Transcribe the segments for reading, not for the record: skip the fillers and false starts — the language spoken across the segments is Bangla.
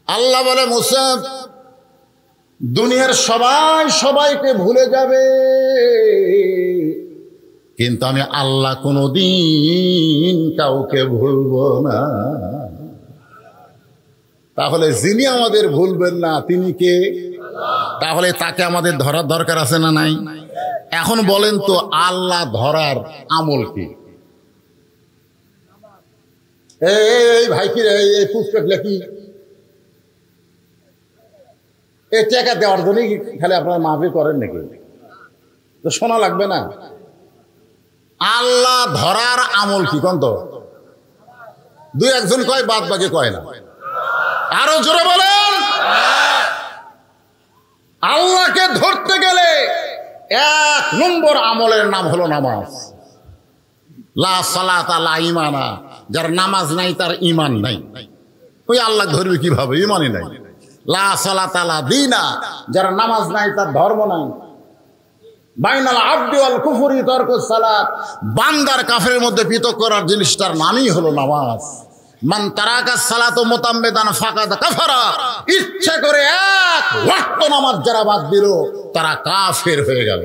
আল্লাহ বলে মুসা দুনিয়ার সবাই সবাইকে ভুলে যাবে, কিন্তু আমি আল্লাহ কোনোদিন কাউকে ভুলবো না। তাহলে যিনি আমাদের ভুলবেন না তিনি কে? তাহলে তাকে আমাদের ধরার দরকার আছে না নাই? এখন বলেন তো আল্লাহ ধরার আমল কি? এই ভাই কি এই পুস্তক লেখি এই টাকা দেওয়ার জন্যই খালি আপনারা মাহফিল করেন নাকি? তো শোনা লাগবে না? আল্লাহ ধরার আমল কি কোন? তো দুই একজন কয়, বাদ বাকি কয় না। আরো জোরে বলেন। আল্লাহকে ধরতে গেলে 1 নম্বর আমলের নাম হলো নামাজ। লা সালাতা লা ঈমানা, যার নামাজ নাই তার ঈমান নাই। ওই আল্লাহ ধরবে কিভাবে? ঈমানই নাই। লা সালাতা লা দীনা, যার নামাজ নাই তার ধর্ম নাই। বাইনাল আবদি ওয়াল কুফরি তারকুস সালাত, বান্দার কাফেরের মধ্যে পৃথক করার জিনিসটার নামই হলো নামাজ। মান তারাকা সালাত মুতাম্মিদান ফাকাদ কাফারা, ইচ্ছা করে 1 ওয়াক্ত নামাজ যারা বাদ দিল তারা কাফের হয়ে গেল।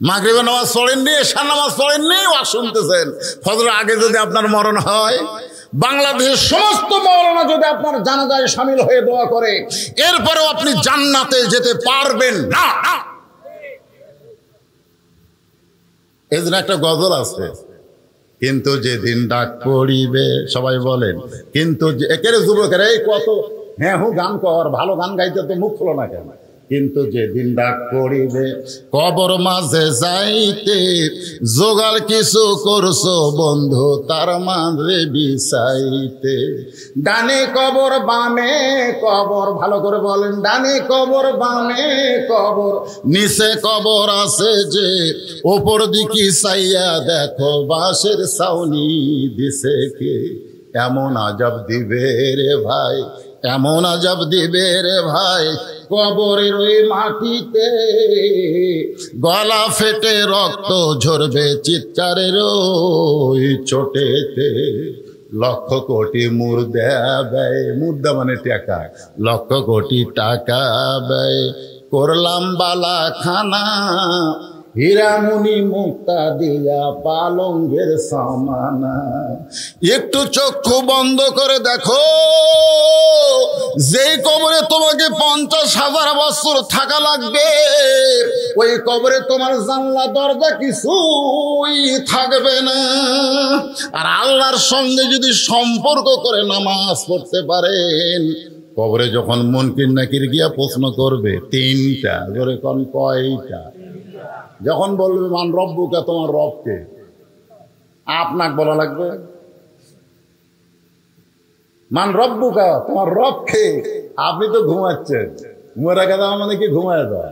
মাগরিবের নামাজ পড়েননি, এশার নামাজ পড়েননি, ওয়াজ শুনতেছেন। ফজরের আগে যদি আপনার মরণ হয়, বাংলাদেশের সমস্ত মাওলানা যদি আপনার জানাজায় শামিল হয়ে দোয়া করে, এরপরেও আপনি জান্নাতে যেতে পারবেন না। এজন্য একটা গজল আছে, কিন্তু যেদিন ডাক পড়িবে, সবাই বলেন কিন্তু একের যুবকেরা এই কত হ্যাঁ হু গান কর, ভালো গান গাইতে তো মুখ খোলো না কেন? কিন্তু যেদিন ডাক পড়িবে কবর মাঝে যাইতে, জোগাড় কিছু করছো বন্ধু তার মাঝে বিছাইতে। ডানে কবর বামে কবর, ভালো করে বলেন, ডানে কবর বামে কবর, নিচে কবর আছে যে, ওপর দিকে চাইয়া দেখো বাঁশের ছাউনি দিছে কে। এমন আজাব দিবে রে ভাই, এমন আজাব দিবে রে ভাই, কবরের ওই মাটিতে গলা ফেটে রক্ত ঝরবে চিৎকারের ওই চোটেতে। লক্ষ কোটি মুর্দা ব্যয়, মুর্দা মানে টাকা, লক্ষ কোটি টাকা ব্যয় করলাম বালা খানা, হীরামণি মুক্তা দিয়া পালঙ্গের সামানা। একটু চক্ষু বন্ধ করে দেখো, যেই কবরে তোমাকে 50,000 বছর থাকা লাগবে, ওই কবরে তোমার জানলা দরজা কিছুই থাকবে না। আর আল্লাহর সঙ্গে যদি সম্পর্ক করে নামাজ পড়তে পারেন, কবরে যখন মুনকির নাকির গিয়া প্রশ্ন করবে 3টা, ধরে কোন কয়টা? যখন বলবে মান রব্বুকা, তোমার রবকে, আপনাকে বলা লাগবে মান রব্বুকা, তোমার রবকে। আপনি তো ঘুমাচ্ছেন, ঘুমে রাখা দেওয়া মানে কি ঘুমায় দেওয়া?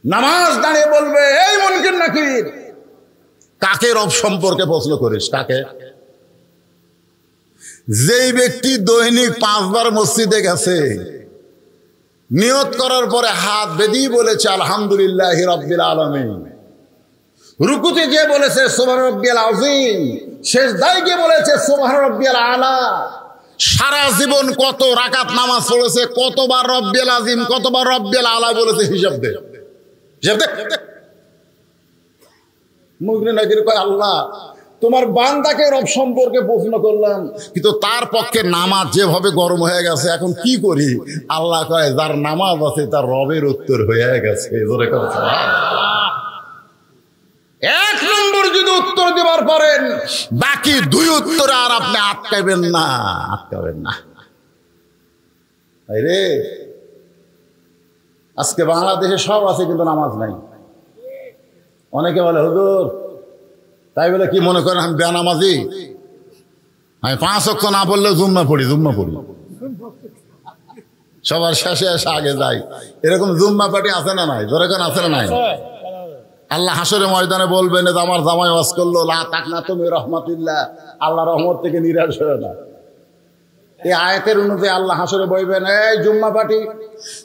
নামাজ দাঁড়িয়ে বলবে এই মুনকির নাকির, কাকে রব সম্পর্কে প্রশ্ন করিস? কাকে? যেই ব্যক্তি দৈনিক 5 বার মসজিদে গেছে, নিয়ত করার পরে হাত বেঁধেই বলেছে আলহামদুলিল্লাহি রাব্বিল আলামিন, রুকুতে গিয়ে বলেছে সুবহান রাব্বিয়াল আযীম, সেজদায় গিয়ে বলেছে সুবহান রাব্বিয়াল আলা, সারা জীবন কত রাকাত নামাজ পড়েছে, কতবার রাব্বিয়াল আযীম, কতবার রাব্বিয়াল আলা বলেছে, হিসাব দে, হিসাব দে। মুনকির নাকির কয় আল্লাহ তোমার বান্দাকে রব সম্পর্কে প্রশ্ন করলাম, কিন্তু তার পক্ষে নামাজ যেভাবে গরম হয়ে গেছে, এখন কি করি? আল্লাহ কয় যার নামাজ আছে তার রবের উত্তর হয়ে গেছে। 1 নম্বর যদি উত্তর দেবার পারেন, বাকি 2 উত্তরে আর আপনি আটকাবেন না, আটকাবেন না। রে আজকে বাংলাদেশে সব আছে কিন্তু নামাজ নাই। অনেকে বলে হুজুর তাই বলে কি মনে করেন আমি বেনামাজি? আমি 5 ওয়াক্ত না পড়লেও জুম্মা পড়ি, জুম্মা পড়ি, সবার শেষে এসে আগে যাই। এরকম জুম্মা পার্টি আছে না নাই? ধরে কেন আছে না নাই? আল্লাহ হাসরের ময়দানে বলবেন আমার জামাই ওয়াজ করলো লা তাকনাতু মির রাহমাতিল্লাহ, আল্লাহ রহমত থেকে নিরাশ হয়ে না। এই আয়াতের অনুযায়ী আল্লাহ হাসরে বলবেন এই জুম্মা পার্টি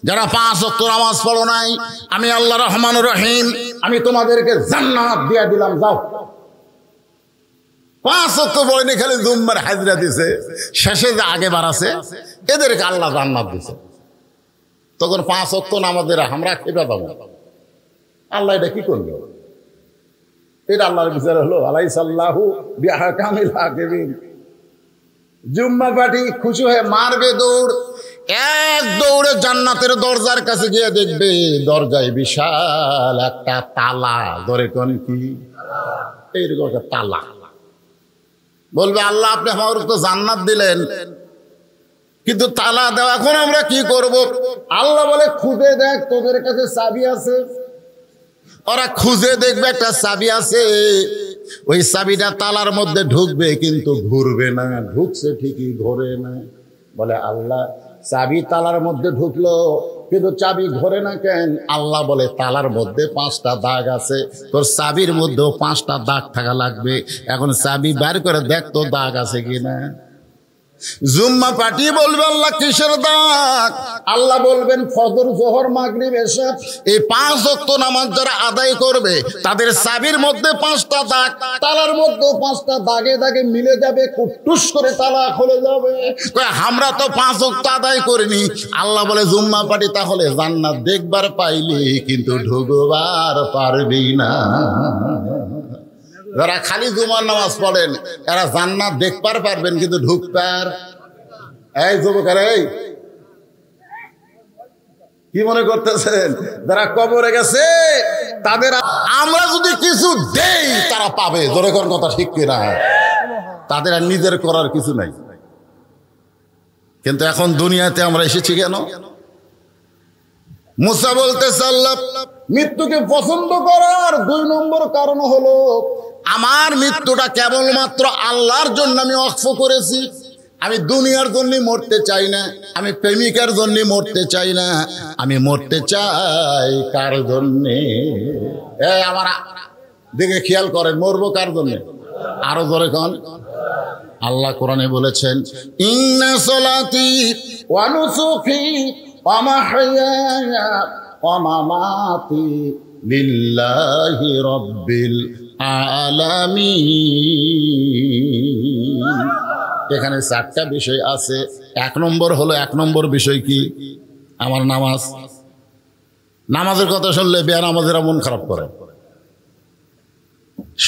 যারা 5 ওয়াক্ত নামাজ পড়ো নাই, আমি আল্লাহ রহমানুর রহিম আমি তোমাদেরকে জান্নাত দিয়ে দিলাম, যাও। 5 ওয়াক্ত পড়েনি, খালি জুম্মার হাজরা দিছে, শেষে যে আগে বাড়াছে এদেরকে আল্লাহ জান্নাত দিছে। তখন 5 ওয়াক্ত নামাজের আমরা খেপে পাবো, আল্লাহ এটা কি করবে? এটা আল্লাহর বিচার হলো। আলাইসাল্লাহু বিআহকামিল হাকিমিন। জুম্মা পার্টি খুশি হয়ে মারবে দৌড়, এক দৌড়ে জান্নাতের দরজার কাছে গিয়ে দেখবে দরজায় বিশাল একটা তালা। ধরে কোন কি এইরকম একটা তালা। বলবে আল্লাহ আপনি আমার তো জান্নাত দিলেন, কিন্তু তালা দেওয়া, এখন আমরা কি করব? আল্লাহ বলে খুঁজে দেখ, তোদের কাছে চাবি আছে। ওরা খুঁজে দেখবে একটা চাবি আছে, ওই চাবিটা তালার মধ্যে ঢুকবে কিন্তু ঘুরবে না। ঢুকছে ঠিকই, ঘোরে না। বলে আল্লাহ চাবি তালার মধ্যে ঢুকলো কিন্তু চাবি ঘোরে না কেন? আল্লাহ বলে তালার মধ্যে 5টা দাগ আছে, তোর চাবির মধ্যেও 5টা দাগ থাকা লাগবে। এখন চাবি বের করে দেখ তো দাগ আছে কিনা। জুম্মা পাঠিয়ে বলবে আল্লাহ কিসের দাগ? আল্লাহ বলবেন ফজর, জোহর, মাগরিব, এশা, এই 5 ওয়াক্ত নামাজ যারা আদায় করবে তাদের চাবির মধ্যে 5টা দাগ, তালার মধ্যে 5টা দাগে দাগে মিলে যাবে, কুটুস করে তালা খুলে যাবে। আমরা তো 5 ওয়াক্ত আদায় করিনি। আল্লাহ বলে জুম্মা পাঠি তাহলে জান্নাত দেখবার পাইলি কিন্তু ঢুকবার পারবি না। যারা খালি জুমার নামাজ পড়েন এরা জান্নাত দেখবার পারবেন কিন্তু ঢুকবার। এই যুবকেরা, এই কি মনে করতেছেন? যারা কবরে গেছে তাদের আমরা যদি কিছু দেই তারা পাবে। জোরে কোন কথা ঠিক কিনা? তাদের আর নিজের করার কিছু নাই। কিন্তু এখন দুনিয়াতে আমরা এসেছি কেন? মুসা বলতেছে আল্লাহ মৃত্যুকে পছন্দ করার 2 নম্বর কারণ হলো আমার মৃত্যুটা কেবলমাত্র আল্লাহর জন্য আমি ওয়াকফ করেছি। আমি দুনিয়ার জন্য মরতে চাই না, আমি প্রেমিকার জন্য মরতে চাই না, আমি মরতে চাই কার জন্যে? আমার দিকে খেয়াল করেন, মরবো কার জন্যে? আরো জোরে কোন? আল্লাহ কোরআনে বলেছেন ইন্না সলাতি ওয়া নুসুকি ওয়া মাহইয়ায়া ওয়া মামাতি লিল্লাহি রাব্বিল আলামিন। এখানে 4টা বিষয় আছে। 1 নম্বর হলো, 1 নম্বর বিষয় কি? আমার নামাজ। নামাজের কথা শুনলে বেনামাজিরা মন খারাপ করে।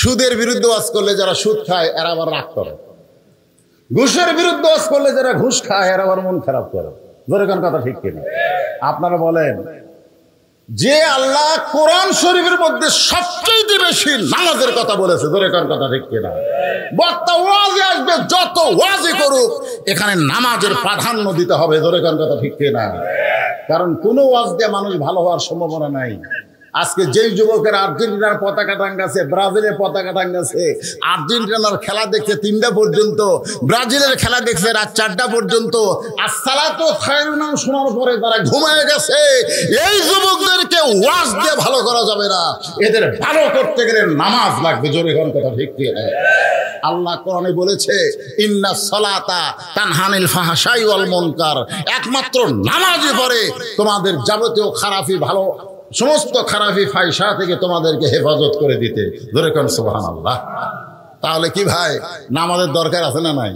সুদের বিরুদ্ধে ওয়াজ করলে যারা সুদ খায় এরা আবার রাগ করে। ঘুষের বিরুদ্ধে ওয়াজ করলে যারা ঘুষ খায় এরা আবার মন খারাপ করে। জোরে কোন কথা ঠিক কিনা? আপনারা বলেন, যে আল্লাহ কোরআন শরীফের মধ্যে সবচেয়ে বেশি নামাজের কথা বলেছে, জোরে কোন কথা ঠিক কিনা? বক্তা ওয়াজে আসবে, যত ওয়াজই করুক, এখানে নামাজের প্রাধান্য দিতে হবে। জোরে কোন কথা ঠিক কিনা? কারণ কোনো ওয়াজ দিয়ে মানুষ ভালো হওয়ার সম্ভাবনা নাই। আজকে যেই যুবকের আর্জেন্টিনার পতাকা টাঙ্গাছে, ব্রাজিলের পতাকা টাঙ্গাছে, আর্জেন্টিনার খেলা দেখছে 3টা পর্যন্ত, ব্রাজিলের খেলা দেখছে রাত 4টা পর্যন্ত, আসসালাতু খায়রুন শোনার পরে তারা ঘুমিয়ে গেছে, এই যুবকদেরকে ওয়াজ দিয়ে ভালো করা যাবে না। এদের ভালো করতে গেলে নামাজ লাগবে। জোরে কোন কথা ঠিক কি? আল্লাহ কোরআনে বলেছে ইন্না সলাতা তানহানিল ফাহশাই ওয়াল মুনকার। একমাত্র নামাজই পড়ে তোমাদের যাবতীয় খারাপি, ভালো সমস্ত খারাপি ফায়সা থেকে তোমাদেরকে হেফাজত করে দিতে। ধরে কোন সুবহানাল্লাহ। তাহলে কি ভাই, নামাজের দরকার আছে না নাই?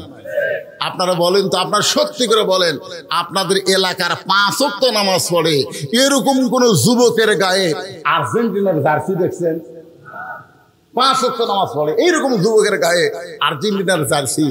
আপনারা বলেন তো, আপনারা সত্যি করে বলেন, আপনাদের এলাকার 5 ওয়াক্ত নামাজ পড়ে এরকম কোন যুবকের গায়ে আর্জেন্টিনার জার্সি দেখছেন? 5 ওয়াক্ত নামাজ পড়ে এইরকম যুবকের গায়ে আর্জেন্টিনার জার্সি,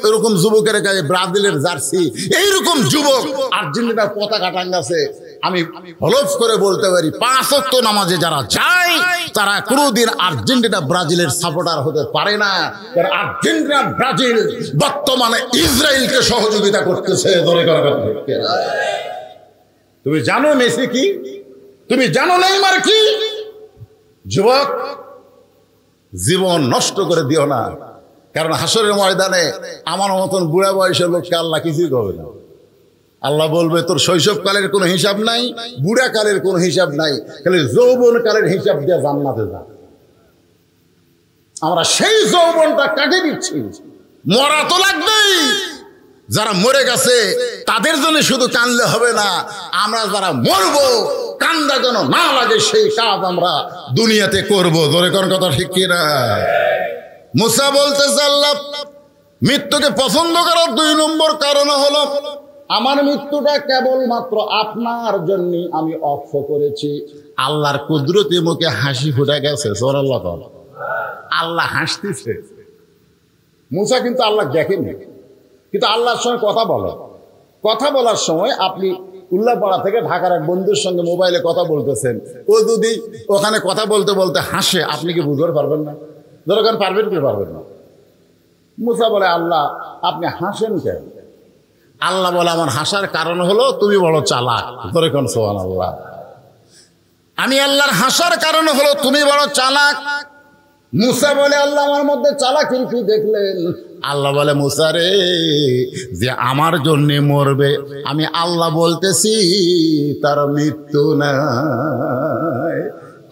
এরকম যুবকের গায়ে ব্রাজিলের জার্সি, এইরকম যুবক আর্জেন্টিনার পতাকা টাঙ্গাছে। আমি হলফ করে বলতে পারি 5 ওয়াক্ত নামাজে যারা যায় তারা কোনোদিন আর্জেন্টিনা ব্রাজিলের সাপোর্টার হতে পারে না। কারণ আর্জেন্টিনা ব্রাজিল বর্তমানে ইসরায়েলকে সহযোগিতা করতেছে। তুমি জানো মেসি কি? তুমি জানো নেইমার কি? যুবক, জীবন নষ্ট করে দিও না। কারণ হাসরের ময়দানে আমার মতন বুড়া বয়সের লোককে আল্লাহ কিছুই করবে না। আল্লাহ বলবে তোর শৈশবকালের কোনো হিসাব নাই, বুড়া কালের কোনো হিসাব নাই, খালি যৌবন কালের হিসাব দিয়ে জান্নাতে যা। আমরা সেই যৌবনটা কাটে দিচ্ছি, মরা তো লাগবেই। যারা মরে গেছে তাদের জন্য শুধু কানলে হবে না, আমরা যারা মরবো কান্দা যেন না লাগে সেই কাজ আমরা দুনিয়াতে করবো। ধরে কোন কথা ঠিক কিনা? মুসা বলতেছে আল্লাহ মৃত্যুকে পছন্দ করার 2 নম্বর কারণ হলো আমার মৃত্যুটা কেবলমাত্র আপনার জন্য আমি অক্ষ করেছি। আল্লাহর কুদরতি মুখে হাসি ফুটে গেছে। সুবহানাল্লাহ। আল্লাহ হাসতেছে। মুসা কিন্তু আল্লাহ দেখেনি, কিন্তু আল্লাহর সঙ্গে কথা বলে। কথা বলার সময় আপনি উল্লাপাড়া থেকে ঢাকার এক বন্ধুর সঙ্গে মোবাইলে কথা বলতেছেন, ও যদি ওখানে কথা বলতে বলতে হাসে, আপনি কি বুঝতে পারবেন না? দরকার পারবেন কি পারবেন না? মুসা বলে আল্লাহ আপনি হাসেন কেন? আল্লাহ বলে আমার হাসার কারণ হলো তুমি বড় চালাক। দরকার সুবহানাল্লাহ। আমি আল্লাহর হাসার কারণ হলো তুমি বড় চালাক। মুসা বলে আল্লাহ আমার মধ্যে চালাকি কি দেখলেন? আল্লাহ বলে মুসা রে, যে আমার জন্য মরবে আমি আল্লাহ বলতেছি তার মৃত্যু নাই।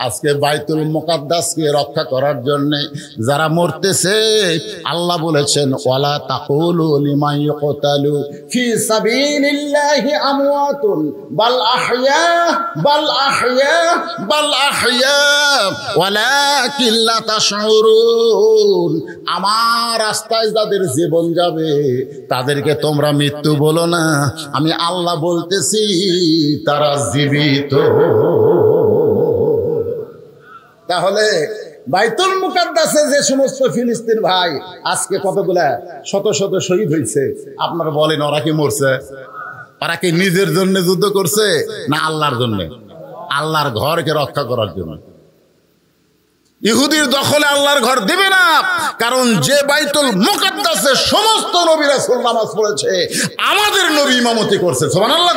আজকে বাইতুল মুকাদ্দাসকে রক্ষা করার জন্য যারা মরতেছে, আল্লাহ বলেছেন ওয়ালা তাকুলু লিমান ইউকতালু ফি সাবিলিল্লাহি আমওয়াতুন বাল আহইয়া বাল আহইয়া বাল আহইয়া ওয়ালাকিন লা তাশউরুন। আমার রাস্তায় যাদের জীবন যাবে তাদেরকে তোমরা মৃত্যু বলো না, আমি আল্লাহ বলতেছি তারা জীবিত। তাহলে বাইতুল মুকাদ্দাসে যে সমস্ত ফিলিস্তিন ভাই আজকে কতগুলা শত শত শহীদ হয়েছে, আপনারা বলেন ওরা কি মরছে? ওরা কি নিজের জন্য যুদ্ধ করছে না আল্লাহর জন্য? আল্লাহর ঘরকে রক্ষা করার জন্য। ইহুদির দখলে আল্লাহর ঘর দিবে না, কারণ যে বাইতুল মুকাদ্দাসে সমস্ত নবী রাসূল নামাজ পড়েছে, আমাদের নবী ইমামতি করছে। সুবহানাল্লাহ।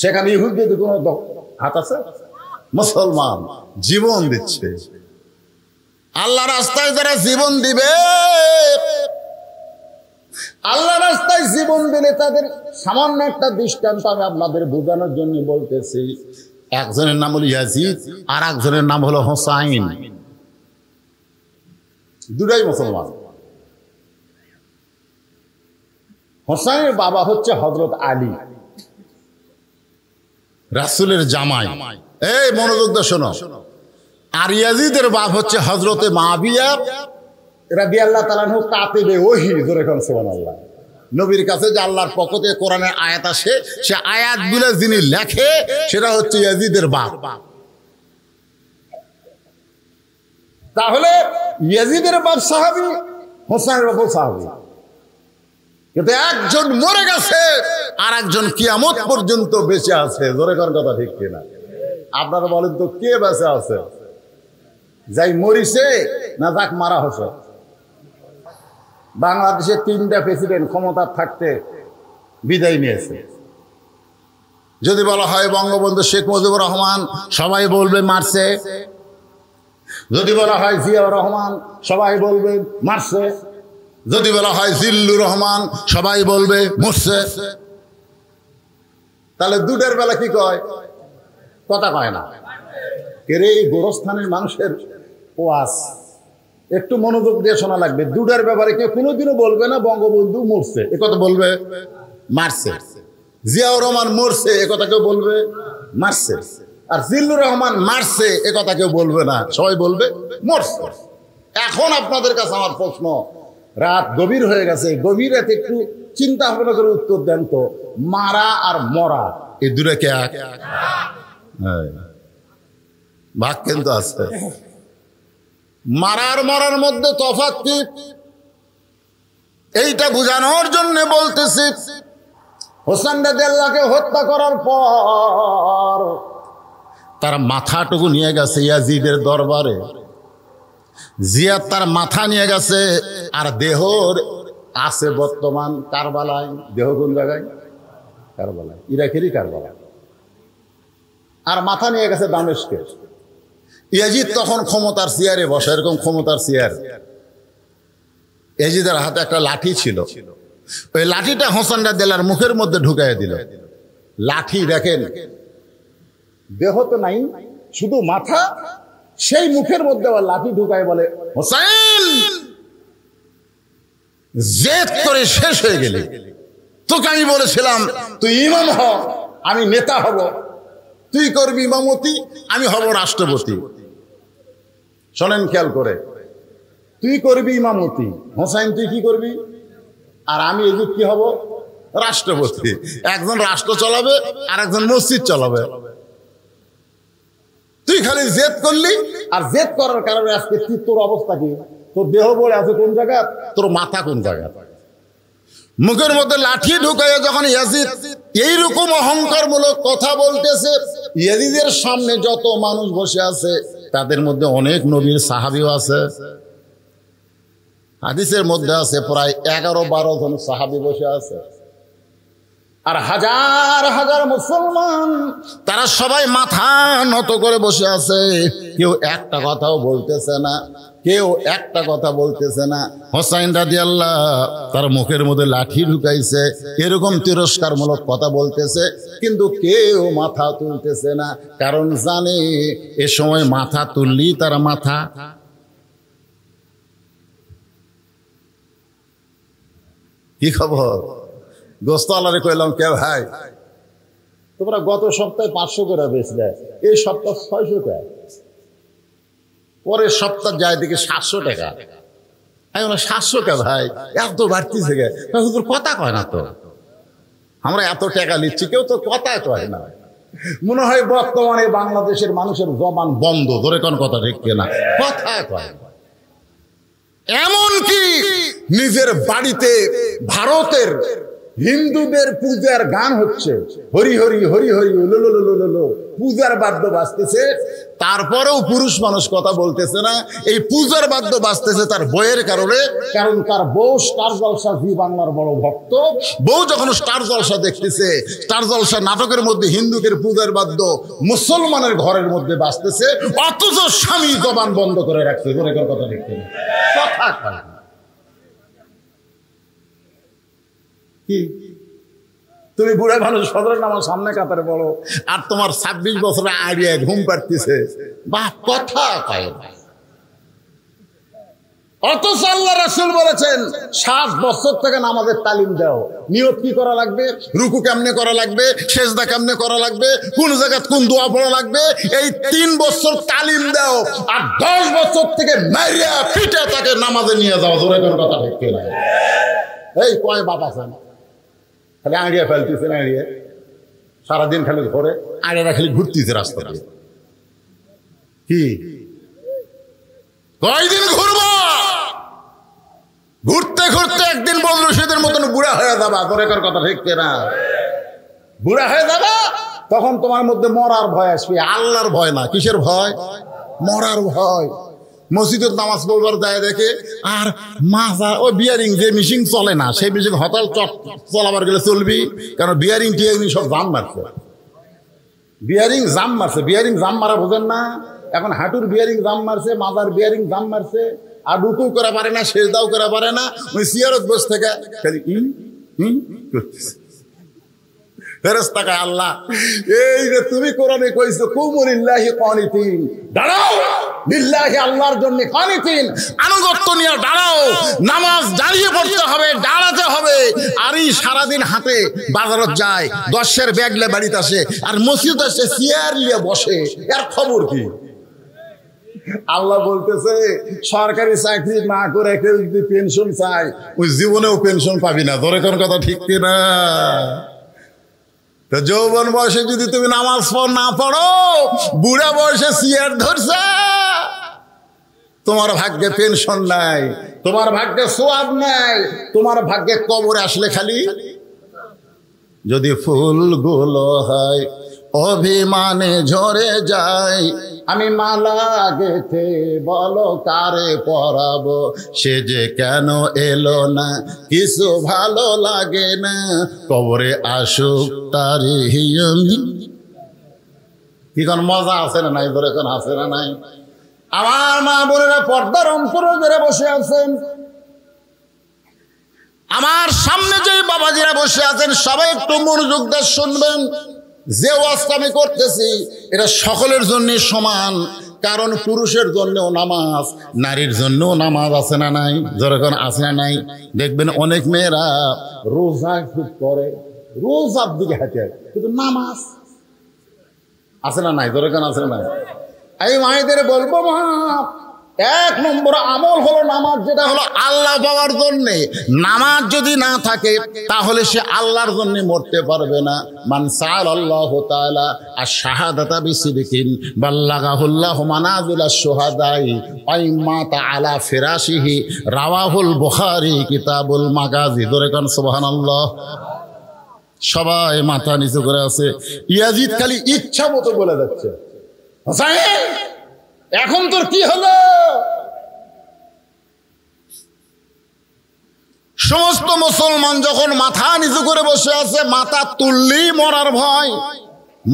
সেখানে ইহুদিদের কোনো হাত আছে? মুসলমান জীবন দিচ্ছে। আল্লাহ রাস্তায় যারা জীবন দিবে, আল্লাহ রাস্তায় জীবন দিলে তাদের সামান্য একটা দৃষ্টান্ত আমি আপনাদের বোঝানোর জন্য বলতেছি। একজনের নাম হলো ইয়াজিদ, আর একজনের নাম হলো হোসাইন। দুটাই মুসলমান। হোসাইনের বাবা হচ্ছে হযরত আলী, রাসূলের জামাই। এই মনোযোগ দিয়ে শোনো। আর ইয়াজিদের বাপ হচ্ছে হযরতে মুআবিয়া রাদিয়াল্লাহু তাআলা আনহু, কাতিবে ওহী। জোরে কোন সুবহানাল্লাহ। নবীর কাছে যে আল্লাহর পক্ষ থেকে কোরআনের আয়াত আসে, সে আয়াতগুলো যিনি লেখে সেটা হচ্ছে ইয়াজিদের বাপ। তাহলে ইয়াজিদের বাপ সাহাবী, হোসাইনের বাপ সাহাবী। কিন্তু একজন মরে গেছে আর একজন কিয়ামত পর্যন্ত বেঁচে আছে। জোরে কোন কথা ঠিক কিনা? আপনারা বলেন তো কে বেঁচে আছে? যাই মরিছে না যাক মারা হয়েছে? বাংলাদেশে 3টা প্রেসিডেন্ট ক্ষমতার থাকতে বিদায় নিয়েছে। যদি বলা হয় বঙ্গবন্ধু শেখ মুজিবুর রহমান, সবাই বলবে মারছে। যদি বলা হয় জিয়াউর রহমান, সবাই বলবে মারছে। যদি বলা হয় জিল্লুর রহমান, সবাই বলবে মরছে। তাহলে দুটার বেলা কি কয়? কথা কয় না। এর এই গোরস্থানের মানুষের ওয়াজ একটু মনোযোগ দিয়ে শোনা লাগবে। দুটার ব্যাপারে কেউ কোনোদিনও বলবে না বঙ্গবন্ধু মরছে, এ কথা বলবে মারছে। জিয়াউর রহমান মরছে, এ কথা কেউ বলবে মারছে। আর জিল্লুর রহমান মারছে, এ কথা কেউ বলবে না, সবাই বলবে মরছে। এখন আপনাদের কাছে আমার প্রশ্ন, রাত গভীর হয়ে গেছে, গভীর রাতে একটু চিন্তা ভাবনা করে উত্তর দেন তো, মারা আর মরা এই দুটো কে এক? ভাগ কিন্তু আছে। মারার মরার মধ্যে তফাৎ কি, এইটা বোঝানোর জন্য বলতেছি। হোসেন রাদিয়াল্লাহকে হত্যা করার পর তার মাথাটুকু নিয়ে গেছে ইয়াজিদের দরবারে। জিয়াদ তার মাথা নিয়ে গেছে, আর দেহর আছে বর্তমান কারবালায়। দেহ কোন জায়গায়? কারবালায়, ইরাকেরই কারবালায়। আর মাথা নিয়ে গেছে দামেস্কে। ইয়াজিদ তখন ক্ষমতার চেয়ারে বসে, এরকম ক্ষমতার চেয়ার। ইয়াজিদের হাতে একটা লাঠি ছিল, ওই লাঠিটা হোসেন রাদিয়াল্লাহর মুখের মধ্যে ঢুকাই দিল। লাঠি দেখেন, দেহ তো নাই, শুধু মাথা, সেই মুখের মধ্যে আবার লাঠি ঢুকায় বলে, হোসেন জেদ করে শেষ হয়ে গেলি। তোকে আমি বলেছিলাম তুই ইমাম হ, আমি নেতা হব, তুই করবি ইমামতি, আমি হব রাষ্ট্রপতি। শোনেন খেয়াল করে, তুই করবি ইমামতি, হোসাইন তুই কি করবি, আর আমি এদিক কি হব, রাষ্ট্রপতি। একজন রাষ্ট্র চালাবে আর একজন মসজিদ চালাবে। তুই খালি জেদ করলি, আর জেদ করার কারণে আজকে তোর অবস্থা কি, তোর দেহ বলে আছে কোন জায়গা, তোর মাথা কোন জায়গা। মুখের মধ্যে লাঠি ঢুকাইয়া যখন ইয়াজিদ এইরকম অহংকারমূলক কথা বলতেছে, ইয়াজিদের সামনে যত মানুষ বসে আছে তাদের মধ্যে অনেক নবীর সাহাবীও আছে। হাদিসের মধ্যে আছে প্রায় 11-12 জন সাহাবী বসে আছে, আর হাজার হাজার মুসলমান তারা সবাই মাথা নত করে বসে আছে। কেউ একটা কথাও বলতেছে না, কেউ একটা কথা বলতেছে না। হোসাইন রাদিয়াল্লাহু তার মুখের মধ্যে লাঠি ঢুকাইছে, এরকম তিরস্কারমূলক কথা বলতেছে, কিন্তু কেউ মাথা তুলতেছে না, কারণ জানে এ সময় মাথা তুললি তার মাথা। কি খবর? গোস্ত আলারে কইলাম, কে ভাই তোমরা গত সপ্তাহে 500 করে বেচলে, এই সপ্তাহ 600 টাকা, পরের সপ্তাহ যায় দিকে 700 টাকা। আমি বললাম 700 টাকা ভাই, এত বাড়তিছে গে? তোর কথা কয় না তো, আমরা এত টাকা নিচ্ছি, কেউ তো কথাই কয় না। মনে হয় বর্তমানে বাংলাদেশের মানুষের জবান বন্ধ, ধরে কোন কথা ঠিক কিনা, কথা কয় না। এমনকি নিজের বাড়িতে ভারতের হিন্দুদের পূজার গান হচ্ছে, হরি হরি হরি হরি লো, পূজার বাদ্য বাজতেছে, তারপরেও পুরুষ মানুষ কথা বলতেছে না। এই পূজার বাদ্য বাজতেছে তার বইয়ের কারণে, কারণ তার বউ স্টার জলসা, জি বাংলার বড় ভক্ত। বউ যখন স্টার জলসা দেখতেছে, স্টার জলসা নাটকের মধ্যে হিন্দুদের পূজার বাদ্য মুসলমানের ঘরের মধ্যে বাজতেছে, অথচ স্বামী জবান বন্ধ করে রাখছে। কথা দেখতে কথা কি, তুমি বুড়া মানুষ ফজরের নামাজ সামনে কাতারে বলো, আর তোমার 26 বছরের আইডিয়া ঘুম পাড়তেছে, বা কথা কয় না। অথচ আল্লাহ রাসূল বলেছেন 7 বছর থেকে নামাজের তালিম দাও। নিয়ত কি করা লাগবে, রুকু কেমনে করা লাগবে, সেজদা কেমনে করা লাগবে, কোন জায়গায় কোন দোয়া পড়া লাগবে, এই 3 বছর তালিম দাও। আর 10 বছর থেকে মারিয়া পিটা তাকে নামাজে নিয়ে যাও। জোরে কোন কথা ঠিক কিনা? এই কয় বাপ আছে না, খালি আড়িয়া ফেলতেছে, আড়িয়া সারাদিন খালি ঘরে আড়িয়ারা খালি ঘুরতেছে রাস্তা দিয়ে। কি কয়দিন ঘুরবো? ঘুরতে ঘুরতে একদিন বদর রশিদের মতন বুড়া হয়ে যাবা। তোরেকার কথা ঠিক কিনা? বুড়া হয়ে যাবা, তখন তোমার মধ্যে মরার ভয় আসবে, আল্লাহর ভয় না। কিসের ভয়? মরার ভয়। মসজিদের নামাজ পড়বার যায় দেখে, আর মাজা ও বিয়ারিং যে মেশিন চলে না, সেই মেশিন হতাল চলাবার গেলে চলবি, কারণ বিয়ারিং টিয়ারিং সব জাম মারছে। বিয়ারিং জাম মারছে, বিয়ারিং জাম মারা বোঝেন না? এখন হাঁটুর বিয়ারিং জাম মারছে, মাজার বিয়ারিং জাম মারছে, আর রুকু করা পারে না, সেজদাও করা পারে না, ওই সিয়ারত বসে থেকে খালি করতেছে। ফেরেশতা কয়, আল্লাহ এই যে তুমি কোরআনে কইছো কুমু লিল্লাহি কানিতিন, দাঁড়াও লিল্লাহি আল্লাহর জন্য কানিতিন, আনুগত্য নিয়ে দাঁড়াও, নামাজ দাঁড়িয়ে পড়তে হবে, দাঁড়াতে হবে। আর এই সারাদিন হাতে বাজারত যায়, 10-এর ব্যাগ নিয়ে বাড়িতে আসে, আর মসজিদ আসে চেয়ার নিয়ে বসে, এর খবর কি? আল্লাহ বলতেছে সরকারি চাকরি না করে কেউ যদি পেনশন চায়, ওই জীবনেও পেনশন পাবি না। ধরে কোন কথা ঠিক কিনা? তো যৌবন বয়সে যদি তুমি নামাজ না পড়ো, বুড়া বয়সে চেয়ার ধরছে, তোমার ভাগ্যে পেনশন নাই, তোমার ভাগ্যে সোয়াব নাই, তোমার ভাগ্যে কবর আসলে খালি। যদি ফুলগুলো হয় অভিমানে ঝরে যায়, আমি মালা গেথে বলো কারে পরাবো, সে যে কেন এলো না, কিছু ভালো লাগে না, কবরে আসুক তারি। কি কোন মজা আছে না নাই? ধরে কোন আছে না নাই? আমার মা বোনেরা পর্দার অন্তরে ধরে বসে আছেন, আমার সামনে যে বাবাজিরা বসে আছেন, সবাই একটু মনোযোগ দিয়ে শুনবেন। যে ওয়াজটা আমি করতেছি এটা সকলের জন্য সমান, কারণ পুরুষের জন্যও নামাজ, নারীর জন্যও নামাজ আছে না নাই? যখন আছে না নাই? দেখবেন অনেক মেয়েরা রোজা করে, রোজার দিকে হাঁটে, কিন্তু নামাজ আছে না নাই? যখন আছে না নাই? এই মায়েদের বলবো, মা এক নম্বর আমল হলো নামাজ, যেটা হলো আল্লাহ পাওয়ার জন্যে। নামাজ যদি না থাকে তাহলে সে আল্লাহর জন্য মরতে পারবে না। মান সাআলাল্লাহু তাআলা আশ-শাহাদাতা বিসিদকিন বাল্লাগাহুল্লাহু মানাজিলাশ শুহাদাই আইমাতা আলা ফিরাশিহি রাওয়াহুল বুখারী কিতাবুল মাগাজি। ধরে কোন সুবহানাল্লাহ। সবাই মাথা নিচু করে আছে। ইয়াজিদ খালি ইচ্ছা মতো বলে যাচ্ছে, হোসেন এখন তোর কি হলো? সমস্ত মুসলমান যখন মাথা নিচু করে বসে আছে, মাথা তুললেই মরার ভয়।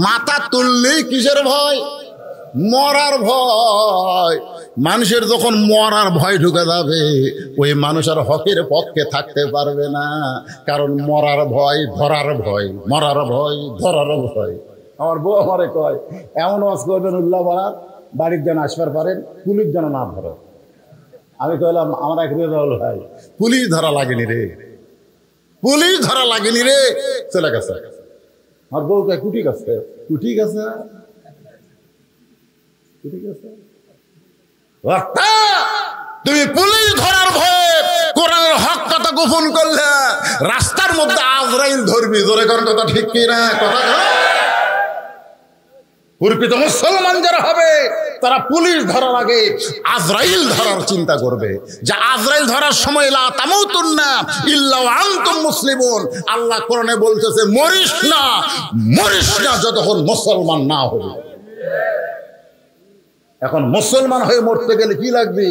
মাথা তুললেই কিসের ভয়? মরার ভয়। মানুষের যখন মরার ভয় ঢুকে যাবে, ওই মানুষ আর হকের পক্ষে থাকতে পারবে না। কারণ মরার ভয়, ধরার ভয়, মরার ভয়, ধরার ভয়। আমার বউ আমারে কয়, এমন ওয়াজ করবেন উল্লাহ বাড়ির যেন আসবার পারেন, পুলিশ যেন না ধরে। আমি কইলাম, আমার এক রেজাউল ভাই, পুলিশ ধরা লাগেনি রে, পুলিশ ধরা লাগেনি রে, চলে গেছে। আমার বউ কয়, কুটি গেছে, কুটি গেছে, কুটি গেছে। তুমি পুলিশ ধরার ভয়ে কোরআনের হক কথা গোপন করলে, রাস্তার মধ্যে আজরাইল ধরবি। জোরে কর কথা, ঠিক কি না? কথা পরিচিত মুসলমান যারা হবে, তারা পুলিশ ধরার আগে আজরাইল ধরার চিন্তা করবে, যে আজরাইল ধরার সময় লা তামুতুন্না ইল্লা ওয়া আনতুম মুসলিমুন। আল্লাহ কোরআনে বলতেছে, মরিস না, মরিস না যতক্ষণ মুসলমান না হবে। এখন মুসলমান হয়ে মরতে গেলে কি লাগবে?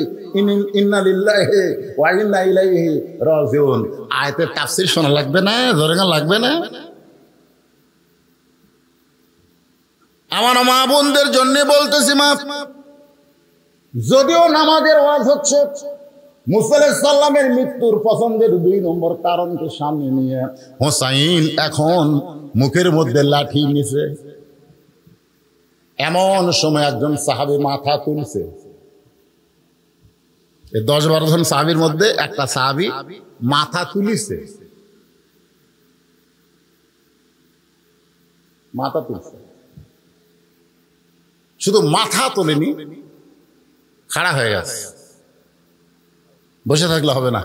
ইন্না লিল্লাহি ওয়া ইন্না ইলাইহি রাজিউন। আয়াতের তাফসীর শোনা লাগবে না? জোরে গান লাগবে না? আমার মা বোনদের জন্য বলতেছি, মা, যদিও নামাজের ওয়াজ হচ্ছে, মুসা আলাইহিস সালামের মৃত্যুর পছন্দের 2 নম্বর কারণকে সামনে নিয়ে হোসাইন এখন মুখের মধ্যে লাঠি নিছে। এমন সময় একজন সাহাবী মাথা তুলছে। 10-12 জন সাহাবীর মধ্যে একটা সাহাবী মাথা তুলিছে, মাথা তুলছে। শুধু মাথা তোলেনি, খাড়া হয়ে গেছে। বসে থাকলে হবে না,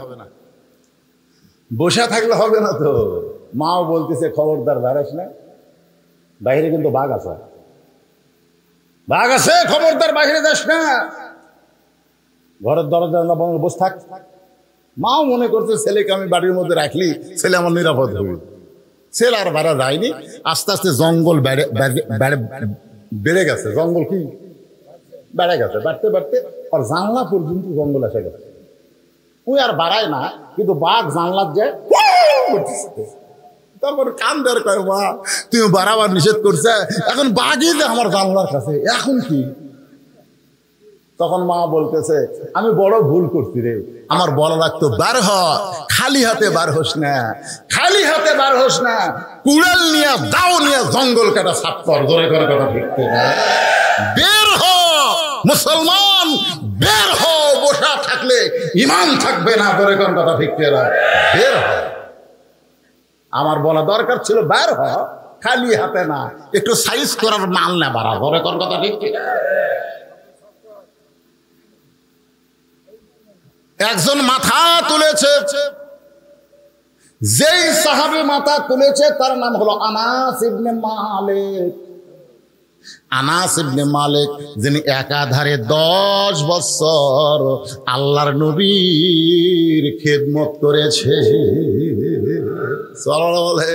বসে থাকলে হবে না তো। মাও বলতেছে, খবরদার বেরাস না, বাইরে কিন্তু বাঘ আছে, বাঘ আছে, খবরদার বাইরে যাস না, ঘরের দরজা বসে থাক। মাও মনে করছে, ছেলেকে আমি বাড়ির মধ্যে রাখলি ছেলে আমার নিরাপদ হবে। ছেলে আর বেড়া যায়নি। আস্তে আস্তে জঙ্গল বেড়ে গেছে, জঙ্গল কি বেড়ে গেছে, বাড়তে বাড়তে আর জানলা পর্যন্ত জঙ্গল এসে গেছে। ওই আর বাড়ায় না, কিন্তু বাঘ জানলার যায়। তারপর কান দেওয়ার কয়, মা তুমি বাড়াবার নিষেধ করছে, এখন বাঘই যে আমার জানলার কাছে, এখন কি? তখন মা বলতেছে, আমি বড় ভুল করছি রে, আমার বলা লাগতো বার হ, খালি হাতে বার হোস না, খালি হাতে বার হোস না, কুড়াল নিয়ে দাও নিয়ে জঙ্গল কাটা সাফ কর। ধরে করে কথা ঠিক না? বের হ মুসলমান, বের হ। বসা থাকলে ইমান থাকবে না। ধরে কোন কথা ঠিক না? বের হ। আমার বলা দরকার ছিল বের হ, খালি হাতে না, একটু সাইজ করার মাল না বাড়া। ধরে কোন কথা ঠিক না? একজন মাথা তুলেছে, যেই সাহাবী মাথা তুলেছে তার নাম হলো আনাস ইবনে মালিক। আনাস ইবনে মালিক, যিনি একাধারে 10 বছর আল্লাহর নবীর খেদমত করেছে। বলে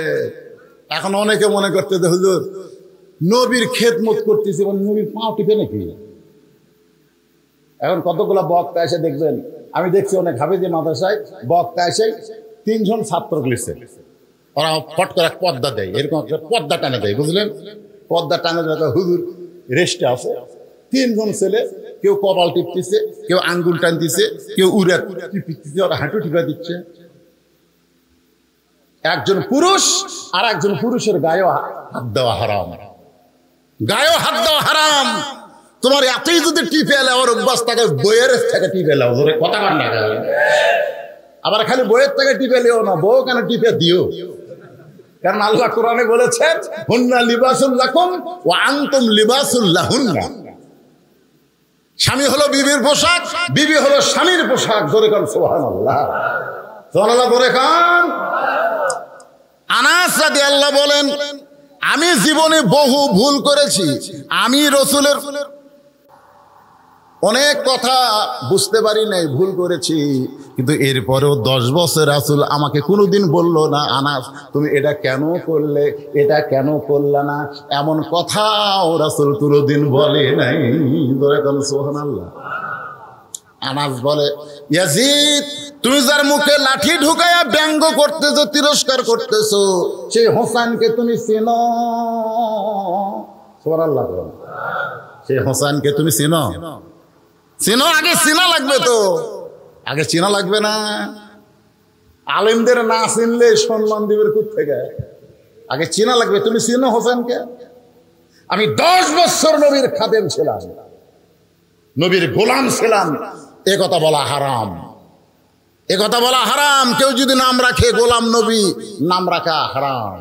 এখন অনেকে মনে করতে, হুজুর নবীর খেদমত করতেছে, নবীর পাও টিপে নাকি? এখন কতগুলা বক্তা এসে দেখবেন, আমি দেখছি অনেক হাফেজি মাদ্রাসায় বক্তা এসে 3 জন ছাত্র লিখছে, ওরা ফট করে পর্দা দেয়, এরকম পর্দা টানে দেয়, বুঝলেন? পর্দা টানে দেয়, হুজুর রেস্টে আছে। 3 জন ছেলে, কেউ কপাল টিপতেছে, কেউ আঙ্গুল টানতেছে, কেউ উড়ে টিপতেছে, ওরা হাঁটু টিপা দিচ্ছে। একজন পুরুষ আর একজন পুরুষের গায়েও হাত দেওয়া হারাম, গায়েও হাত দেওয়া হারাম। তোমার এতই যদি টিপে এলে ওর অভ্যাস থাকে, বইয়ের থেকে টিপে এলাও। কথা কান না, আবার খালি বইয়ের থেকে টিপে এলেও না, বউ কেন টিপে দিও। কারণ আল্লাহ কোরআনে বলেছেন, হুন্না লিবাসুল লাকুম ওয়া আনতুম লিবাসুল লাহুন্না। স্বামী হলো বিবির পোশাক, বিবি হলো স্বামীর পোশাক। জোরে কান সুবহানাল্লাহ, সুবহানাল্লাহ জোরে কান। আনাস রাদিয়াল্লাহু বলেন, আমি জীবনে বহু ভুল করেছি। আমি রাসূলের অনেক কথা বুঝতে পারি নাই, ভুল করেছি, কিন্তু এরপরেও 10 বছর রাসূল আমাকে কোনোদিন বলল না, আনাস তুমি এটা কেন করলে, এটা কেন করলে না, এমন কথাও রাসূল কোনোদিন বলে নাই। সুবহানাল্লাহ। আনাস বলে, ইয়াজিদ তুমি যার মুখে লাঠি ঢুকায়া ব্যঙ্গ করতেছো, তিরস্কার করতেছো, সেই হোসেনকে তুমি চেনো? সুবহানাল্লাহ। সেই হোসেনকে তুমি চেনো? চেনো? আগে চেনা লাগবে তো, আগে চেনা লাগবে না? আলেমদের না চিনলে সম্মান দিবের কোত্থেকে? আগে চেনা লাগবে। তুমি চেনো হোসেনকে? আমি 10 বছর নবীর খাদেম ছিলাম, নবীর গোলাম ছিলাম, এ কথা বলা হারাম, এ কথা বলা হারাম। কেউ যদি নাম রাখে গোলাম নবী, নাম রাখা হারাম।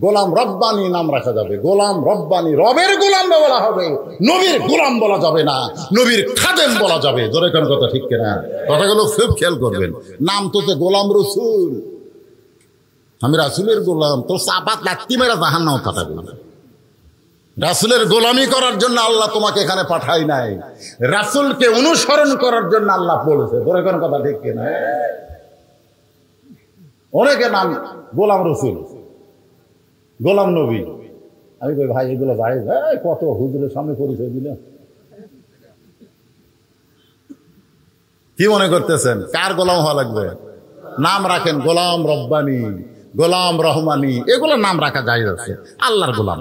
গোলাম রব্বানি নাম রাখা যাবে, গোলাম রব্বানি, রবের গোলাম বলা হবে, নবীর গোলাম বলা যাবে না, নবীর খাদেম বলা যাবে। ধরে কোন কথা ঠিক কিনা? কথাগুলো খুব খেয়াল করবেন। নাম তো গোলাম রসুল, আমি রাসূলের গোলাম, তো চাপাত লাত্তি মেরা জাহান্নামে পাঠাবে না। রাসূলের গোলামি করার জন্য আল্লাহ তোমাকে এখানে পাঠাই নাই, রাসূলকে অনুসরণ করার জন্য আল্লাহ বলেছে। ধরে কোন কথা ঠিক কিনা? অনেকে নাম গোলাম রসুল, গোলাম নবী। আমি কই ভাই এগুলো ভাই কত হুজুরের সামনে পরিচয় দিল, কি মনে করতেছেন? কার গোলাম হওয়া লাগবে? নাম রাখেন গোলাম রব্বানি, গোলাম রহমানি, এগুলো নাম রাখা জায়েজ আছে, আল্লাহর গোলাম।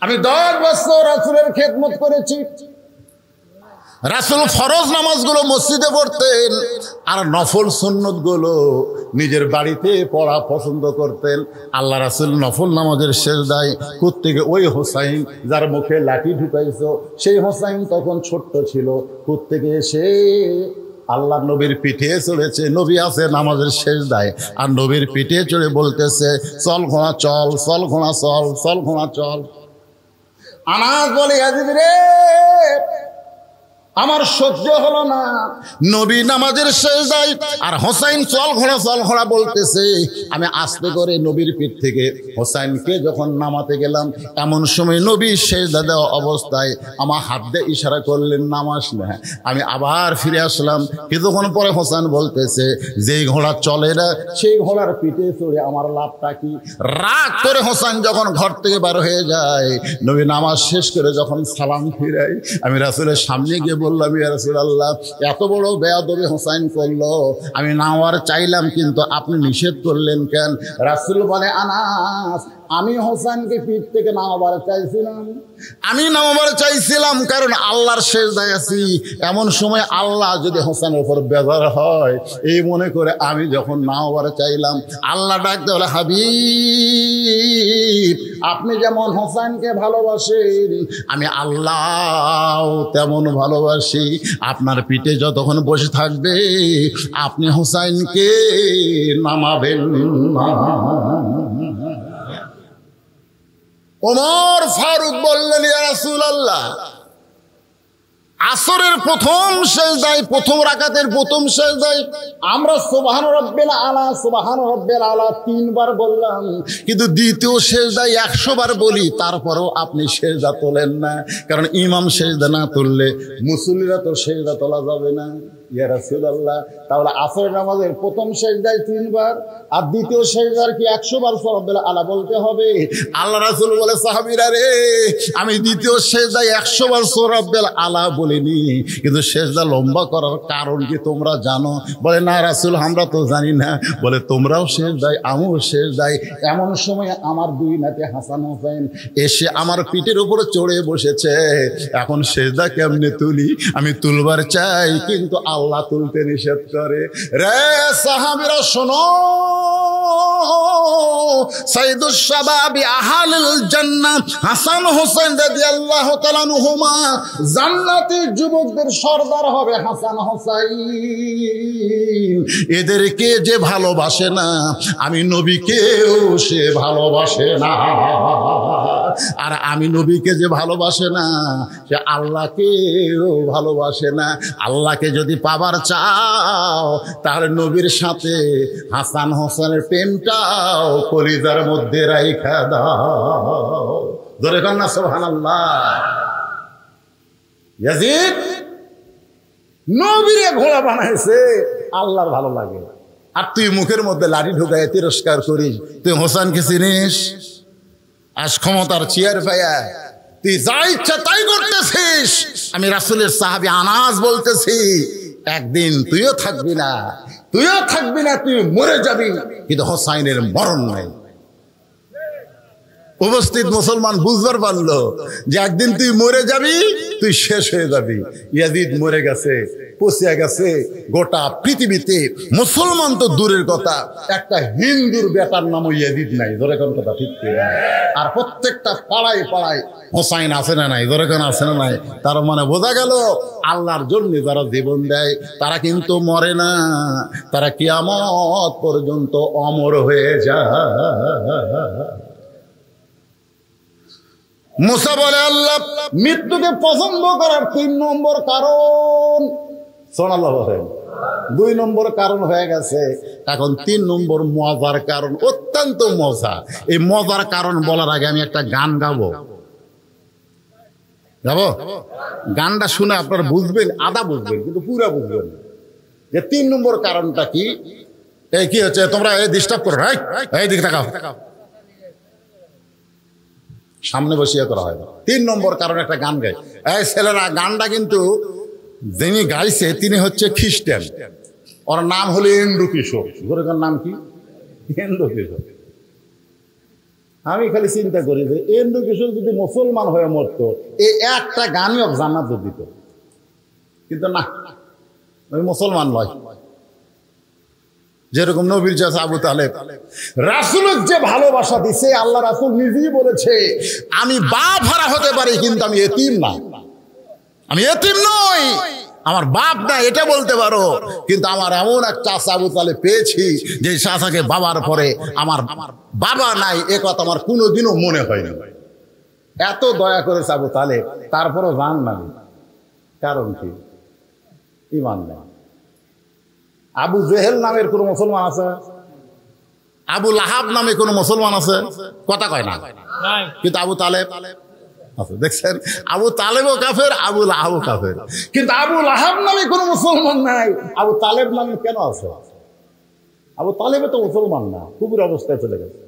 আমি 10 বছর রাসূলের খেদমত করেছি। রাসূল ফরজ নামাজগুলো মসজিদে পড়তেন, আর নফল সুন্নতগুলো নিজের বাড়িতে পড়া পছন্দ করতেন। আল্লাহ রাসূল নফল নামাজের সেজদায় কোত্থেকে ওই হোসাইন যার মুখে লাঠি ঢুকাইছো, সেই হোসাইন তখন ছোট্ট ছিল, কোত্থেকে এসে আল্লাহ নবীর পিঠে চড়েছে। নবী আছে নামাজের সেজদায়, আর নবীর পিঠে চড়ে বলতেছে, চল ঘোড়া চল, চল ঘোড়া চল, চল ঘোড়া চল। আনাস বলে, ইয়াজিদ রে আমার সহ্য হলো না, নবী নামাজের সেজদায় আর হোসাইন চল ঘোড়া বলতেছে। আমি আস্তে করে নবীর পিঠ থেকে হোসাইনকে যখন নামাতে গেলাম, এমন সময় নবী সেজদা দেওয়া অবস্থায় আমার হাত দিয়ে ইশারা করলেন নামাস না। আমি আবার ফিরে আসলাম, কিছুক্ষণ পরে হোসাইন বলতেছে, যেই ঘোড়া চলে না সেই ঘোড়ার পিঠে চড়ে আমার লাভটা কি? রাগ করে হোসাইন যখন ঘর থেকে বার হয়ে যায়, নবী নামাজ শেষ করে যখন সালাম ফিরাই, আমি রাসূলের সামনে গিয়ে বললাম, ইয়া রাসূলুল্লাহ এত বড় বেয়াদবি হোসাইন করলো, আমি নামার চাইলাম কিন্তু আপনি নিষেধ করলেন কেন? রাসূল বলে, আনাস আমি হোসেনকে পিঠ থেকে নামাবার চাইছিলাম, আমি নামাবার চাইছিলাম কারণ আল্লাহর সেজদায় আছি। এমন সময় আল্লাহ যদি হোসেনের উপর বেজার হয়, এই মনে করে আমি যখন নামাবার চাইলাম, আল্লাহ ডাকতে বলে, হাবিব আপনি যেমন হোসেনকে ভালোবাসেন, আমি আল্লাহ তেমন ভালোবাসি। আপনার পিঠে যতক্ষণ বসে থাকবে আপনি হোসেনকে নামাবেন না। ওমর ফারুক বললেন, ইয়া রাসূলুল্লাহ আসরের প্রথম সেজদায়, প্রথম রাকাতের প্রথম সেজদায় আমরা সুবহান রাব্বিল আলা, সুবহান রাব্বিল আলা 3 বার বললাম, কিন্তু দ্বিতীয় সেজদায় 100 বার বলি, তারপরেও আপনি সেজদা তোলেন না। কারণ ইমাম সেজদা না তুললে মুসল্লিরা তো সেজদা তোলা যাবে না। ইয়া রাসূলুল্লাহ তাহলে আসরের নামাজের প্রথম সেজদায় 3 বার আর দ্বিতীয় সেজদার কি 100 বার রাব্বিল আলা বলতে হবে? আল্লাহ রাসূল বলে, সাহাবীরা রে আমি দ্বিতীয় সেজদায় 100 বার রাব্বিল আলা বলিনি, কিন্তু সেজদা লম্বা করার কারণ কি তোমরা জানো? বলে, না রাসূল আমরা তো জানি না। বলে, তোমরাও সেজদায় আমিও সেজদায়। এমন সময় আমার 2 নাতি হাসান হোসেন এসে আমার পিঠের উপরে চড়ে বসেছে। এখন সেজদা কেমনে তুলি? আমি তুলবার চাই কিন্তু আল্লাহ তুলতে নিষেধ করে। রে সাহাবীরা শোনো, সাইয়্যিদুশ শাবাবি আহলিল জান্নাহ হাসান হোসেন রাদিয়াল্লাহু তাআলা আনহুমা জান্নাতের যুবকদের সর্দার হবে হাসান হোসেন। এদেরকে যে ভালোবাসে না, আমি নবীকেও সে ভালোবাসে না। আর আমি নবীকে যে ভালোবাসে না সে আল্লাহকেও ভালোবাসে না। আল্লাহকে যদি পাবার চাও তাহলে নবীর সাথে হাসান হোসেনের প্রেমটাও কলিজার মধ্যে রাইখা দাও। ধরে কর না সুবহানাল্লাহ। ইয়াজিদ নবীরে ঘোড়া বানাইছে, আল্লাহর ভালো লাগে, আর তুই মুখের মধ্যে লাঠি ঢুকায় তিরস্কার করিস। তুই হোসেনকে চিনিস? আজ ক্ষমতার চেয়ার পায়া তুই যা ইচ্ছা তাই করতেছিস। আমি রাসূলের সাহাবী আনাস বলতেছি, একদিন তুইও থাকবি না, তুই মরে যাবি, কিন্তু হোসাইনের মরণ নাই। উপস্থিত মুসলমান বুঝবার পারলো যে একদিন তুই মরে যাবি, তুই শেষ হয়ে যাবি। ইয়াজিদ মরে গেছে, পচিয়া গেছে। গোটা পৃথিবীতে মুসলমান তো দূরের কথা, একটা হিন্দুর বেটার নামও ইয়াজিদ নাই। ধরে কোন কথা ঠিক না? আর প্রত্যেকটা পাড়ায় পাড়ায় হোসাইন আছে না নাই? ধরে কোন আছে না নাই? তার মানে বোঝা গেল আল্লাহর জন্য যারা জীবন দেয় তারা কিন্তু মরে না, তারা কিয়ামত পর্যন্ত অমর হয়ে যায়। মুসা বলে আল্লাহ মৃত্যুকে পছন্দ করার 3 নম্বর কারণ, সুবহানাল্লাহ বলেন, 2 নম্বর কারণ হয়ে গেছে, এখন 3 নম্বর মজার কারণ, অত্যন্ত মজা। এই মজার কারণ বলার আগে আমি একটা গান গাবো। গানটা শুনে আপনারা বুঝবেন, আধা বুঝবেন কিন্তু পুরা বুঝবেন যে 3 নম্বর কারণটা কি। এই কি হচ্ছে, তোমরা এই ডিস্টার্ব করো, এই দিকে তাকাও, সামনে বসিয়ে করা হয় না। 3 নম্বর কারণ একটা গান গায়। এই ছেলেরা, গানটা কিন্তু যিনি গাইছে তিনি হচ্ছে খ্রিস্টান, ওর নাম হলো এন্ড্রু কিশোর। গোরের নাম কি? এন্ড্রু কিশোর। আমি খালি চিন্তা করি যে এন্ড্রু কিশোর যদি মুসলমান হয়ে মরতো, এই একটা গানই জান্নাত দিত, কিন্তু না, ওই মুসলমান নয়। যেরকম নবীর চাচা আবু তালেব রাসূলের যে ভালোবাসা দিছে, আল্লাহ রাসূল নিজেই বলেছে আমি বাপ হারা হতে পারি কিন্তু আমি এতিম না, আমি এতিম নই, আমার বাপ না এটা বলতে পারো, কিন্তু আমার এমন এক চাচা আবু তালেব পেয়েছি যে চাচাকে বাবার পরে আমার বাবা নাই, এ কথা আমার কোনোদিনও মনে হয় না। এত দয়া করেছে আবু তালেব, তারপরও জান না। কারণ কি? ঈমান নেই। আবু জেহেল নামের কোন মুসলমান আছে? আবু লাহাব নামে কোন মুসলমান আছে? কথা কয় না, কিন্তু আবু তালেব আছে। দেখছেন, আবু তালেবও কাফের, আবু লাহাবও কাফের, কিন্তু আবু লাহাব নামে কোন মুসলমান নাই। আবু তালেব নামে কেন আছে? আবু তালেবে তো মুসলমান না, খুবই অবস্থায় চলে গেছে।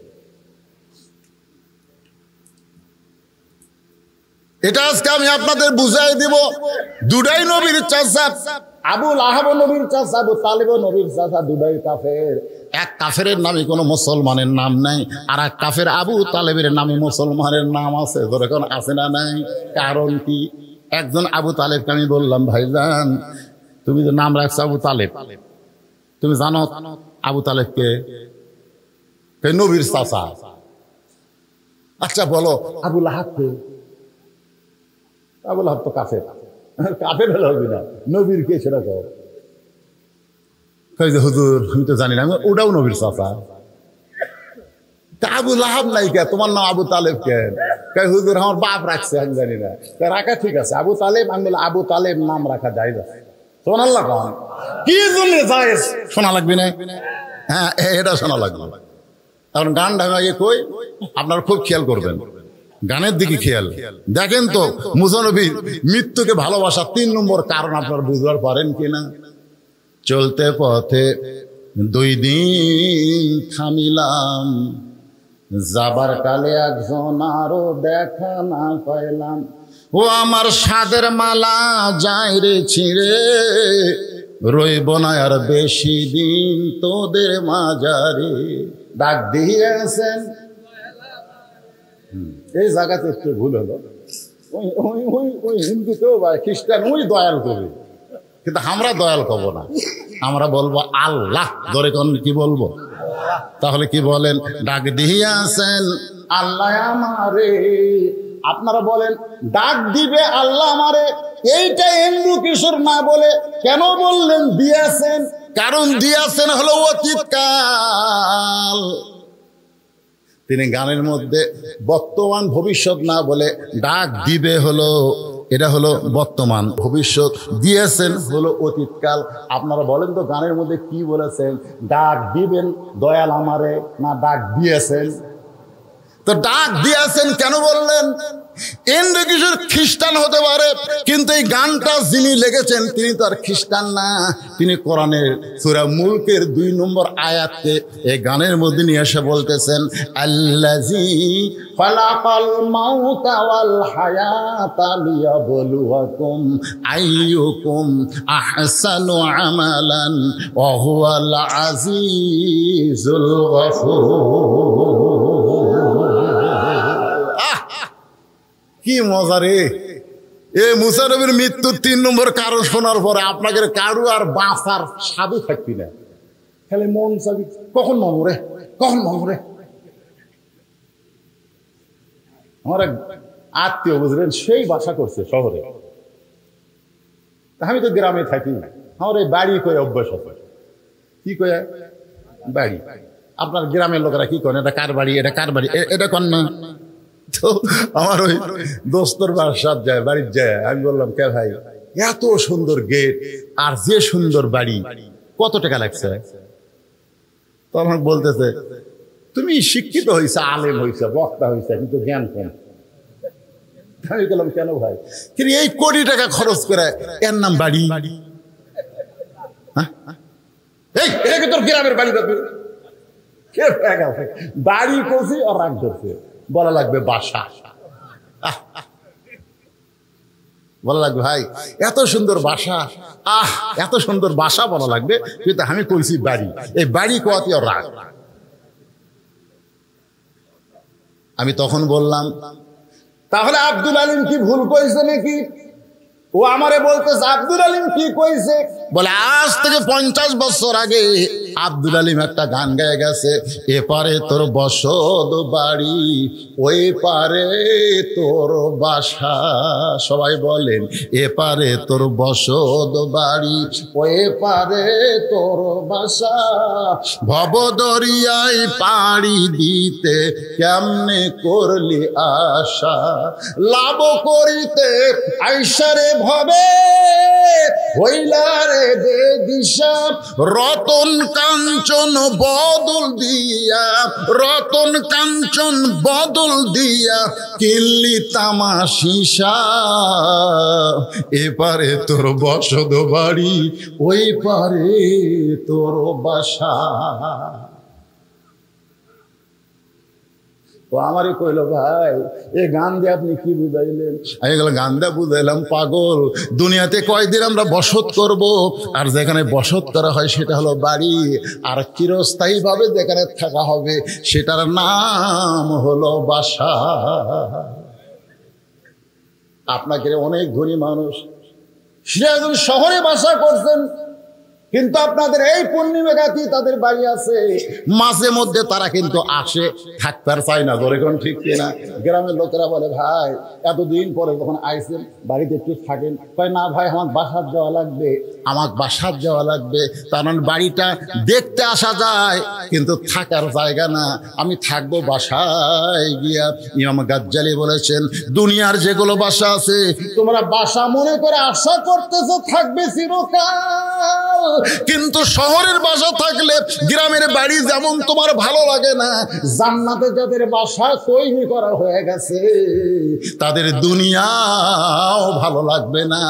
এটা আজকে আমি আপনাদের বুঝাই দিব। দুটাই নবীর চাচা, আবু লাহাব নবীর চাচা, আবু তালেব নবীর চাচা, দুটাই কাফের। এক কাফের নামে কোনো মুসলমানের নাম নাই, আর এক কাফের আবু তালেবের নামে মুসলমানের নাম আছে। যখন আছে না নাই? কারণ কি? একজন আবু তালেবকে আমি বললাম, ভাইজান তুমি যে নাম রাখছো আবু তালেব, তুমি জানো আবু তালেবকে? নবীর চাচা। আচ্ছা বলো আবু লাহাবকে? আবু লাহাব তো কাফের, কাফের হলে হবে না, নবীর কে সেটা কও। যে হুজুর আমি তো জানি না, ওটাও নবীর চাচা। আবু লাহাব নাই কে? তোমার নাম আবু তালেব কেন? হুজুর আমার বাপ রাখছে, আমি জানি না। রাখা ঠিক আছে, আবু তালেব। আমি বললাম আবু তালেব নাম রাখা যায় না। শোনাল্লাহ কন কি জন্য যায়? শোনা লাগবে না? হ্যাঁ, এটা শোনা লাগবে। কারণ গান ঢাকাইয়ে কই, আপনারা খুব খেয়াল করবেন, গানের দিকে খেয়াল দেখেন তো। মুসা নবীর মৃত্যুকে ভালোবাসা 3 নম্বর কারণ আপনারা বুঝবার পারেন কিনা? চলতে পথে 2 দিন থামিলাম, যাবার কালে একজন আরো দেখা না পাইলাম, ও আমার সাদের মালা যায় রে ছিঁড়ে, রইব না আর বেশি দিন তোদের মাঝারে। ডাক দিয়েছেন, এই জায়গাতে একটু ভুল হলো। ওই হিন্দুতেও বা খ্রিস্টান ওই দয়াল করবে, কিন্তু আমরা দয়াল করবো না, আমরা বলবো আল্লাহ। ধরে কোন কি বলবো? তাহলে কি বলেন? ডাক দিয়েছেন আল্লাহ আমারে। আপনারা বলেন ডাক দিবে আল্লাহ আমারে, এইটা এন্ড্রু কিশোর না বলে কেন বললেন দিয়েছেন? কারণ দিয়েছেন হলো অতীতকাল, তিনি গানের মধ্যে বর্তমান ভবিষ্যৎ না বলে ডাক দিবে হলো, এটা হলো বর্তমান, ভবিষ্যৎ দিয়েছেন হলো অতীতকাল। আপনারা বলেন তো গানের মধ্যে কি বলেছেন? ডাক দিবেন দয়াল আমারে, না ডাক দিয়েছেন? তো ডাক দিয়েছেন কেন বললেন? ইন্দ্র কিশোর খ্রিস্টান হতে পারে, কিন্তু এই গানটা যিনি লিখেছেন তিনি তো আর খ্রিস্টান না। তিনি কোরআনের সূরা মুলকের 2 নম্বর আয়াতকে এই গানের মধ্যে নিয়ে এসে বলতেছেন, আল্লাযী খালাকাল মাউতা ওয়াল হায়াতা লিয়াবলুয়াকুম আইয়ুকুম আহসানু আমালান ওয়া হুয়াল আজিজুল গফুর। কি মজা রে! এ মুসা নবীর মৃত্যুর 3 নম্বর কারণ শোনার পরে আপনাকে কারু আর বাঁচার স্বাদই থাকবি না, খালি মন চাবি কখন মরে, কখন মরে। আমার এক আত্মীয় বুঝলেন, সেই বাসা করছে শহরে, আমি তো গ্রামে থাকি। আমার এই বাড়ি করে অভ্যাস আছে। কি কয়ে বাড়ি? আপনার গ্রামের লোকেরা কি করেন? এটা কার বাড়ি, এটা কার বাড়ি, এটা কন না। তো আমার ওই দোস্তর বাসার যায়, বাড়ির যায়, আমি বললাম কে ভাই, এত সুন্দর গেট আর যে সুন্দর বাড়ি, কত টাকা লাগছে? তো আমাকে বলতেছে, তুমি শিক্ষিত হয়েছে, আলেম হয়েছে, বক্তা হয়েছে, কিন্তু জ্ঞান কম। আমি বললাম কেন ভাই? কিন্তু এই কোটি টাকা খরচ করে এর নাম বাড়ি? এই এটা কি তোর গ্রামের বাড়ি? বাড়ি করছি আর রাগ করছে, বলা লাগবে বাসা। বলা লাগবে ভাই এত সুন্দর বাসা, এত সুন্দর বাসা বলা লাগবে, কিন্তু আমি কইছি বাড়ি। এই বাড়ি কোয়াতে আর রাগ। আমি তখন বললাম, তাহলে আব্দুল আলিম কি ভুল কইছে নাকি? ও আমারে বলতেছে আব্দুল আলিম কি কইছে? বলে আজ থেকে 50 বছর আগে আব্দুল আলিম একটা গান গায়ে গেছে, এপারে তোর বসত বাড়ি, ওই পারে তোর বাসা। সবাই বলেন, এপারে তোর বসত বাড়ি, ওই পারে তোর বাসা। ভব দরিয়ায় পাড়ি দিতে কেমনে করলি আশা, লাভ করিতে আইসারে ভবে হইলারে দে দিশা। রতন কাঞ্চন বদল দিয়া, রতন কাঞ্চন বদল দিয়া কিনলি তামাশিসা। এপারে তোর বসত বাড়ি, ওই পারে তোর বাসা। ও আমারই কইল, ভাই এ গান দিয়ে আপনি কি বুঝাইলেন? আমি গেলাম, গান দিয়ে বুঝাইলাম পাগল, দুনিয়াতে কয়দিন আমরা বসত করব, আর যেখানে বসত করা হয় সেটা হলো বাড়ি, আর চিরস্থায়ী ভাবে যেখানে থাকা হবে সেটার নাম হলো বাসা। আপনাকে অনেক ধনী মানুষ সিরাজগঞ্জ শহরে বাসা করছেন, কিন্তু আপনাদের এই পূর্ণিমাঘাতি তাদের বাড়ি আছে, মাঝে মধ্যে তারা কিন্তু আসে, থাকতে আর চায় না। ধরে কোন ঠিক কিনা? গ্রামের লোকেরা বলে, ভাই এতদিন পরে যখন আইসেন বাড়িতে একটু থাকেন। কয় না ভাই, আমার বাসার যাওয়া লাগবে, আমার বাসার যাওয়া লাগবে। তার মানে বাড়িটা দেখতে আসা যায়, কিন্তু থাকার জায়গা না। আমি থাকবো বাসায় গিয়া। ইমাম গাজ্জালি বলেছেন, দুনিয়ার যেগুলো বাসা আছে তোমরা বাসা মনে করে আশা করতেছো থাকবে চিরকাল, কিন্তু শহরের বাসা থাকলে গ্রামের বাড়ি যেমন তোমার ভালো লাগে না, জান্নাতে যাদের বাসা তৈরি করা হয়ে গেছে তাদের দুনিয়াও ভালো লাগবে না।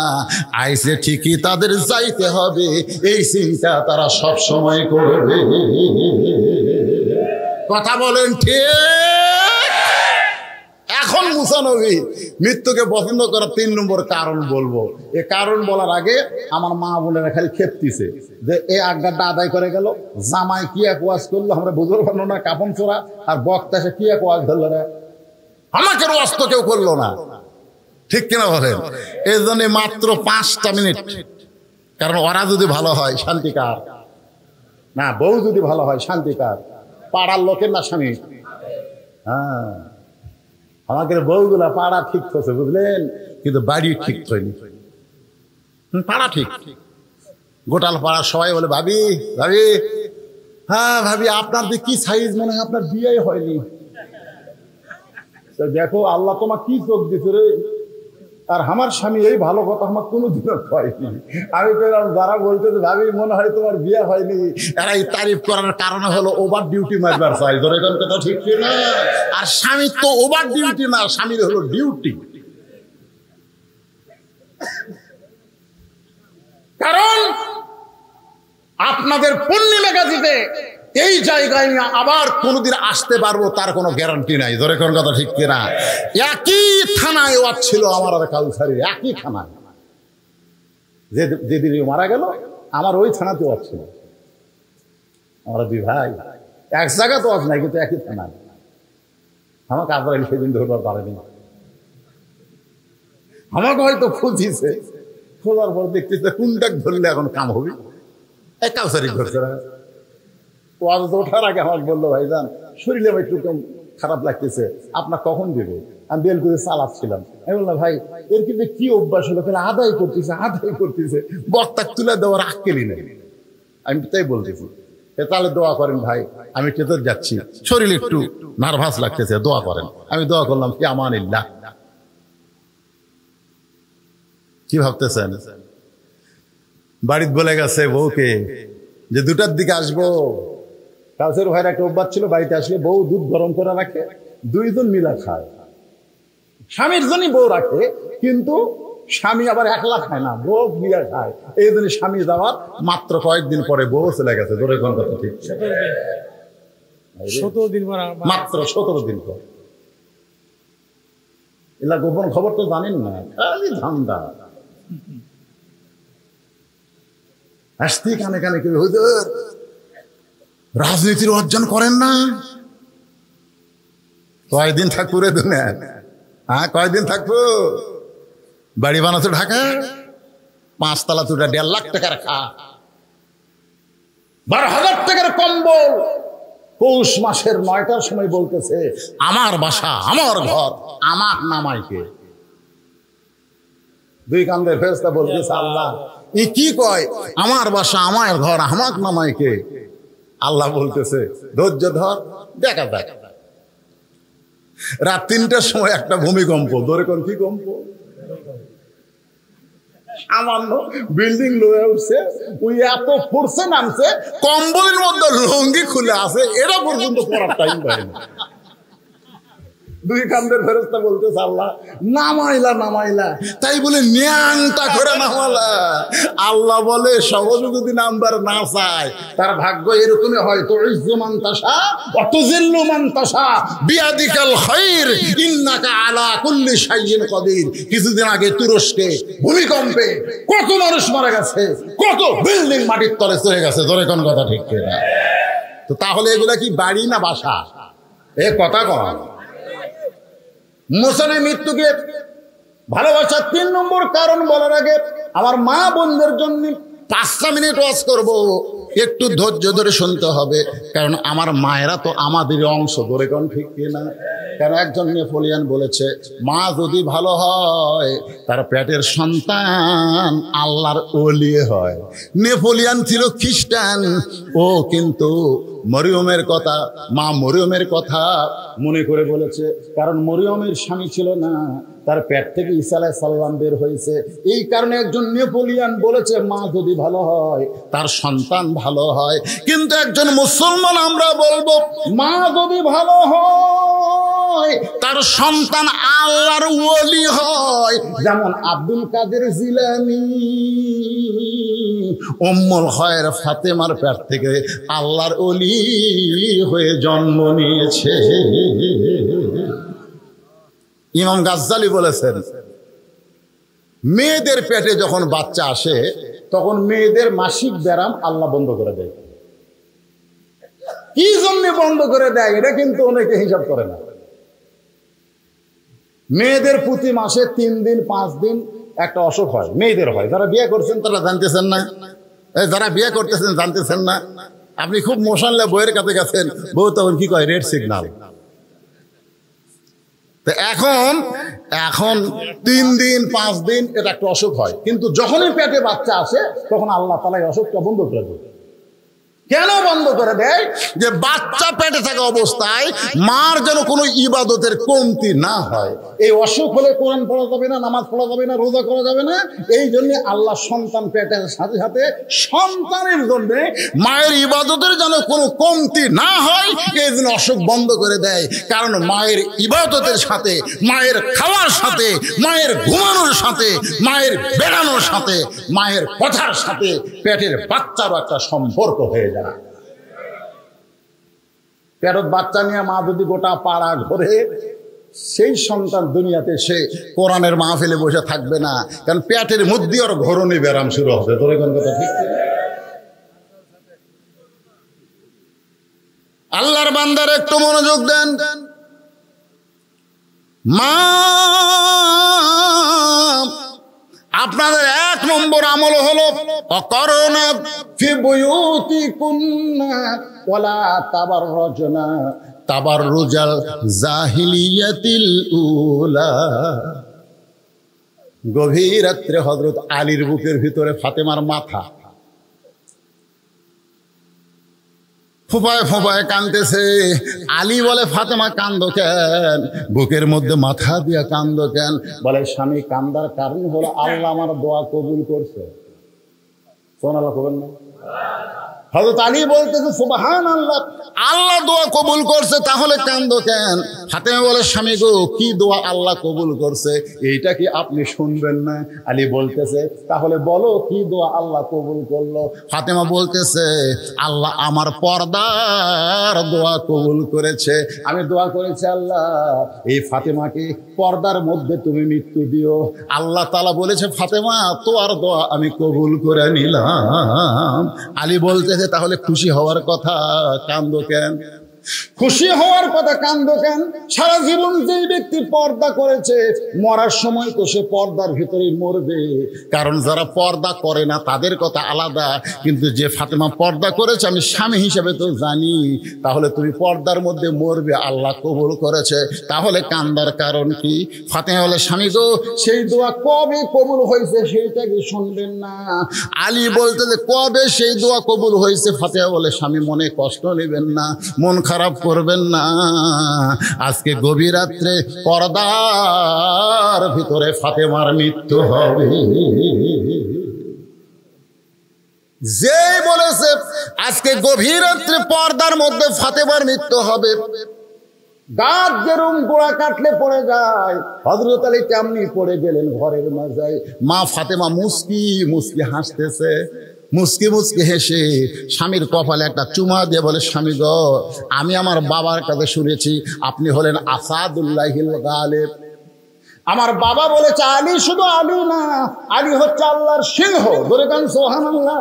আইসে ঠিকই তাদের যাইতে হবে, এই চিন্তা তারা সব সময় করবে। কথা বলেন ঠিক? এখন মুসা নবী মৃত্যুকে পছন্দ করার 3 নম্বর কারণ বলবো। এ কারণ বলার আগে আমার মা বোনেরা খালি খেপতিছে যে এই আজ্ঞাটা আদায় করে গেল, জামাই কি এক ওয়াজ করলো আমরা বুঝতে পারলো না, কাপন চোরা, আর বক্তা সে কি এক ওয়াজ ধরলো না, আমাকে ওয়াজ তো কেউ করলো না। ঠিক কিনা বলেন? এই জন্য মাত্র 5টা মিনিট, কারণ ওরা যদি ভালো হয় শান্তিকার, না বউ যদি ভালো হয় শান্তিকার, পাড়ার লোকের না স্বামী। হ্যাঁ, আমাদের বউগুলা পাড়া ঠিক হচ্ছে বুঝলেন, কিন্তু বাড়ি ঠিক হয়নি। পাড়া ঠিক, গোটাল পাড়া সবাই বলে, ভাবি ভাবি, হ্যাঁ ভাবি আপনার কি সাইজ মনে হয় আপনার বিয়ে হয়নি। দেখো আল্লাহ তোমার কি চোখ দিতে রে, আর আমার স্বামী এই ভালো কথা আমার কোনোদিনও হয়নি। আমি বললাম যারা বলতেছে ভাবি মনে হয় তোমার বিয়ে হয়নি, এরা এই তারিফ করার কারণে হলো ওভার ডিউটি মারবার চাই। ধরে কোন কথা ঠিক না? আর স্বামীর তো ওভার ডিউটি না, স্বামীর হলো ডিউটি। কারণ আপনাদের পূর্ণিমা গাজীতে এই জায়গায় নিয়ে আবার কোনোদিন আসতে পারবো তার কোনো গ্যারান্টি নাই। ধরে কোন কথা ঠিক কিনা? একই থানায় ওয়াজ ছিল আমার আর কাউসারির, একই থানায়। যেদিন মারা গেল আমার ওই থানাতে ওয়াজ ছিল। আমরা দুই ভাই এক জায়গা তো ওয়াজ নাই, কিন্তু একই থানায়। আমাকে আজরাইল সেদিন ধরবার পারেনি, আমাকে হয়তো খুঁজিছে, খোঁজার পর দেখতেছে কোনটা ধরলে এখন কাম হবে, এই কাউসারি ধরছে না। ওয়াজ ওঠার আগে আমাকে বললো ভাইজান শরীরে একটু খারাপ লাগতেছে, আপনার কখন দেবে? আমি বেল করে চালাচ্ছিলাম। আমি বললাম ভাই এর কিন্তু কি অভ্যাস হলো, আদায় করতেছে বক্তা তুলে দেওয়ার আক্কেলি নেই। আমি তাই বলতেছি তাহলে দোয়া করেন ভাই, আমি টেতর যাচ্ছি, শরীর একটু নার্ভাস লাগতেছে, দোয়া করেন। আমি দোয়া করলাম কি আমানিল্লাহ। কি ভাবতেছেন? বাড়িতে বলে গেছে বউকে যে 2টার দিকে আসবো। কাউসের ভাইয়ের একটা অভ্যাস ছিল, বাড়িতে আসলে বউ দুধ গরম করে রাখে, 2জন মিলা খায়। স্বামীর জন্যই বউ রাখে, কিন্তু স্বামী আবার একলা খায় না, বউ মিলা খায়। এই জন্য স্বামী যাওয়ার মাত্র কয়েকদিন পরে বউ চলে গেছে। ধরে কোন কথা ঠিক? 17 দিন পর, মাত্র 17 দিন পর। এলা গোপন খবর তো জানেন না, খালি ধান্দা। আসতে কানে কানে কেউ হুজুর রাজনীতির অর্জন করেন না, কয়দিন থাকবো রে দুনিয়া? হ্যাঁ কয়দিন থাকবো? বাড়ি বানাতো ঢাকা, 5 তলা তুটা 1.5 লাখ টাকার খা, 12,000 টাকার কম্বল। পৌষ মাসের 9টার সময় বলতেছে আমার বাসা আমার ঘর আমার নামাইকে। 2 কান্দের ফেরেশতা বলতেছে আল্লাহ ই কি কয়, আমার বাসা আমার ঘর আমার নামাইকে? আল্লাহ বলতেছে ধৈর্য ধর, দেখা দেখ। রাত 3টার সময় একটা ভূমিকম্প। ধরে কোন কি কম্প? সামান্য বিল্ডিং লয়ে উঠছে, ওই এত ফোর্সে নামছে, কম্বলের মধ্যে লুঙ্গি খুলে আছে, এরা পর্যন্ত পড়ার টাইম পায় না। 2 কান্দের ফেরেশতা বলতেছে আল্লাহ নামাইলা, তাই বলে ন্যাংটা করে নামালা। আল্লাহ বলে সহজে যদি নাম্বার না চায় তার ভাগ্য এরকমই হয়, তো ইজ্জু মান তাশা ওয়া তুযিল্লু মান তাশা বিয়াদিকাল খায়র ইন্নাকা আলা কুল্লি শাইইন কাদির। কিছুদিন আগে তুরস্কে ভূমিকম্পে কত মানুষ মারা গেছে, কত বিল্ডিং মাটির তলে চলে গেছে। ধরে কোন কথা ঠিক কিনা? তো তাহলে এগুলা কি বাড়ি না বাসা? এ কথা কন। মুহসিনের মৃত্যুকে ভালোবাসার 3 নম্বর কারণ বলার আগে আমার মা বোনদের জন্য 5টা মিনিট ওয়াজ করব, একটু ধৈর্য ধরে শুনতে হবে, কারণ আমার মায়েরা তো আমাদের অংশ। ধরে কোন ঠিক কিনা? কারণ একজন নেপোলিয়ান বলেছে মা যদি ভালো হয় তার পেটের সন্তান আল্লাহর ওলি হয়। নেপোলিয়ান ছিল খ্রিস্টান, ও কিন্তু মরিয়মের কথা, মা মরিয়মের কথা মনে করে বলেছে, কারণ মরিয়মের স্বামী ছিল না, তার পেট থেকে ঈসা আলাইহিস সালাম বের হয়েছে। এই কারণে একজন নেপোলিয়ান বলেছে মা যদি ভালো হয় তার সন্তান ভালো হয়। কিন্তু একজন মুসলমান আমরা বলবো মা যদি ভালো হয় তার সন্তান আল্লাহর ওলি হয়। যেমন আব্দুল কাদের জিলানী উম্মুল খায়র ফাতেমার পেট থেকে আল্লাহর ওলি হয়ে জন্ম নিয়েছে। ইমাম গাজ্জালি বলেছেন মেয়েদের পেটে যখন বাচ্চা আসে তখন মেয়েদের মাসিক ব্যারাম আল্লাহ বন্ধ করে দেয়। কি জন্য বন্ধ করে দেয় এটা কিন্তু অনেকে হিসাব করে না। মেয়েদের প্রতি মাসে 3 দিন 5 দিন একটা অসুখ হয়, মেয়েদের হয়। যারা বিয়ে করছেন তারা জানতেছেন না, যারা বিয়ে করতেছেন জানতেছেন না। আপনি খুব মশাল্লা বইয়ের কাছে গেছেন, বউ তখন কি কয় রেড সিগন্যাল। তো এখন 3 দিন 5 দিন এটা একটা অসুখ হয়, কিন্তু যখনই পেটে বাচ্চা আসে তখন আল্লাহ তাআলা এই অসুখটা বন্ধ করে দেয়। কেন বন্ধ করে দেয়? যে বাচ্চা পেটে থাকা অবস্থায় মার যেন কোনো ইবাদতের কমতি না হয়। এই অসুখ হলে কোরআন পড়া যাবে না, নামাজ পড়া যাবে না, রোজা করা যাবে না। এই জন্য আল্লাহ সন্তান পেটের সাথে সাথে সন্তানের জন্য মায়ের ইবাদতের যেন কোনো কমতি না হয়, এই জন্য অসুখ বন্ধ করে দেয়। কারণ মায়ের ইবাদতের সাথে, মায়ের খাওয়ার সাথে, মায়ের ঘুমানোর সাথে, মায়ের বেড়ানোর সাথে, মায়ের কথার সাথে পেটের বাচ্চারও একটা সম্পর্ক হয়ে যায়। পেটত বাচ্চা নিয়ে মা যদি গোটা পাড়া ঘরে, সেই সন্তান দুনিয়াতে সে কোরআনের মাহফিলে বসে থাকবে না, কারণ পেটের মধ্যে ওর ঘরণী ব্যারাম শুরু হবে। তোর কোন কথা ঠিক? আল্লাহর বান্দার একটু মনোযোগ দেন। মা আপনাদের 1 নম্বর আমল হলো অকরনা ফি বুয়ুতিকুন্না ওয়ালা তাবাররুজনা তাবাররুজাল জাহিলিয়াতিল উলা। গভীর রাত্রে হযরত আলীর বুকের ভিতরে ফাতেমার মাথা ফোঁপায় ফোঁপায় কাঁদতেছে। আলী বলে, ফাতেমা কান্দো কেন? বুকের মধ্যে মাথা দিয়া কান্দো কেন? বলে, স্বামী কান্দার কারণ হলো আল্লাহ আমার দোয়া কবুল করছে। সুবহানাল্লাহ কবেন না? হযরত আলী বলতেছে, সুবহানাল্লাহ, আল্লাহ দোয়া কবুল করছে, তাহলে কান্দো কেন? ফাতেমা বলে, স্বামী গো, কি দোয়া আল্লাহ কবুল করছে এইটা কি আপনি শুনবেন না? আলী বলতেছে, তাহলে বলো কি দোয়া আল্লাহ কবুল করলো? ফাতেমা বলতেছে, আল্লাহ আমার পর্দার দোয়া কবুল করেছে। আমি দোয়া করেছি, আল্লাহ এই ফাতেমাকে পর্দার মধ্যে তুমি মৃত্যু দিও। আল্লাহ তাআলা বলেছে, ফাতেমা তোমার দোয়া আমি কবুল করে নিলাম। আলী বলতেছে, তাহলে খুশি হওয়ার কথা, কান্দো কেন? খুশি হওয়ার কথা, কান্দো কেন? সারা জীবন যে ব্যক্তি পর্দা করেছে, মরার সময় তো সে পর্দার ভিতরেই মরবে। কারণ যারা পর্দা করে না তাদের কথা আলাদা, কিন্তু যে ফাতেমা পর্দা করেছে আমি স্বামী হিসেবে তো জানি, তাহলে তুমি পর্দার মধ্যে মরবে, আল্লাহ কবুল করেছে, তাহলে কান্দার কারণ কি? ফাতেমা বলে, স্বামী গো, সেই দোয়া কবে কবুল হয়েছে সেইটা কি শুনবেন না? আলী বলতে যে কবে সেই দোয়া কবুল হয়েছে? ফাতেমা বলে, স্বামী মনে কষ্ট নেবেন না, মন খারাপ করবেন না, আজকে গভীর রাত্রে পর্দার ভিতরে ফাতেমার মৃত্যু হবে। যে বলেছে আজকে গভীর রাত্রে পর্দার মধ্যে ফাতেমার মৃত্যু হবে, গাছ যেরকম গোড়া কাটলে পড়ে যায়, হযরত আলী তেমনি পড়ে গেলেন ঘরের মাঝে। মা ফাতেমা মুস্কি মুস্কি হাসতেছে, মুস্কি মুস্কি হেসে স্বামীর কপালে একটা চুমা দিয়ে বলে, স্বামী গো, আমি আমার বাবার কাছে শুনেছি আপনি হলেন আসাদুল্লাহিল গালিব। আমার বাবা বলেছে, আলী শুধু আলী না, আলী হচ্ছে আল্লাহর সিংহ। ধরে কান সুবহানাল্লাহ।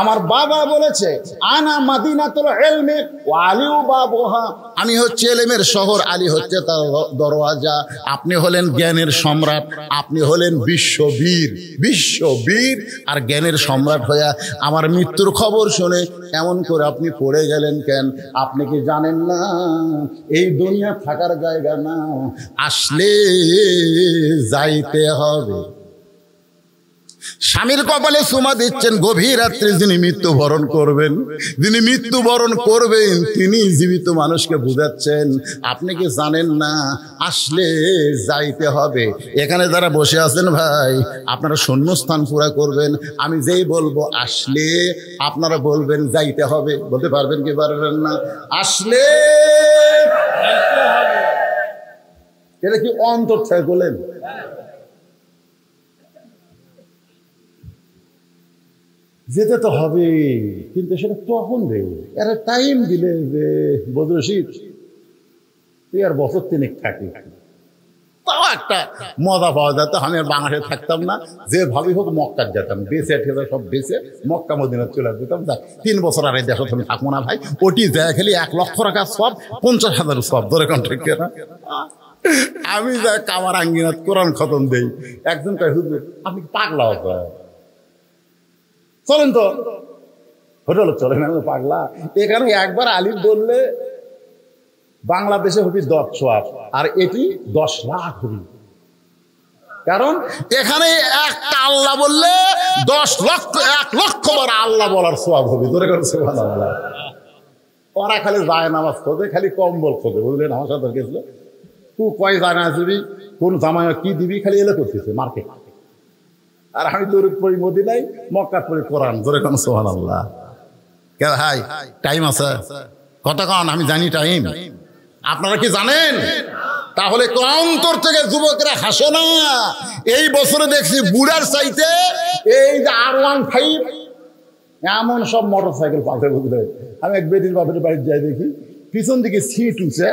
আমার বাবা বলেছে, আনা মাদিনাতুল ইলমি ওয়া আলিউ বাবুহা, আমি হচ্ছে ইলমের শহর, আলী হচ্ছে তার দরওয়াজা। আপনি হলেন জ্ঞানের সম্রাট, আপনি হলেন বিশ্ববীর, বিশ্ববীর আর জ্ঞানের সম্রাট হইয়া আমার মৃত্যুর খবর শুনে এমন করে আপনি পড়ে গেলেন কেন? আপনি কি জানেন না এই দুনিয়া থাকার জায়গা না, আসলে যাইতে হবে। স্বামীর কপালে চুমা দিচ্ছেন, গভীর রাত্রে যিনি মৃত্যুবরণ করবেন, যিনি মৃত্যুবরণ করবেন তিনি জীবিত মানুষকে বুঝাচ্ছেন, আপনি কি জানেন না আসলে যাইতে হবে। এখানে যারা বসে আছেন ভাই, আপনারা শূন্যস্থান পুরা করবেন। আমি যেই বলবো আসলে, আপনারা বলবেন যাইতে হবে। বলতে পারবেন কি পারবেন না? আসলে এটা কি অন্তর থেকে বলেন? যেতে তো হবে, কিন্তু সেটা কখন দেবে? এরা টাইম দিলে যে বদরশিদ তুই আর বছর 3 থাকি, তাও একটা মজা পাওয়া যেত। আমি আর বাংলাদেশে থাকতাম না, যে ভাবি হোক মক্কা যেতাম, বেঁচে ঠেলে সব বেঁচে মক্কা মদিনা চলে যেতাম। 3 বছর আর এই দেশে আমি থাকবো না ভাই, ওটি যায় খালি 1 লক্ষ টাকা সব, 50,000 সব, ধরে কোন ঠিক না? আমি যা কামার আঙ্গিনাত কোরআন খতম দেই। একজন কয়, হুজুর আপনি পাগলা হতো, চলেন তো হোটেল, চলেন। আমি পাগলা? এখানে একবার আলিফ বললে বাংলাদেশে হবি 10 সোয়াব, আর এটি 10 লাখ হবি। কারণ এখানে একটা আল্লাহ বললে 10 লক্ষ 1 লক্ষ বার আল্লাহ বলার সওয়াব হবে। ধরে করে সুবহানাল্লাহ। ওরা খালি যায় নামাজ খোঁজে, খালি কম্বল খোঁজে, বুঝলেন? আমার সাথে গেছিল, তুই কয় জানা দিবি, কোন জামায় কি দিবি, খালি এলে করতেছে মার্কেট। আর আমি দৌড় পড়ি মদিনায়, মক্কা পড়ি কোরআন। ধরে কোন সুবহানাল্লাহ। কে ভাই টাইম আছে কতক্ষণ? আমি জানি টাইম, আপনারা কি জানেন? তাহলে অন্তর থেকে যুবকরা হাসে না। এই বছরে দেখছি বুড়ার চাইতে এই যে R15 এমন সব মোটর সাইকেল পাশে বুঝলে। আমি এক বেদির বাপের বাড়িতে যাই, দেখি পিছন দিকে সিট উঁচে,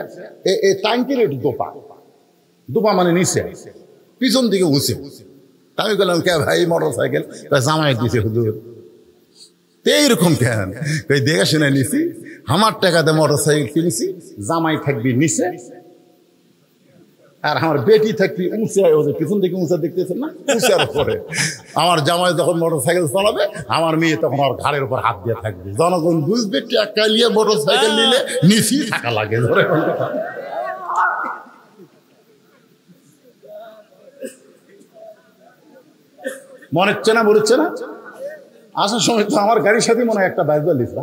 এই ট্যাঙ্কির একটু দোপা দোপা মানে নিচে, পিছন দিকে উঁচে। আমি বললাম কে ভাই মোটর সাইকেল? জামাই দিছে হুজুর। এইরকম কেন? দেখে শুনে নিছি, আমার টাকাতে মোটর সাইকেল কিনেছি, জামাই থাকবি নিচে আর আমার বেটি থাকবি উঁচে, পিছন থেকে উঁচা দেখতেছেন না, উঁচার উপরে। আমার জামাই যখন মোটর সাইকেল চালাবে, আমার মেয়ে তখন ওর ঘাড়ের উপর হাত দিয়ে থাকবে। জনগণ বুঝবে টাকা নিয়ে মোটর সাইকেল নিলে নিচেই থাকা লাগে। ধরে মনে হচ্ছে না? মনে হচ্ছে না? আসার সময় তো আমার গাড়ির সাথে মনে হয় একটা বাইক দিচ্ছে,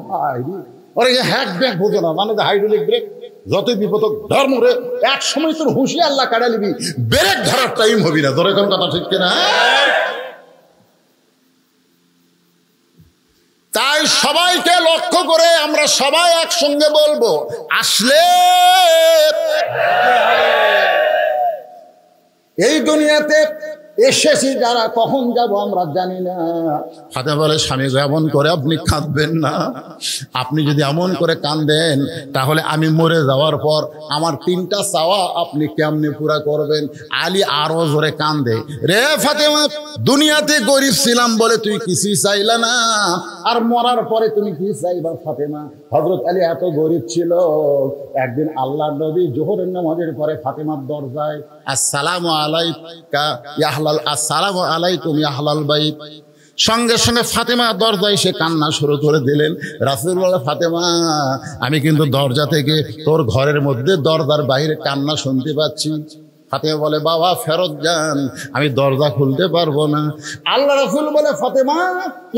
ওরা হ্যাক ব্যাক বোঝো না, মানে হাইড্রোলিক ব্রেক। যতই বিপদ ধর মরে, এক সময় তোর হুঁশি আল্লাহ কাটা নিবি, ব্রেক ধরার টাইম হবি না। ধরে কোন কথা ঠিক কিনা? তাই সবাইকে লক্ষ্য করে আমরা সবাই একসঙ্গে বলবো, আসলে এই দুনিয়াতে এসেছি যারা, কখন যাব আমরা জানি না। ফাতেমা বলে, স্বামী এমন করে আপনি কাঁদবেন না। আপনি যদি এমন করে কাঁদেন, তাহলে আমি মরে যাওয়ার পর আমার 3টা চাওয়া আপনি কেমনে পুরা করবেন? আলী আরো জোরে কান্দে, রে ফাতেমা, দুনিয়াতে গরিব ছিলাম বলে তুই কিছুই চাইলা না, আর মরার পরে তুমি কি চাইবা ফাতেমা? হযরত আলী এত গরিব ছিল, একদিন আল্লাহর নবী জোহরের নামাজের পরে ফাতেমার দরজায়, আসসালামু আলাইকা ইয়া আহলাল, আসসালামু আলাইকুম ইয়া আহলাল বাইত। সঙ্গে সঙ্গে ফাতেমা দরজায় এসে কান্না শুরু করে দিলেন। রাসূল বলে, ফাতেমা, আমি কিন্তু দরজা থেকে তোর ঘরের মধ্যে দরজার বাইরে কান্না শুনতে পাচ্ছি। ফাতেমা বলে, বাবা ফেরত যান, আমি দরজা খুলতে পারবো না। আল্লাহ রাসূল বলে, ফাতেমা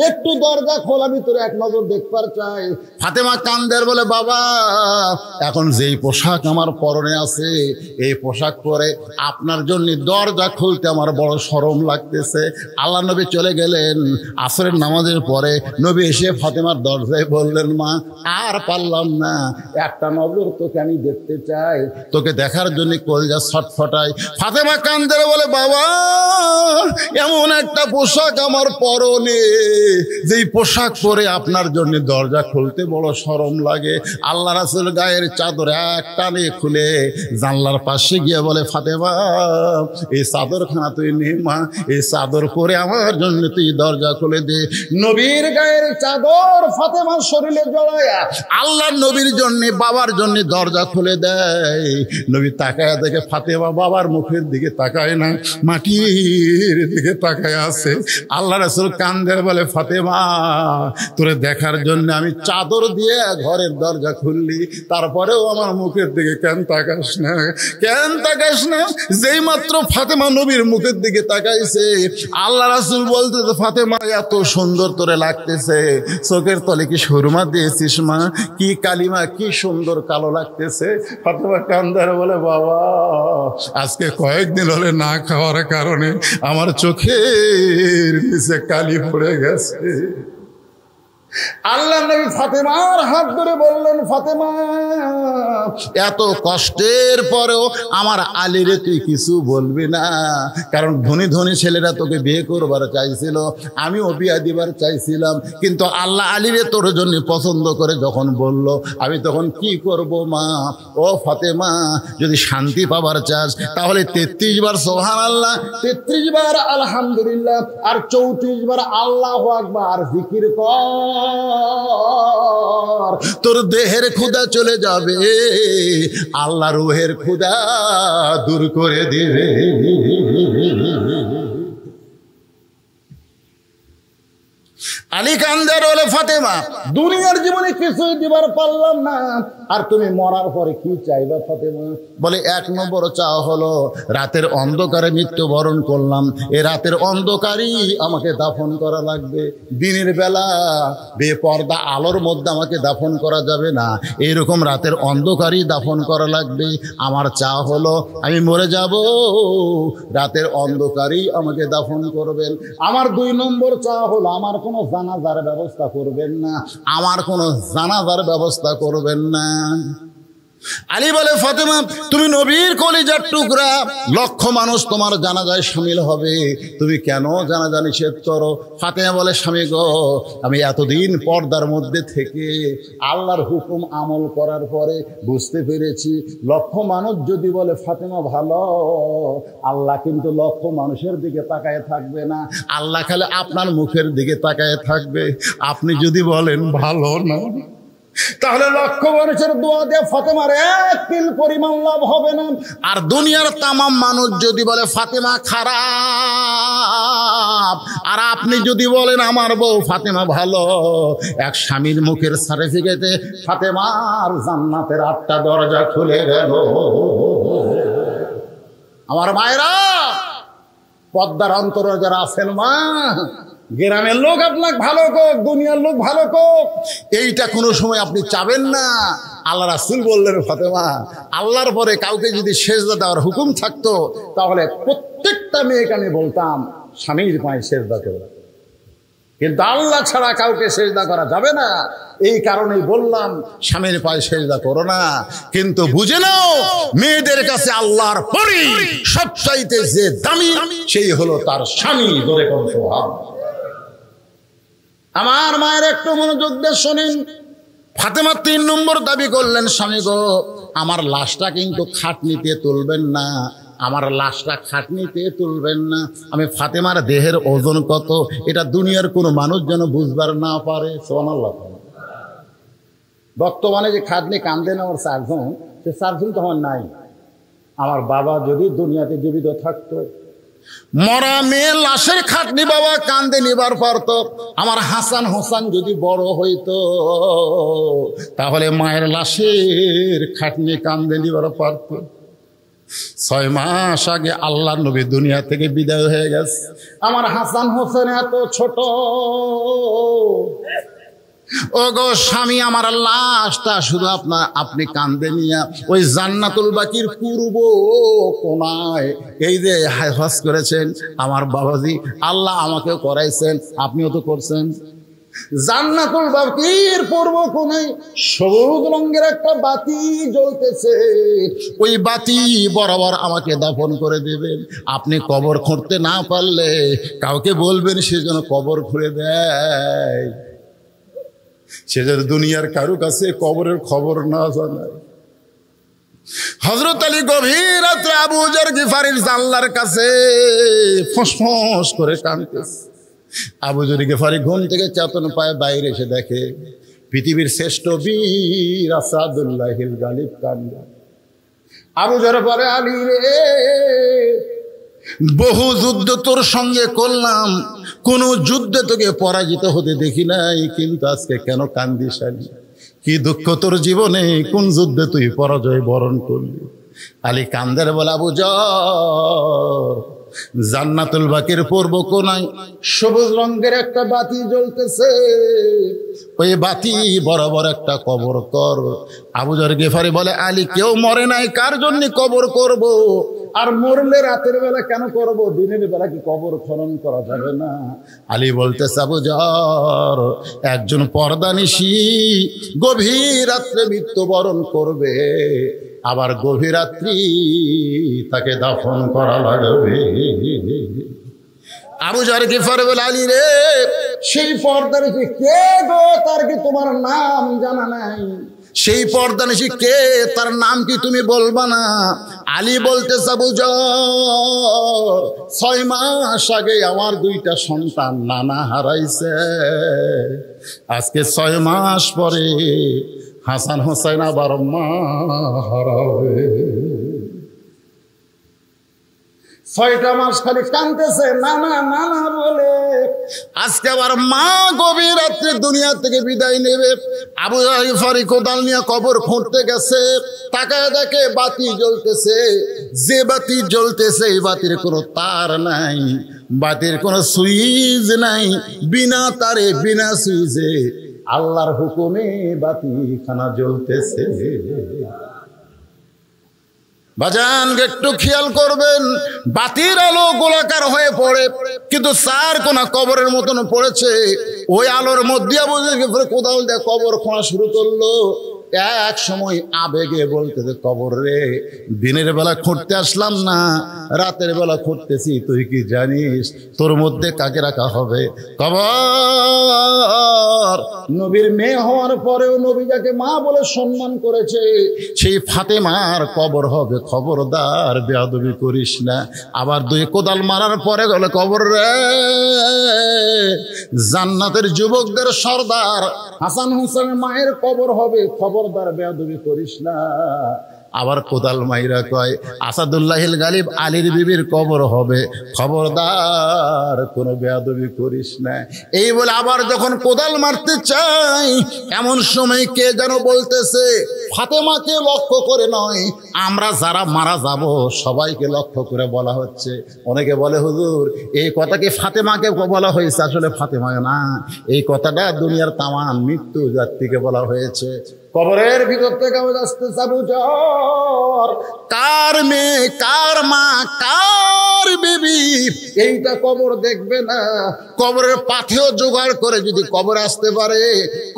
একটু দরজা খোল, আমি তোর এক নজর দেখবার চাই। ফাতেমা কান্দের বলে, বাবা এখন যেই পোশাক আমার পরনে আছে, এই পোশাক পরে আপনার জন্য দরজা খুলতে আমার বড় শরম লাগতেছে। আল্লাহ নবী চলে গেলেন। আসরের নামাজের পরে নবী এসে ফাতেমার দরজায় বললেন, মা আর পারলাম না, একটা নজর তোকে আমি দেখতে চাই, তোকে দেখার জন্য কলিজা ছটফটায়। ফাতেমা কান্দে বলে, বাবা এমন একটা পোশাক আমার পরনে, যেই পোশাক পরে আপনার জন্য দরজা খুলতে বড় শরম লাগে। আল্লাহ রাসূল গায়ের চাদর এক টানে খুলে জানলার পাশে গিয়ে বলে, ফাতেমা এই চাদরখানা তুই নে মা, এই চাদর পরে আমার জন্য তুই দরজা খুলে দে। নবীর গায়ের চাদর ফাতেমার শরীরে জড়ায়া আল্লাহ নবীর জন্য, বাবার জন্য দরজা খুলে দেয়। নবী তাকায় দেখে ফাতেমা বাবার মুখের দিকে তাকায় না, মাটির দিকে তাকায় আছে। আল্লাহ রাসূল কান্দে বলে, ফাতেমা তোরে দেখার জন্য আমি চাদর দিয়ে ঘরের দরজা খুললি, তারপরেও আমার মুখের দিকে কেন তাকাস না? কেন তাকাস না? যেই মাত্র ফাতেমা নবীর মুখের দিকে তাকাইছে, আল্লাহ রাসূল বলতেছে, ফাতেমা এত সুন্দর তোরে লাগতেছে, চোখের তলে কি সুরমা দিয়েছিস মা? কি কালিমা, কি সুন্দর কালো লাগতেছে। ফাতেমা কান্দার বলে, বাবা আজকে কয়েকদিন হলে না খাওয়ার কারণে আমার চোখের নিচে কালি পড়ে গেছে। আল্লাহ নবী ফাতেমার হাত ধরে বললেন, ফাতেমা এত কষ্টের পরেও আমার আলীরে তুই কিছু বলবি না, কারণ ধনী ধনী ছেলেরা তোকে বিয়ে করবার চাইছিল, আমিও বিয়ে দিবার চাইছিলাম, কিন্তু আল্লাহ আলীরে তোর জন্য পছন্দ করে যখন বলল, আমি তখন কি করব মা? ও ফাতেমা, যদি শান্তি পাবার চাস তাহলে 33 বার সুবহানাল্লাহ, 33 বার আলহামদুলিল্লাহ, আর 34 বার আল্লাহু আকবার জিকির কর। তোর দেহের ক্ষুধা চলে যাবে, আল্লাহ রূহের ক্ষুধা দূর করে দিবে। আলী কান্দের বলে ফাতেমা দুনিয়ার জীবনে কিছুই দিবার পারলাম না, আর তুমি মরার পরে কি চাইবা ফাতেমা? বলে 1 নম্বর চাওয়া হলো রাতের অন্ধকারে মৃত্যুবরণ করলাম, এ রাতের অন্ধকারই আমাকে দাফন করা লাগবে, দিনের বেলা বেপর্দা আলোর মধ্যে আমাকে দাফন করা যাবে না, এইরকম রাতের অন্ধকারই দাফন করা লাগবে। আমার চাওয়া হলো আমি মরে যাব, রাতের অন্ধকারই আমাকে দাফন করবেন। আমার 2 নম্বর চাওয়া হলো আমার কোনো জানাজার ব্যবস্থা করবেন না, আমার কোনো জানাজার ব্যবস্থা করবেন না। আলী বলে ফাতেমা তুমি নবীর কলিজার টুকরা, লক্ষ মানুষ তোমার জানাজায় শামিল হবে, তুমি কেন জানাজা নিষেধ করো? ফাতেমা বলে স্বামী গো, আমি এতদিন পর্দার মধ্যে থেকে আল্লাহর হুকুম আমল করার পরে বুঝতে পেরেছি লক্ষ মানুষ যদি বলে ফাতেমা ভালো, আল্লাহ কিন্তু লক্ষ মানুষের দিকে তাকায় থাকবে না, আল্লাহ খালি আপনার মুখের দিকে তাকায় থাকবে। আপনি যদি বলেন ভালো না, তাহলে লক্ষ মানুষের দোয়া দিয়ে ফাতেমার 1 তিল পরিমাণ লাভ হবে না। আর দুনিয়ার তামাম মানুষ যদি বলে ফাতেমা খারাপ, আর আপনি যদি বলেন আমার বউ ফাতেমা ভালো, এক স্বামীর মুখের সার্টিফিকেটে ফাতেমার জান্নাতের 8টা দরজা খুলে গেল। আমার মায়েরা, পদ্মার অন্তরে যারা আছেন মা, গ্রামের লোক আপনাকে ভালো কোক, দুনিয়ার লোক ভালো কোক, এইটা কোনো সময় আপনি চাবেন না। আল্লাহ রাসূল বললেন ফাতেমা আল্লাহর পরে কাউকে যদি সেজদা দেওয়ার হুকুম থাকতো, তাহলে প্রত্যেকটা মেয়েকে আমি বলতাম স্বামীর পায়ে সেজদা করো, কিন্তু আল্লাহ ছাড়া কাউকে সেজদা করা যাবে না। এই কারণেই বললাম স্বামীর পায়ে সেজদা করো না। কিন্তু বুঝে নাও, মেয়েদের কাছে আল্লাহর পরে সবচাইতে যে দামি সেই হলো তার স্বামী। ধরে কোন স্বভাব। আমার মায়ের একটু মনোযোগ দিয়ে শোনেন। ফাতেমা 3 নম্বর দাবি করলেন স্বামী গো, আমার লাশটা কিন্তু খাটনিতে তুলবেন না, আমার লাশটা খাটনিতে তুলবেন না। আমি ফাতেমার দেহের ওজন কত এটা দুনিয়ার কোনো মানুষ যেন বুঝবার না পারে। সুবহানাল্লাহ। বর্তমানে যে খাটনি কান্দে নেওয়ার 4 জন, সে 4 জন তো আমার নাই। আমার বাবা যদি দুনিয়াতে জীবিত থাকতো, মরা মেয়ে লাশের খাটনি বাবা কান্দে নিবার পারত। আমার হাসান হোসেন যদি বড় হইতো, তাহলে মায়ের লাশের খাটনি কান্দে নিবার পারত। 6 মাস আগে আল্লাহ নবী দুনিয়া থেকে বিদায় হয়ে গেছে। আমার হাসান হোসেন এত ছোট, ও গো স্বামী, আমার লাশটা শুধু আপনি কান্দে নিয়া ওই জান্নাতুল বাকির পূর্ব কোনায় এই যে হজ করেছেন আমার বাবাজি, আল্লাহ আমাকেও করাইছেন, আপনিও তো করছেন। জান্নাতুল বাকির পূর্ব কোনায় সবুজ রঙের একটা বাতি জ্বলতেছে, ওই বাতি বরাবর আমাকে দাফন করে দেবেন। আপনি কবর খুঁড়তে না পারলে কাউকে বলবেন সে যেন কবর খুঁড়ে দেয়, সে যেন দুনিয়ার কারো কাছে কবরের খবর না জানায়। হযরত আলী গভীর রাত্রে আবু যর গিফারির জানলার কাছে ফসফস করে কাঁদতেছে। আবু যর গিফারি ঘুম থেকে চেতন পায় বাইরে এসে দেখে পৃথিবীর শ্রেষ্ঠ বীর আসাদুল্লাহিল গালিব কান্দা। আবু যর পরে আলী রে, বহু যুদ্ধ তোর সঙ্গে করলাম, কোন যুদ্ধে তোকে পরাজিত হতে দেখি নাই, কিন্তু আজকে কেন কান্দিস আলী? কি দুঃখ তোর জীবনে, কোন যুদ্ধে তুই পরাজয় বরণ করলি? আলী কান্দের বলে আবু যর, জান্নাতুল বাকির পূর্ব কোনায় সবুজ রঙের একটা বাতি জ্বলতেছে, ওই বাতি বরাবর একটা কবর কর। আবু যর গিফারি বলে আলী কেউ মরে নাই, কার জন্য কবর করব? আর মরলে রাতের বেলা কেন করব? দিনের বেলা কি কবর খনন করা যাবে না? আলী বলতেছে আবু যর, একজন পর্দানিশী গভীর রাত্রে মৃত্যুবরণ করবে, আবার গভীর রাত্রি তাকে দাফন করা লাগবে। আবু যর গিফারি বলে আলী রে, সেই পর্দানিশী কে গো? তার কি তোমার নাম জানা নাই? সেই পর্দানিশী কে, তার নাম কি তুমি বলবা না? আলী বলতেছে আবু যর, 6 মাস আগে আমার 2টা সন্তান নানা হারাইছে, আজকে 6 মাস পরে হাসান হোসেন আবার মা হারাবে। 6টা মাস খালি কাঁদতেছে নানা নানা বলে। আজকে আবার মা গভীর রাত্রে দুনিয়া থেকে বিদায় নেবে। আবু যর গিফারি কোদাল নিয়ে কবর খুঁড়তে গেছে, তাকায় দেখে বাতি জ্বলতেছে। যে বাতি জ্বলতেছে এই বাতির কোনো তার নাই, বাতির কোনো সুইচ নাই, বিনা তারে বিনা সুইচে আল্লাহর হুকুমে বাতিখানা জ্বলতেছে। বাজান একটু খেয়াল করবেন, বাতির আলো গোলাকার হয়ে পড়ে, কিন্তু চার কোনা কবরের মতন পড়েছে। ওই আলোর মধ্যে আবু যর গিফারি কোদাল দিয়ে কবর খোঁড়া শুরু করলো। এক সময় আবেগে বলতেছে, কবর রে, দিনের বেলা খুঁড়তে আসলাম না, রাতের বেলা খুঁড়তেছি, তুই কি জানিস তোর মধ্যে কাকে রাখা হবে? কবর নবীর মেয়ে হওয়ার পরেও নবী যাকে মা বলে সম্মান করেছে সেই ফাতেমার কবর হবে। খবরদার বেয়াদবি করিস না। আবার 2 কোদাল মারার পরে গেলে, কবর রে, জান্নাতের যুবকদের সর্দার হাসান হুসেনের মায়ের কবর হবে, খবরদার বেয়াদবি করিস না। আবার কোদাল মাইরা কয়, আসাদুল্লাহিল গালিব আলীর বিবির কবর হবে, খবরদার কোনো বেয়াদবি করিস না। এই বলে আবার যখন কোদাল মারতে চাই, এমন সময় কে যেন বলতেছে, ফাতেমাকে লক্ষ্য করে নয়, আমরা যারা মারা যাব সবাইকে লক্ষ্য করে বলা হচ্ছে। অনেকে বলে, হুজুর এই কথা কি ফাতেমাকে বলা হয়েছে? আসলে ফাতেমা না, এই কথাটা দুনিয়ার তামাম মৃত্যু জাতিকে বলা হয়েছে। কবরের ভিতর থেকে আওয়াজ আসতেছে, আবু যর, কার মেয়ে, কার মা, কার বিবি, এইটা কবর দেখবে না। কবরের পাথেও জোগাড় করে যদি কবর আসতে পারে,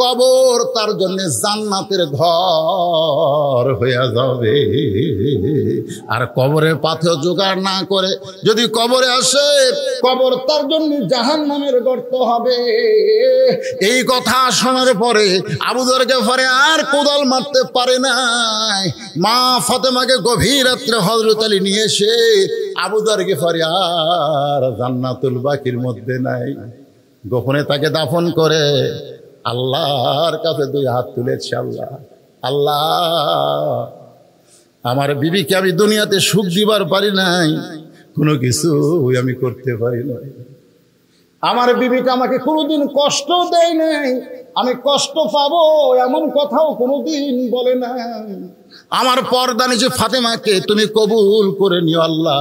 কবর তার জন্য জান্নাতের ঘর হয়ে যাবে। আর কবরের পাথেও জোগাড় না করে যদি কবরে আসে, কবর তার জন্য জাহান্নামের গর্ত হবে। এই কথা শোনার পরে আবু যর গিফারি আর কোদাল মারতে পারে নাই। মা ফাতেমাকে গভীর রাত্রে হযরত আলী নিয়ে এসে আবু যর গিফারি আর জান্নাতুল বাকির মধ্যে নাই, গোপনে তাকে দাফন করে আল্লাহর কাছে 2 হাত তুলেছে। আল্লাহ, আল্লাহ, আমার বিবিকে আমি দুনিয়াতে সুখ দিবার পারি নাই, কোনো কিছু আমি করতে পারি নাই। আমার বিবিটা আমাকে কোনোদিন কষ্ট দেয় নাই, আমি কষ্ট পাবো এমন কথাও কোনোদিন বলে না। আমার পর্দা নিচে ফাতেমাকে তুমি কবুল করে নিও আল্লাহ।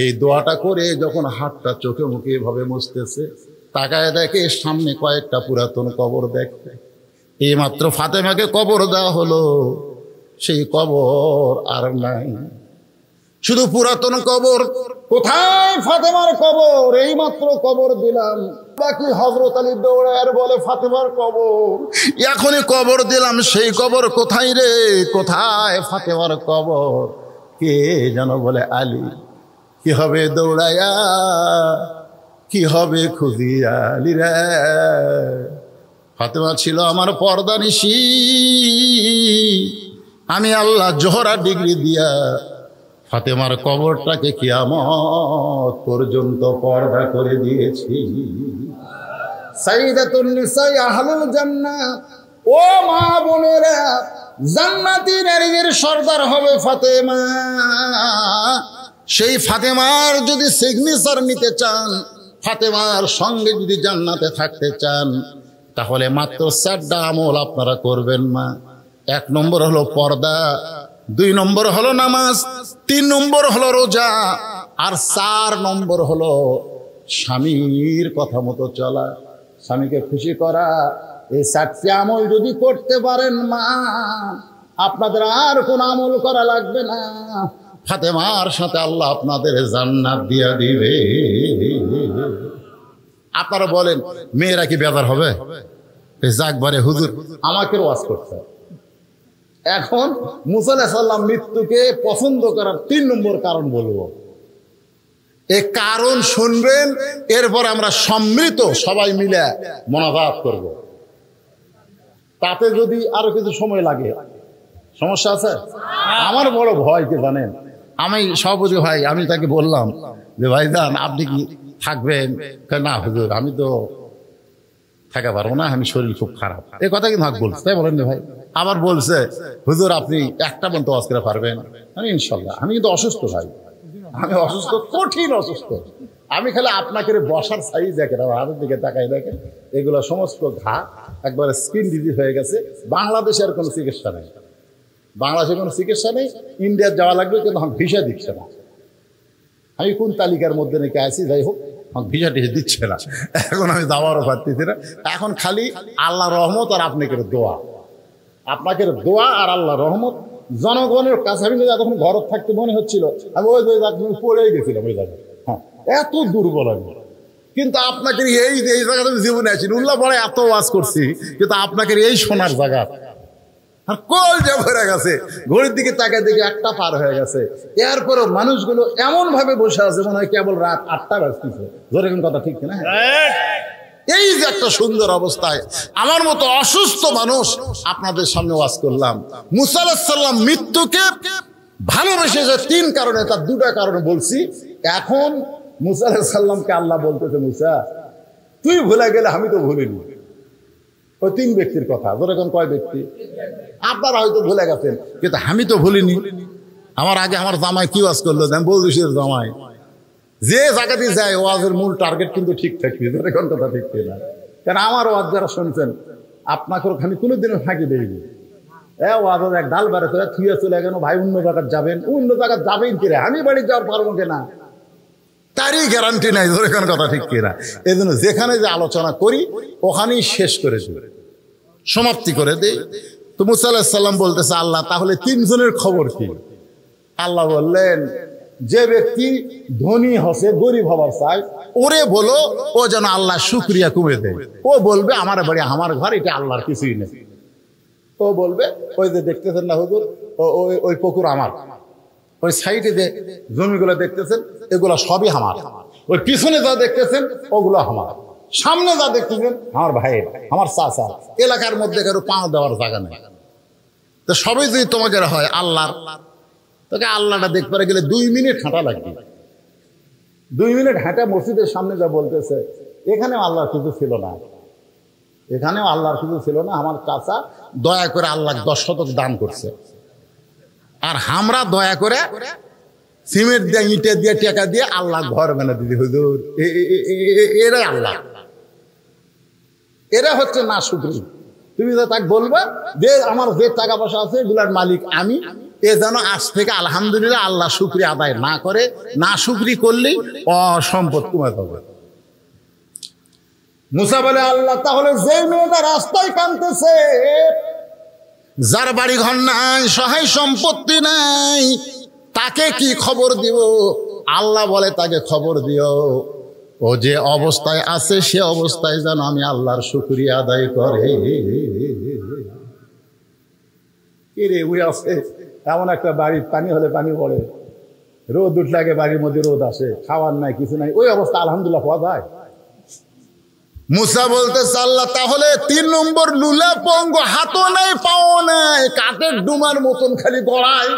এই দোয়াটা করে যখন হাতটা চোখে মুখে এভাবে মুছতেছে, তাকায় দেখে সামনে কয়েকটা পুরাতন কবর দেখতে। এই মাত্র ফাতেমাকে কবর দেওয়া হলো, সেই কবর আর নাই, শুধু পুরাতন কবর। কোথায় ফাতেমার কবর? এই মাত্র কবর দিলাম। বাকি হযরত আলী দৌড়ায় বলে, ফাতেমার কবর এখনই কবর দিলাম, সেই কবর কোথায় রে? কোথায় ফাতেমার কবর? কে যেন বলে, আলী। কি হবে দৌড়ায়া, কি হবে খুঁজিয়া আলী রে? ফাতেমা ছিল আমার পর্দা নিশি, আমি আল্লাহ জোহরা ডিগ্রি দিয়া ফাতেমার কবরটাকে কিয়ামত পর্যন্ত পর্দা করে দিয়েছি। সাইয়্যিদাতুন নিসা আহলুল জান্নাহ, ও মা বোনেরা, জান্নাতি নারীদের সর্দার হবে ফাতেমা। সেই ফাতেমার যদি সিগনেচার নিতে চান, ফাতেমার সঙ্গে যদি জান্নাতে থাকতে চান, তাহলে মাত্র 4টা আমল আপনারা করবেন মা। 1 নম্বর হলো পর্দা, 2 নম্বর হলো নামাজ, 3 নম্বর হলো রোজা, আর 4 নম্বর হলো স্বামীর কথা মতো চলা, স্বামীকে খুশি করা। এই 4টি আমল যদি করতে পারেন মা, আপনাদের আর কোন আমল করা লাগবে না। ফাতেমার সাথে আল্লাহ আপনাদের জান্নাত দিয়া দিবে। আপনারা বলেন, মেয়েরা কি বেজার হবে? যাকবারে হুজুর আমাকে ওয়াজ করতে। এখন মুসা আলাইহিস সালাম মৃত্যুকে পছন্দ করার 3 নম্বর কারণ বলবো। এই কারণ শুনবেন, এরপর আমরা সম্মিলিত সবাই মিলে মোনাজাত করব। তাতে যদি আরো কিছু সময় লাগে, সমস্যা আছে? আমার বড় ভয় কি জানেন, আমি সভাপতি ভাই, আমি তাকে বললাম যে ভাইজান আপনি কি থাকবেন? না হুজুর আমি তো থাকা পারবো না, আমি শরীর খুব খারাপ। এই কথা কিন্তু আমাকে বলছে, তাই বলেন ভাই। আবার বলছে হুজুর আপনি 1টা পর্যন্ত ওয়াজ করে পারবেন? আমি ইনশাল্লাহ, আমি কিন্তু অসুস্থ ভাই, আমি অসুস্থ, কঠিন অসুস্থ। আমি খালি আপনাকে বসার সাইজ দেখেন, আমার হাতের দিকে তাকাই দেখেন, এগুলো সমস্ত ঘা একবারে স্কিন ডিজিজ হয়ে গেছে। বাংলাদেশের কোনো চিকিৎসা নেই, বাংলাদেশের কোনো চিকিৎসা নেই। ইন্ডিয়ার যাওয়া লাগবে, কিন্তু আমার ভিসা দিচ্ছে না। আমি কোন তালিকার মধ্যে নাকি আছি, যাই হোক আমার ভিসা টিসা দিচ্ছে না। এখন আমি যাওয়ারও পারতেছি না। এখন খালি আল্লাহ রহমত আর আপনাকে দোয়া, আপনাকে দোয়া আর আল্লাহ রহমত। জনগণের কাছে আমি যখন ঘর থাকতে মনে হচ্ছিল আমি ওই পড়েই গেছিলাম ওই জায়গায়। হ্যাঁ, এত দুর্বল আমি। কিন্তু আপনাকে এই জায়গাতে আমি জীবনে আছি, উল্লাহ পরে এত ওয়াজ করছি, কিন্তু আপনাকে এই সোনার জায়গা আর কল যে ভরে গেছে। ঘড়ির দিকে তাকায় দেখি 1টা পার হয়ে গেছে। এরপরও মানুষগুলো এমন ভাবে বসে আছে মনে হয় কেবল রাত 8টা বাজতেছে। ধরে কোন কথা ঠিক না? এই যে একটা সুন্দর অবস্থায় আমার মতো অসুস্থ মানুষ আপনাদের সামনে ওয়াজ করলাম। মুসা আলাইহিস সালাম মৃত্যুকে ভালোবেসেছে 3 কারণে, তার 2টা কারণে বলছি। এখন মুসা আলাইহিস সালামকে আল্লাহ বলতেছে, মুসা তুই ভুলে গেলে আমি তো ভুলিনি। ওই 3 ব্যক্তির কথা। ধরে কোন কয় ব্যক্তি? আপনারা হয়তো ভুলে গেছেন, কিন্তু আমি তো ভুলিনি। আমার আগে আমার জামাই কি ওয়াজ করলো, বলছিস জামাই যে জায়গাতে যায় ওয়াজের মূল টার্গেট কিন্তু ঠিক থাকবে। ধরে কোন কথা ঠিক কিনা? কারণ আমার ওয়াজ যারা শুনছেন আপনাকে ওখানে কোনোদিনও ফাঁকি দেয়নি। ওয়াজের এক ডাল বেড়ে করে থুয়ে চলে গেল, ভাই অন্য জায়গায় যাবেন, অন্য জায়গায় যাবেন কিরে, আমি বাড়ি যাওয়ার পারবো কিনা তারই গ্যারান্টি নাই। ধরে কোন কথা ঠিক কিনা? এই জন্য যেখানে যে আলোচনা করি ওখানেই শেষ করে দিই, সমাপ্তি করে দিই। তো মুসা আলাইহিস সালাম বলতেছে, আল্লাহ তাহলে 3 জনের খবর কি? আল্লাহ বললেন, যে ব্যক্তি ধনী হসে গরিব হবার চায় ওরে বলো ও যেন আল্লাহ শুকরিয়া কমে দেয়। ও বলবে আমার বাড়ি আমার ঘর, এটা আল্লাহর কিছুই নেই। ও বলবে ওই যে দেখতেছেন না হুজুর, ওই পুকুর আমার, ওই সাইডে যে জমিগুলো দেখতেছেন এগুলো সবই আমার, ওই পিছনে যা দেখতেছেন ওগুলো আমার, সামনে যা দেখতেছেন আমার ভাইয়ের, আমার চাচা। এলাকার মধ্যে কারো পাও দেওয়ার জায়গা নেই। তো সবই যদি তোমাকে হয় আল্লাহর, তোকে আল্লাহটা দেখতে গেলে 2 মিনিট হাঁটা লাগবে। 2 মিনিট হাঁটা মসজিদের সামনে যা বলতেছে এখানেও আল্লাহর কিছু ছিল না, এখানেও আল্লাহর কিছু ছিল না। আমার চাচা দয়া করে আল্লাহ 10 শতক দান করছে, আর আমরা দয়া করে সিমেন্ট দিয়ে ইটে দিয়ে টাকা দিয়ে আল্লাহ ঘর বানা দিদি। হুজুর এরা আল্লাহ, এরা হচ্ছে না শুকরি। তুমি তো তাকে বলবা যে আমার যে টাকা পয়সা আছে এগুলার মালিক আমি, এ যেন আজ থেকে আলহামদুলিল্লাহ আল্লাহ শুকরিয়া আদায় না করে, না শুকরি করলেই অসম্পদ কমে যাবে। মুসা বলে, আল্লাহ তাহলে যে মেয়েটা রাস্তায় কাঁদতেছে, যার বাড়ি ঘর নাই, সহায় সম্পত্তি নাই, তাকে কি খবর দিব? আল্লাহ বলে তাকে খবর দিও, ও যে অবস্থায় আছে সে অবস্থায় যেন আমি আল্লাহর শুকরিয়া আদায় করে। কি রে ওই আছে এমন একটা বাড়ির পানি হলে পানি পড়ে, রোদ উঠলে আগে বাড়ির মধ্যে রোদ আসে, খাওয়ার নাই কিছু নাই, ওই অবস্থা আলহামদুলিল্লাহ পাওয়া যায়? মুসা বলতেছে, আল্লাহ তাহলে 3 নম্বর লুলা পঙ্গ, হাতও নাই পাও নাই, কাঠের ডুমার মতন খালি গড়ায়।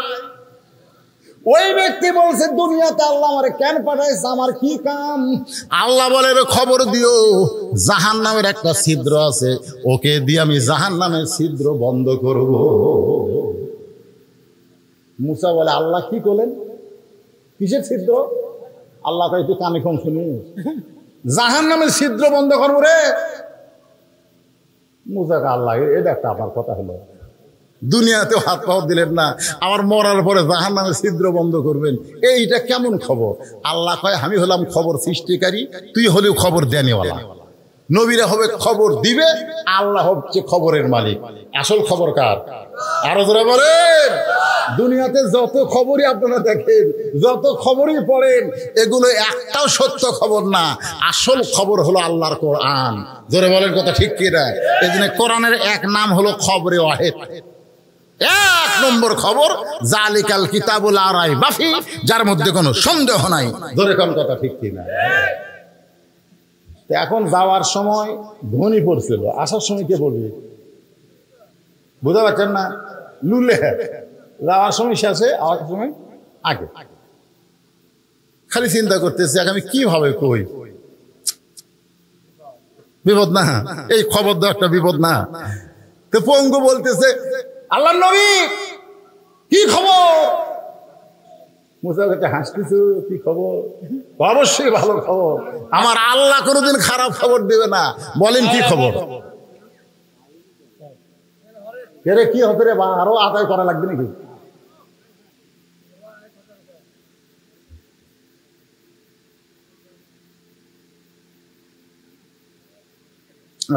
ওই ব্যক্তি বলছে, দুনিয়াতে আল্লাহ আমারে কেন পাঠাইছে, আমার কি কাম? আল্লাহ বলে খবর দিও, জাহান্নামের একটা ছিদ্র আছে, ওকে দিয়ে আমি জাহান্নামের ছিদ্র বন্ধ করব। মুসা বলে, আল্লাহ কি করলেন? কিসের ছিদ্র? আল্লাহ কয়, তুই কানে কম শুনি, জাহান্নামের ছিদ্র বন্ধ করবো রে। মুসাকে আল্লাহ, এটা একটা আমার কথা হলো, দুনিয়াতেও হাত পাওয়া দিলেন না, আমার মরার পরে জাহান্নামের ছিদ্র বন্ধ করবেন, এইটা কেমন খবর? আল্লাহ কয়, আমি হলাম খবর সৃষ্টিকারী, তুই হলেও খবর দেনেওয়ালা। নবীরা হবে খবর দিবে, আল্লাহ হচ্ছে খবরের মালিক। আসল খবর কার? আরো জোরে বলেন। দুনিয়াতে যত খবরই আপনারা দেখেন, যত খবরই পড়েন, এগুলো একটাও সত্য খবর না। আসল খবর হলো আল্লাহর কোরআন। জোরে বলেন কথা ঠিক কিনা? এই জন্য কোরআনের এক নাম হলো খবরে ওয়াহিদ। 1 নম্বর খবর, জালিকাল কিতাবুল লা রাইবা ফি, যার মধ্যে কোনো সন্দেহ নাই। জোরে কোন কথা ঠিক কিনা? এখন যাওয়ার সময় ধনী পড়ছিল, আসার সময় কে পড়বে? বুঝতে পারছেন না? লুলে যাওয়ার সময় শেষে, আওয়ার সময় আগে। খালি চিন্তা করতেছে আমি কিভাবে কই, বিপদ না? এই খবর দেওয়া একটা বিপদ না? তো পঙ্গু বলতেছে, আল্লাহর নবী কি খবর? মুসা কাছে হাসতেছো, কি খবর? অবশ্যই ভালো খবর, আমার আল্লাহ কোনোদিন খারাপ খবর দেবে না। বলেন কি খবর? এরে কি হতে রে, বা আরো আদায় করা লাগবে নাকি?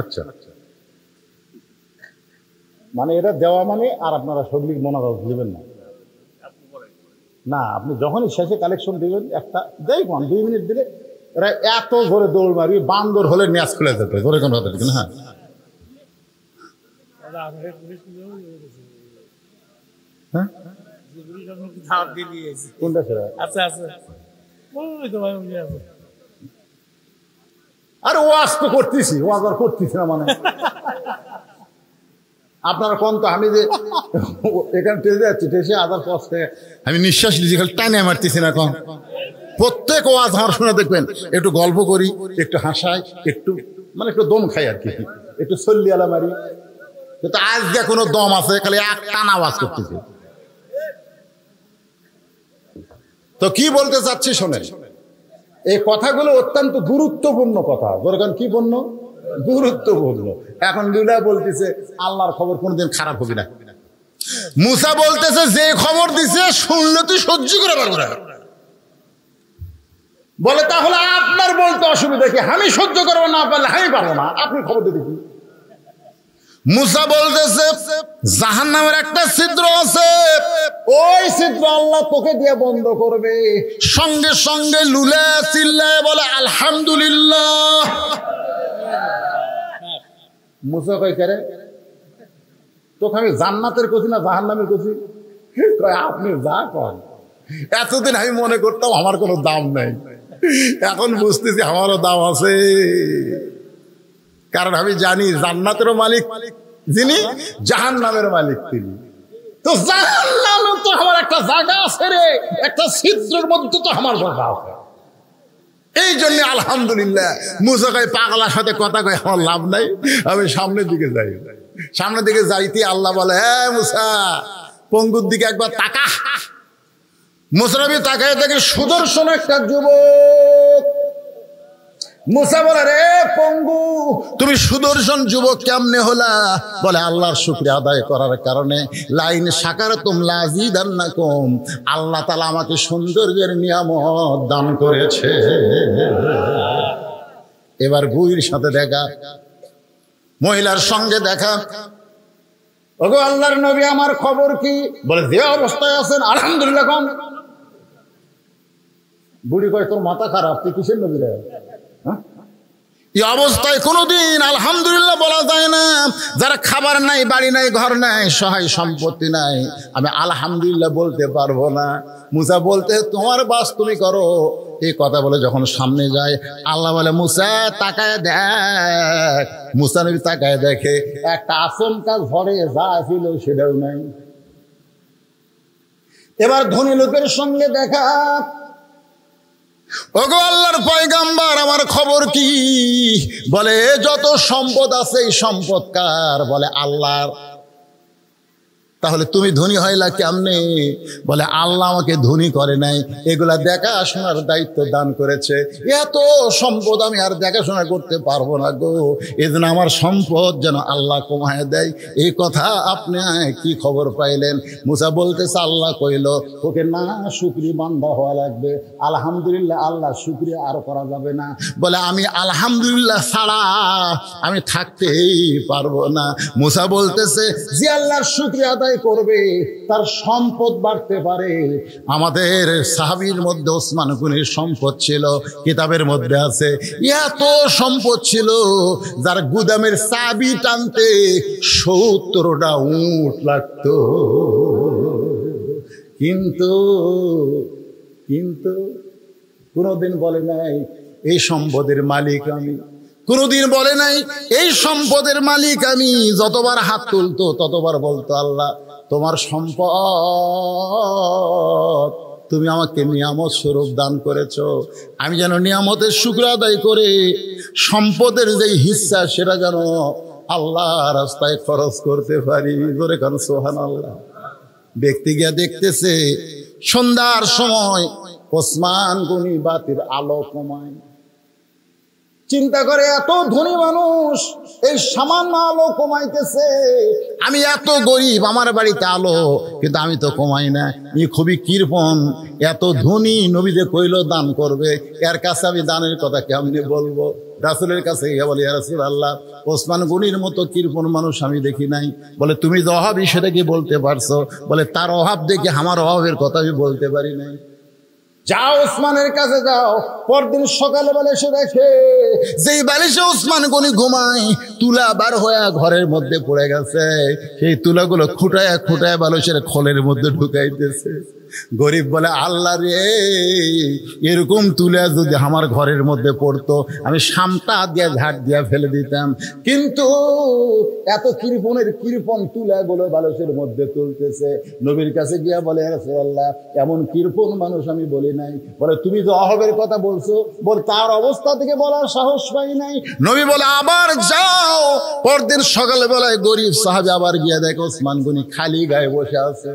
আচ্ছা, মানে এটা দেওয়া মানে, আর আপনারা সবলিক মনোরথ দিবেন না। না, আপনি যখনই শেষে কালেকশন দিবেন একটা দেখুন 2 মিনিট দিলে এরা এত জোরে দৌড় মারি, বান্দর হলে ন্যাস খুলে যেত। জোরে কোন কথা ঠিক না? হ্যাঁ, কোনটা ছিল? আরে ওয়াজ তো করতেছি, ওয়াজ আর করতেছি না মানে আপনারা কোন তো, আমি যে এখানে টেসে যাচ্ছি, টেসে আদার পথ থেকে আমি নিঃশ্বাস নিচ্ছি, খালি টাইনে মারতেছি না। কোন প্রত্যেক ওয়াজ আমার শুনে দেখবেন, একটু গল্প করি, একটু হাসাই, একটু মানে একটু দম খাই আর কি, একটু সল্লি আলা মারি। কিন্তু আজকে কোনো দম আছে, খালি এক টানা আওয়াজ করতেছে। তো কি বলতে চাচ্ছি শোনেন, এই কথাগুলো অত্যন্ত গুরুত্বপূর্ণ কথা। যেরকম কি পূর্ণ? গুরুত্বপূর্ণ। এখন লীলা বলতেছে আল্লাহর খবর কোনদিন খারাপ হবে না। মুসা বলতেছে যে খবর দিছে শুনলে তুই সহ্য করে পারবো না। বলে তাহলে আপনার বলতে অসুবিধা কি? আমি সহ্য করবো না পারলে আমি পারবো না, আপনি খবর দিতে কি? মুসা বলতেছে জাহান্নামের একটা ছিদ্র আছে, ওই ছিদ্র আল্লাহ তোকে দিয়ে বন্ধ করবে। সঙ্গে সঙ্গে লুলে চিল্লায় বলে আলহামদুলিল্লাহ। মুসা কই করে তোকে আমি জান্নাতের কছি না জাহান্নামের কছি? আপনি যা কন। এতদিন আমি মনে করতাম আমার কোনো দাম নাই, এখন বুঝতেছি আমারও দাম আছে। কারণ আমি জানি জান্নাতেরও মালিক যিনি, জাহান্নামের মালিক তিনি। তো জাহান্নামে তো আমার একটা জায়গা আছে রে, একটা ছিদ্রের মধ্যে তো আমার জায়গা আছে। এই জন্য আলহামদুলিল্লাহ। মুসা কয় পাগলার সাথে কথা কয় আমার লাভ নাই, আমি সামনের দিকে যাই। সামনের দিকে যাইতে আল্লাহ বলে হ্যাঁ মুসা পঙ্গুর দিকে একবার তাকা। মুসা নবী তাকায় দেখে সুদর্শন একটা যুবক। মুসা বলে রে পঙ্গু, তুমি সুদর্শন যুবক কেমনে হলা? বলে আল্লাহর শুকরিয়া আদায় করার কারণে। লাইন শাকারতুম লাযীদান্নাকুম, আল্লাহ তাআলা আমাকে সৌন্দর্যের নিয়ামত দান করেছে। এবার বুইর সাথে দেখা, মহিলার সঙ্গে দেখা। ওগো আল্লাহর নবী আমার খবর কি? বলে যে অবস্থায় আছেন আলহামদুলিল্লাহ কোন। বুড়ি কয় তোর মাথা খারাপ, তুই কিসের নবী রে? এই অবস্থায় কোনোদিন আলহামদুলিল্লাহ বলা যায় না। যারা খাবার নাই, বাড়ি নাই, ঘর নাই, সহায় সম্পত্তি নাই, আমি আলহামদুলিল্লাহ বলতে পারবো না। মুসা বলতে তোমার বাস তুমি করো। এই কথা বলে যখন সামনে যায় আল্লাহ বলে মুসা তাকায় দেখ। মুসা নবী তাকায় দেখে একটা আচমকা ঝড়ে যা ছিল সেটাও নাই। এবার ধনী লোকের সঙ্গে দেখা। ওগো আল্লাহর পয়গাম্বার আমার খবর কি? বলে যত সম্পদ আছে এই সম্পদ কার? বলে আল্লাহর। তাহলে তুমি ধনী হইলা কেমনে? বলে আল্লাহ আমাকে ধনী করে নাই, এগুলা দেখাশোনার দায়িত্ব দান করেছে। এত সম্পদ আমি আর দেখাশোনা করতে পারবো না গো, এজন্য আমার সম্পদ যেন আল্লাহ কমায় দেয়। এই কথা আপনি কি খবর পাইলেন? মুসা বলতেছে আল্লাহ কইল ওকে না শুকরি বান্দা হওয়া লাগবে। আলহামদুলিল্লাহ আল্লাহ শুকরিয়া আর করা যাবে না। বলে আমি আলহামদুলিল্লাহ ছাড়া আমি থাকতেই পারবো না। মুসা বলতেছে যে আল্লাহর শুকরিয়া আদায় করবে তার সম্পদ বাড়তে পারে। আমাদের সাহাবীর মধ্যে ওসমান গনির সম্পদ ছিল, কিতাবের মধ্যে আছে এত সম্পদ ছিল যার গুদামের চাবি টানতে 70টা উট লাগতো। কিন্তু কিন্তু কোনোদিন বলে নাই এই সম্পদের মালিক আমি। কোনোদিন বলে নাই এই সম্পদের মালিক আমি। যতবার হাত তুলতো ততবার বলতো আল্লাহ তোমার সম্পদ তুমি আমাকে নিয়ামত স্বরূপ দান করেছো, আমি যেন নিয়ামতের শুকর আদায় করে সম্পদের যে হিস্সা সেটা যেন আল্লাহ রাস্তায় খরচ করতে পারি। জোরে কারণ সুবহানাল্লাহ। ব্যক্তি গিয়া দেখতেছে সন্ধ্যার সময় ওসমান গনি বাতির আলো কমায়। চিন্তা করে এত ধনী মানুষ এই সামান্য আলো কমাইতেছে, আমি এত গরিব, আমার বাড়িতে আলো কিন্তু আমি তো কমাই না, আমি খুবই কৃপণ, এত ধনী নবীদের কইল দান করবে, এর কাছে আমি দানের কথা কেমনে বলবো? রাসূলের কাছে গিয়ে বলে, ইয়া রাসূলুল্লাহ, ওসমান গনির মতো কৃপণ মানুষ আমি দেখি নাই। বলে, তুমি যে অভাবী সেটা কি বলতে পারছো? বলে, তার অভাব দেখে আমার অভাবের কথা আমি বলতে পারি নাই। যাও ওসমানের কাছে যাও। পরদিন সকালে বেলা এসে দেখে যেই বালিশে ওসমান গনি ঘুমায় তুলা বার হয়ে ঘরের মধ্যে পড়ে গেছে। সেই তুলাগুলো খুঁটায় খুঁটায় বালিশের খোলের মধ্যে ঢুকাইতেছে। গরিব বলে, আল্লাহ রে, এরকম তুলা যদি আমার ঘরের মধ্যে পড়তো আমি সামটা দিয়ে ঝাড় দিয়ে ফেলে দিতাম, কিন্তু এত কৃপণের কৃপণ তুলাগুলো বালিশের মধ্যে তুলতেছে। নবীর কাছে গিয়া বলে, ইয়া রাসূলুল্লাহ, এমন কৃপণ মানুষ আমি বলি নাই। বলে, তুমি যে অভাবের কথা বলছো, বল তার অবস্থা থেকে বলার সাহস পাই নাই। নবী বলে, আবার যাও। পরদিন সকালে বেলায় গরিব সাহাবী আবার গিয়া দেখে ওসমান গনি খালি গায়ে বসে আছে।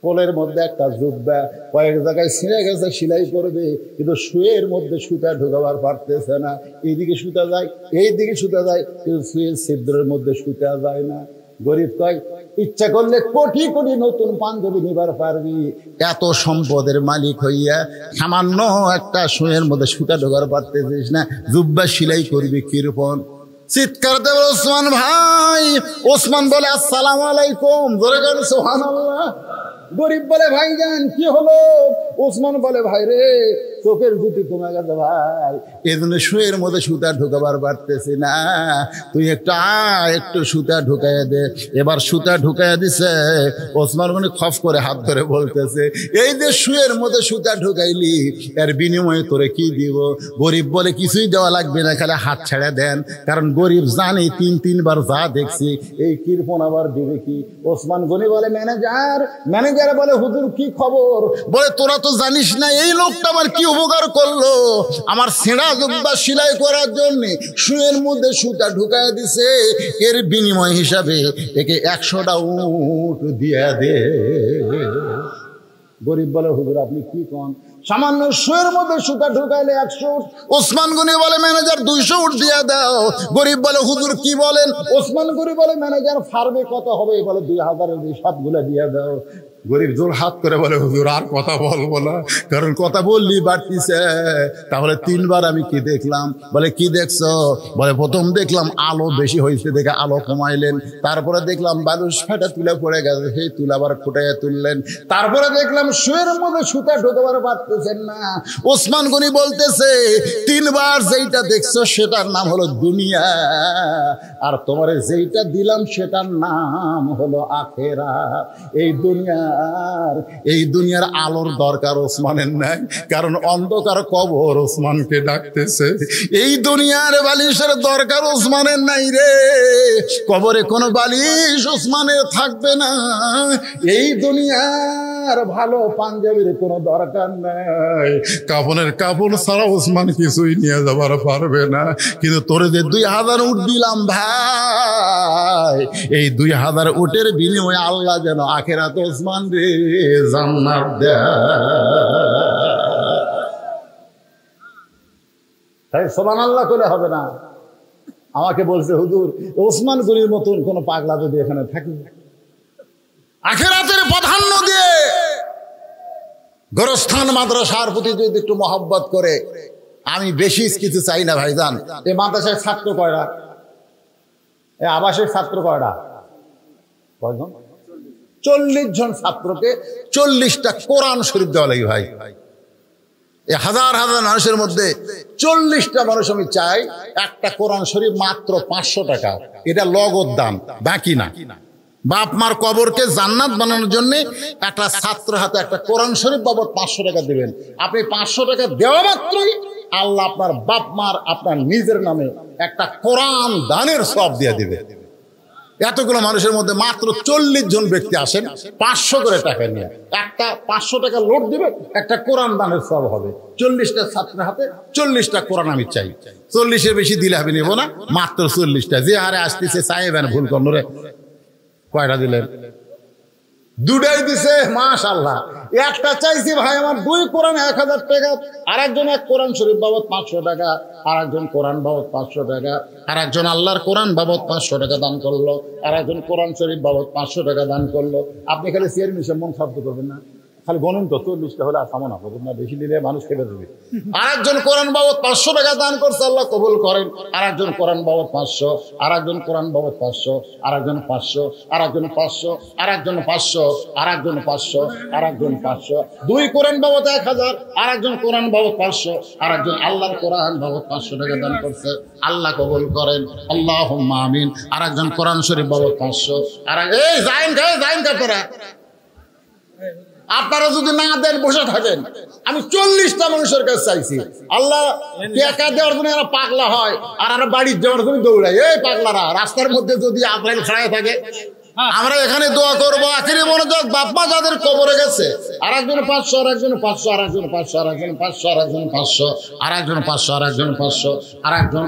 কোলের মধ্যে একটা জুব্বা, কয়েক জায়গায় ছিঁড়ে গেছে, সেলাই করবে, কিন্তু শুয়ের মধ্যে সুতা ঢোকাবার পারতেছে না। এইদিকে সুতা যায়, এইদিকে সুতা যায়, কিন্তু শুয়ের ছিদ্রের মধ্যে সুতা যায় না। গরিব কয়, ইচ্ছা করলে কোটি কোটি নতুন পাঞ্জাবি নিবার পারবি, এত সম্পদের মালিক হইয়া সামান্য একটা শুয়ের মধ্যে সুতা ঢোকার পারতেছিস না, জুব্বা সেলাই করবি কৃপণ। চিৎকার দেবে ওসমান ভাই। ওসমান বলে, আসসালামু আলাইকুম। জোরে করে সুবহানাল্লাহ। গরিব বলে, ভাইজান কি হলো? ওসমান বলে, ভাই রে, চোখের জুতি কমে গেছে ভাই, এই জন্য শুয়ের মধ্যে সুতা ঢুকাবার পারতেছি না, তুই একটু সুতা ঢুকাইয়া দে। এবার সুতা ঢুকাইয়া দিছে। ওসমান গনি খফ করে হাত ধরে বলতেছে, এই যে শুয়ের মধ্যে সুতা ঢুকাইলি, এর বিনিময়ে তোরে কি দিব? গরিব বলে, কিছুই দেওয়া লাগবে না, খালি হাত ছেড়ে দেন। কারণ গরিব জানি তিনবার যা দেখছি, এই কৃপণ আবার দিবে কি? ওসমান গনি বলে, ম্যানেজার বলে, হুজুর কি খবর? বলে, তোরা তো জানিস না এই লোকটা আমার কি উপকার করলো। আমার ছেঁড়া জুব্বা সেলাই করার জন্য শুয়ের মধ্যে সুতা ঢুকায় দিছে, এর বিনিময় হিসাবে একে 100টা উট দিয়ে দে। গরিব বলে, হুজুর আপনি কি কন? সামান্য শুয়ের মধ্যে সুতা ঢুকাইলে 100 উট। ওসমান গনি বলে, ম্যানেজার 200 উট দিয়ে দাও। গরিব বলে, হুজুর কি বলেন? ওসমান গনি বলে, ম্যানেজার ফার্মে কত হবে? বলে, 2000-এর সবগুলো দিয়ে দাও। গরিব জোর হাত করে বলে, হুজুর আর কথা বলবো না, কারণ কথা বললি বাড়তিছে। তাহলে 3বার আমি কি দেখলাম? বলে, কি দেখছো? বলে, প্রথম দেখলাম আলো বেশি হয়েছে দেখে আলো কমাইলেন, তারপরে দেখলাম বালুস ফাটা তুলে পড়ে গেছে, সেই তুলা আবার ফুটাইয়া তুললেন, তারপরে দেখলাম শুয়ের মধ্যে সুতা ঢোকাবার পারতেছেন না। ওসমান গনি বলতেছে, 3বার যেইটা দেখছো সেটার নাম হলো দুনিয়া, আর তোমার যেইটা দিলাম সেটার নাম হলো আখিরাত। এই দুনিয়ার আলোর দরকার ওসমানের নাই, কারণ অন্ধকার কবর ওসমানকে ডাকতেছে। এই দুনিয়ার বালিশের দরকার ওসমানের নাই রে, কবরে কোনো বালিশ ওসমানের থাকবে না। এই দুনিয়ার ভালো পাঞ্জাবির কোনো দরকার নাই, কাপড়ের কাপড় ছাড়া ওসমান কিছুই নিয়ে যাবার পারবে না। কিন্তু তোরে যে 2000 উট দিলাম ভাই, এই 2000 উটের বিনিময়ে আল্লাহ যেন আখিরাতে ওসমান রে জান্নাত দেয়। তাই সুবহানাল্লাহ কইলে হবে না। আমাকে বলছে, হুজুর ওসমান গনির মতন কোন পাগলা যদি এখানে থাকে, আখিরাতের প্রাধান্য দিয়ে গোরস্থান মাদ্রাসার প্রতি যদি একটু মহব্বত করে, আমি বেশি কিছু চাই না ভাইজান। এই মাদ্রাসায় ছাত্র কয়টা? এই আবাসের ছাত্র কয়টা? কয়জন? 40 জন ছাত্রকে 40টা কোরআন শরীফ দেওয়া লাগে ভাই। এই হাজার হাজার মানুষের মধ্যে 40টা মানুষ আমি চাই একটা কোরআন শরীফ মাত্র 500 টাকা, এটা লগদ দাম, বাকি না। বাপ মার কবরকে জান্নাত বানানোর জন্য একটা ছাত্র হাতে একটা কোরআন শরীফ বাবদ 500 টাকা দেবেন। আপনি 500 টাকা দেওয়া মাত্রই আল্লাহ আপনার বাপ মার আপনার নিজের নামে একটা কোরআন দানের সওয়াব দিয়ে দিবে। এতগুলো মানুষের মধ্যে মাত্র 40 জন ব্যক্তি আসেন 500 করে টাকা নিয়ে, একটা 500 টাকা লোড দিবে, একটা কোরআন দানের সওয়াব হবে। 40টা ছাত্রের হাতে 40টা কোরআন আমি চাই। 40-এর বেশি দিলে আমি নেব না, মাত্র 40টা। যে হারে আসতেছে চাইবেন ভুল করলে। কয়টা দিলেন? দুটাই দিছে মাশাআল্লাহ। একটা চাইছি ভাই আমার 2 কোরআন 1000 টাকা, আর একজন 1 কোরআন শরীফ বাবদ 500 টাকা, আর একজন কোরআন বাবদ 500 টাকা, আর একজন আল্লাহর কোরআন বাবদ 500 টাকা দান করলো, আর একজন কোরআন শরীফ বাবদ 500 টাকা দান করলো। আপনি খালি চেয়ার মিশে মন খারাপ করবেন না, খালি গণন তো 40টা হলে আর সামো না, বেশি নিলে মানুষ খেতে দেবে। আর একজন কোরআন বাবদ 500 টাকা দান করছে, আল্লাহ কবুল করেন। আর একজন কোরআন বাবদ 500, আর একজন কোরআন বাবদ 500, আর একজন 500, আর একজন 500, আর একজন 500, আর একজন 500, আর একজন 500, 2 কোরআন বাবদ 1000, আর একজন কোরআন বাবদ 500, আর একজন আল্লাহর কোরআন বাবদ 500 টাকা দান করছে, আল্লাহ কবুল করেন, আল্লাহুম্মা আমিন। আর একজন কোরআন শরীফ বাবদ 500, আর এই জাইন কাপড়া আপনারা যদি না দেন বসে থাকেন। আমি 40টা মানুষের কাছে চাইছি, আল্লাহ টাকা দেওয়ার জন্য এরা পাগলা হয়, আর এরা বাড়ির যাওয়ার জন্য দৌড়ায়। এই পাগলারা রাস্তার মধ্যে যদি আজরাইল খাড়ায় থাকে, আমরা এখানে দোয়া করবো। আখিরি মনোযোগ, বাপমা যাদের কবরে গেছে, আর একজন 500, আর একজন 500, আর একজন 500, আর একজন 500, আর একজন 500, আর একজন 500, আর একজন 500, আর একজন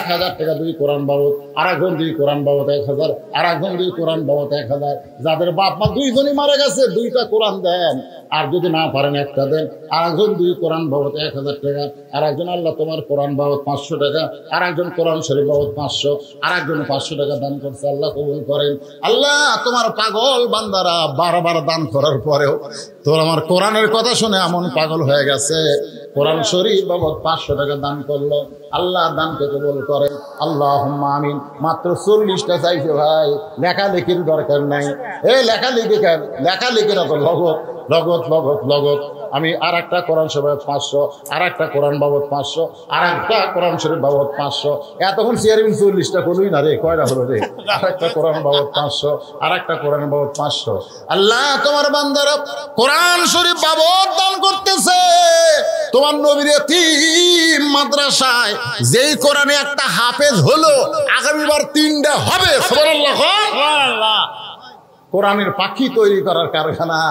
1000 টাকা 2 কোরআন বাবদ, আর একজন 2 কোরআন বাবদ 1000, আর একজন 2 কোরআন বাবদ 1000। যাদের বাপমা 2 জনই মারা গেছে 2টা কোরআন দেন, আর যদি না পারেন একটা দেন। আর একজন 2 কোরআন বাবদ 1000 টাকা, আর একজন আল্লাহ তোমার কোরআন বাবদ 500 টাকা, আর একজন কোরআন শরীফ বাবদ 500, আর একজন 500 টাকা দান করছে, আল্লাহ কবুল করেন। আল্লাহ তোমার পাগল বান্দারা বারবার দান করার পরেও তোর আমার কোরআনের কথা শুনে এমন পাগল হয়ে গেছে, কোরআন শরীফ বাবদ 500 টাকা দান করলো, আল্লাহ দানকে কবুল করেন, আল্লাহুম্মা আমিন। মাত্র 40টা চাইছে ভাই, লেখালেখির দরকার নাই। এই লেখালেখি কেন? লেখালেখির তো লগত। আমি আর একটা কোরআন শরীফ 500, আর একটা কোরআন বাবদ 500, আর একটা কোরআন শরীফ বাবদ 500। এতক্ষণ চেয়ারম্যান 40টা করলই না রে, কয়টা হলো রে? আর একটা কোরআন বাবদ 500, আর একটা কোরআন বাবদ 500। আল্লাহ তোমার বান্দারা কোরআন শরীফ বাবদ দান করতেছে। তোমার নবীর এতিম মাদ্রাসায় যেই কোরআনে একটা হাফেজ হলো, আগামীবার 3টা হবে। সুবহানাল্লাহ। কোরআনের পাখি তৈরি করার কারখানা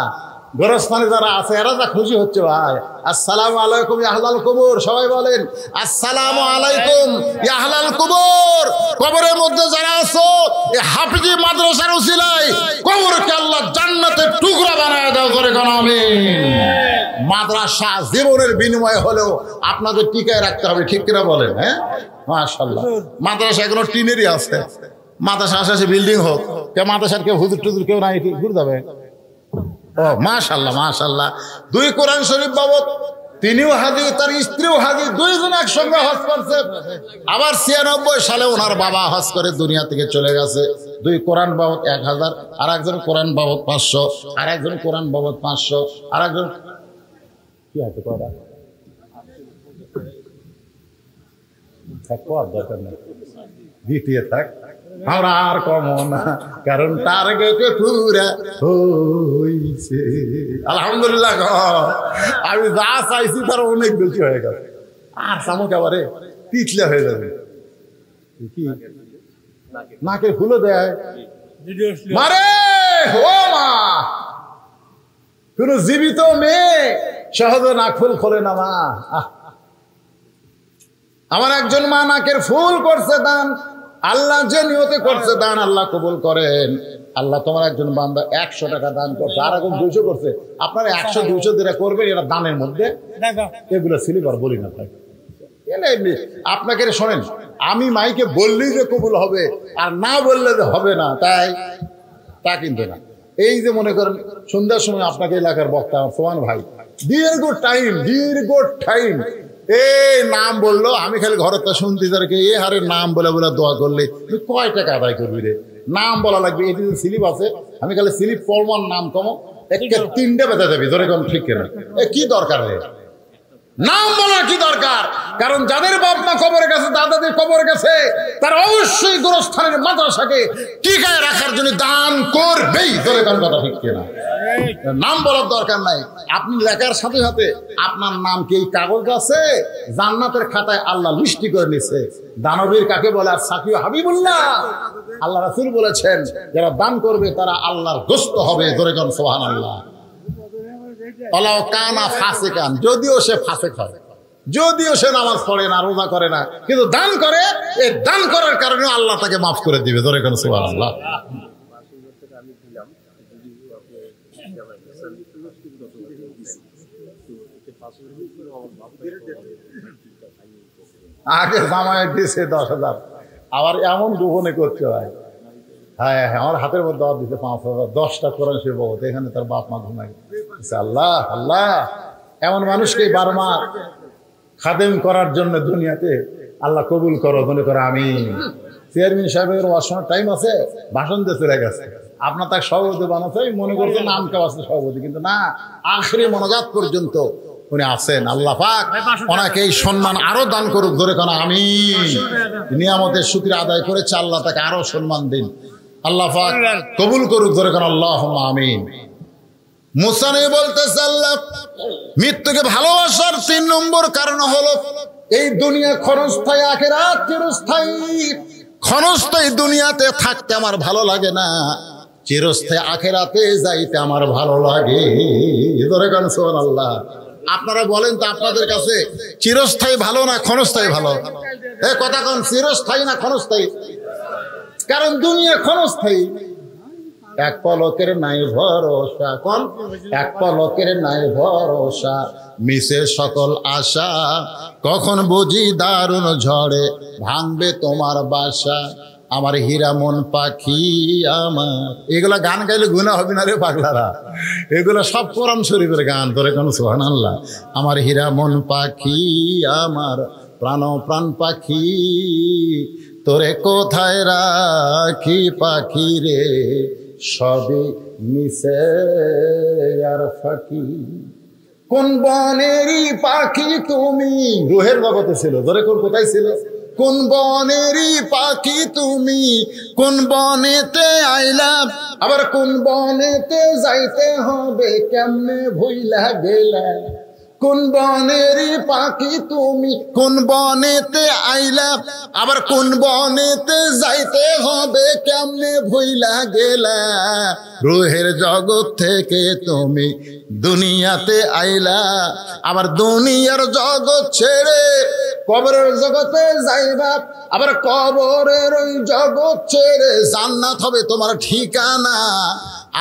গোরস্থানে যারা আছে এরা যা খুশি হচ্ছে ভাই। আসসালামু আলাইকুম ইয়া আহলাল কুবুর, সবাই বলেন আসসালামু আলাইকুম ইয়া আহলাল কুবুর। কবরের মধ্যে যারা আছো, এই হাফিজি মাদ্রাসার উসিলায় কবরকে আল্লাহ জান্নাতের টুকরা বানায় দাও করে কোন আমিন। মাদ্রাসা জীবনের বিনিময় হলেও আপনাদের টিকায় রাখতে হবে, ঠিক কিনা বলেন? হ্যাঁ মাশাআল্লাহ। মাদ্রাসা এখনো টিনেরই আছে, মাদ্রাসা আশেপাশে বিল্ডিং হোক, কেউ মাদ্রাসার কেউ হুজুর টুজুর কেউ নাই, ঘুরে যাবে। ও মাশাআল্লাহ। 2 কোরআন শরীফ বাবদ, তিনিও হাজি, তার স্ত্রীও হাজি, 2 জন একসঙ্গে হজ করছে। আবার 96 সালে ওনার বাবা হজ করে দুনিয়া থেকে চলে গেছে। 2 কোরআন বাবদ 1000, আর একজন কোরআন বাবদ 500, আর একজন কোরআন বাবদ 500, আর একজন কি আছে কয়টা দরকার নেই, দ্বিতীয় থাক আমরা আর কম না, কারণ টার্গেটে পুরা হইছে। আলহামদুলিল্লাহ। আমি যা চাইছি তার অনেক বেশি হয়ে গেছে, আর সামুক আবারে পিছলে হয়ে যাবে। কি নাকে ফুলে দেয় মারে ও মা, কোন জীবিত মেয়ে সহজে নাক ফুল খোলে না মা। আমার একজন মা নাকের ফুল করছে দান, আল্লাহ যে নিয়তে করছে দান আল্লাহ কবুল করেন। আল্লাহ তোমার একজন বান্দা 100 টাকা দান করছে, আর এখন 200 করছে। আপনারা 100-200 যেটা করবেন এরা দানের মধ্যে, এগুলো সিলিবার বলি না থাকে। আপনাকে শোনেন, আমি মাইকে বললেই যে কবুল হবে আর না বললে যে হবে না, তাই তা কিন্তু না। এই যে মনে করেন সন্ধ্যার সময় আপনাকে এলাকার বক্তা সোমান ভাই দীর্ঘ টাইম এই নাম বললো, আমি খালি ঘরের তো শুনতে তারকে এ হারে নাম বলে দোয়া করলে তুই কয় টাকা আদায় করবি রে? নাম বলা লাগবে, এই যে স্লিপ আছে, আমি খালি স্লিপ পড়বার নাম কমো 3টে বেঁধে দেবি, ধরে কোন ঠিক কিনা? কি দরকার রে নাম বলার, কি দরকার? কারণ যাদের বাপ মা কবরে গেছে, দাদাদের কবরে গেছে, তারা অবশ্যই গোরস্থানের মাদ্রাসাকে টিকায় রাখার জন্য দান করবেই, ধরে কোন কথা ঠিক কিনা? নাম বলার দরকার নাই। আপনি লেখার সাথে সাথে আপনার নাম কি এই কাগজ আছে, জান্নাতের খাতায় আল্লাহ লিস্টি করে নিছে। দানবীর কাকে বলে আর সাকিও হাবিবুল্লাহ। আল্লাহ রাসূল বলেছেন যারা দান করবে তারা আল্লাহর দোস্ত হবে, ধরে কোন সুবহানাল্লাহ। আল্লাহ কানা ফাসিকান, যদিও সে ফাসিক হয়, যদিও সে নামাজ পড়ে না, রোজা করে না, কিন্তু দান করে, এই দান করার কারণে আল্লাহ তাকে মাফ করে দিবে, ধরে কোন সুবহানাল্লাহ। আগে জামাই দিছে 10,000, আবার এমন গোপনে করতে হয়। হ্যাঁ হ্যাঁ, আমার হাতের মধ্যে দাওয়াত দিতে 5,000, 10টা কোরআন শরীফ বহুত, এখানে তার বাপ মা ঘুমাই। আল্লাহ আল্লাহ, এমন মানুষকে বারবার খাদেম করার জন্য দুনিয়াতে আল্লাহ কবুল করো, মনে করো আমি। চেয়ারম্যান সাহেবের ওয়াশরুমের টাইম আছে, ভাষণ দিয়ে চলে গেছে, আপনার তাকে সভাপতি বানাতে মনে করছে নাম কেউ আছে সভাপতি, কিন্তু না, আখরি মনোজাত পর্যন্ত উনি আছেন। আল্লাহ পাক ওনাকে এই সম্মান আরো দান করুক, ধরে কেন আমি নিয়ামতের শুকরিয়া আদায় করেছে, আল্লাহ তাকে আরো সম্মান দিন, আল্লাহ পাক কবুল করুক, ধরে কেন আল্লাহুম্মা আমিন। মুসা নবী বলতেছে আল্লাহ মৃত্যুকে ভালোবাসার 3 নম্বর কারণ হলো এই দুনিয়া ক্ষণস্থায়ী, আখিরাত চিরস্থায়ী। ক্ষণস্থায়ী দুনিয়াতে থাকতে আমার ভালো লাগে না, চিরস্থায়ী আখিরাতে যাইতে আমার ভালো লাগে, ধরে কেন সুবহানাল্লাহ। আপনারা বলেন তো আপনাদের কাছে চিরস্থায়ী ভালো না ক্ষণস্থায়ী ভালো? কথা কোন, চিরস্থায়ী না ক্ষণস্থায়ী? কারণ দুনিয়া ক্ষণস্থায়ী, এক পলকের নাই ভরসা, কোন এক পলকের নাই ভরসা, মিশে সকল আশা, কখন বুঝি দারুণ ঝড়ে ভাঙবে তোমার বাসা, আমার হীরা মন পাখি আমার। এগুলা গান গাইলে গুনাহ হবে না রে পাগলারা, এগুলো সব কোরআন শরীফের গান, ধরে কোন সুবহানাল্লাহ। আমার হীরা মন পাখি আমার, প্রাণ প্রাণ পাখি, তোরে কোথায় রাখি পাখি রে, সবই মিশে আর ফাঁকি। কোন বনেরই পাখি তুমি, রুহের জগতে ছিল, ধরে কোন কোথায় ছিল? কোন বনেরই পাখি তুমি, কোন বনেতে আইলাম, আবার কোন বনেতে যাইতে হবে, কেমনে ভুইলা গেলা। কোন বনেরই পাখি তুমি, কোন বনেতে আইলা, আবার কোন বনেতে যাইতে হবে, কেমনে ভুইলা গেলা। রুহের জগৎ থেকে তুমি দুনিয়াতে আইলা, আবার দুনিয়ার জগৎ ছেড়ে কবরের জগতে যাইবা, আবার কবরের ওই জগৎ ছেড়ে জান্নাত হবে তোমার ঠিকানা।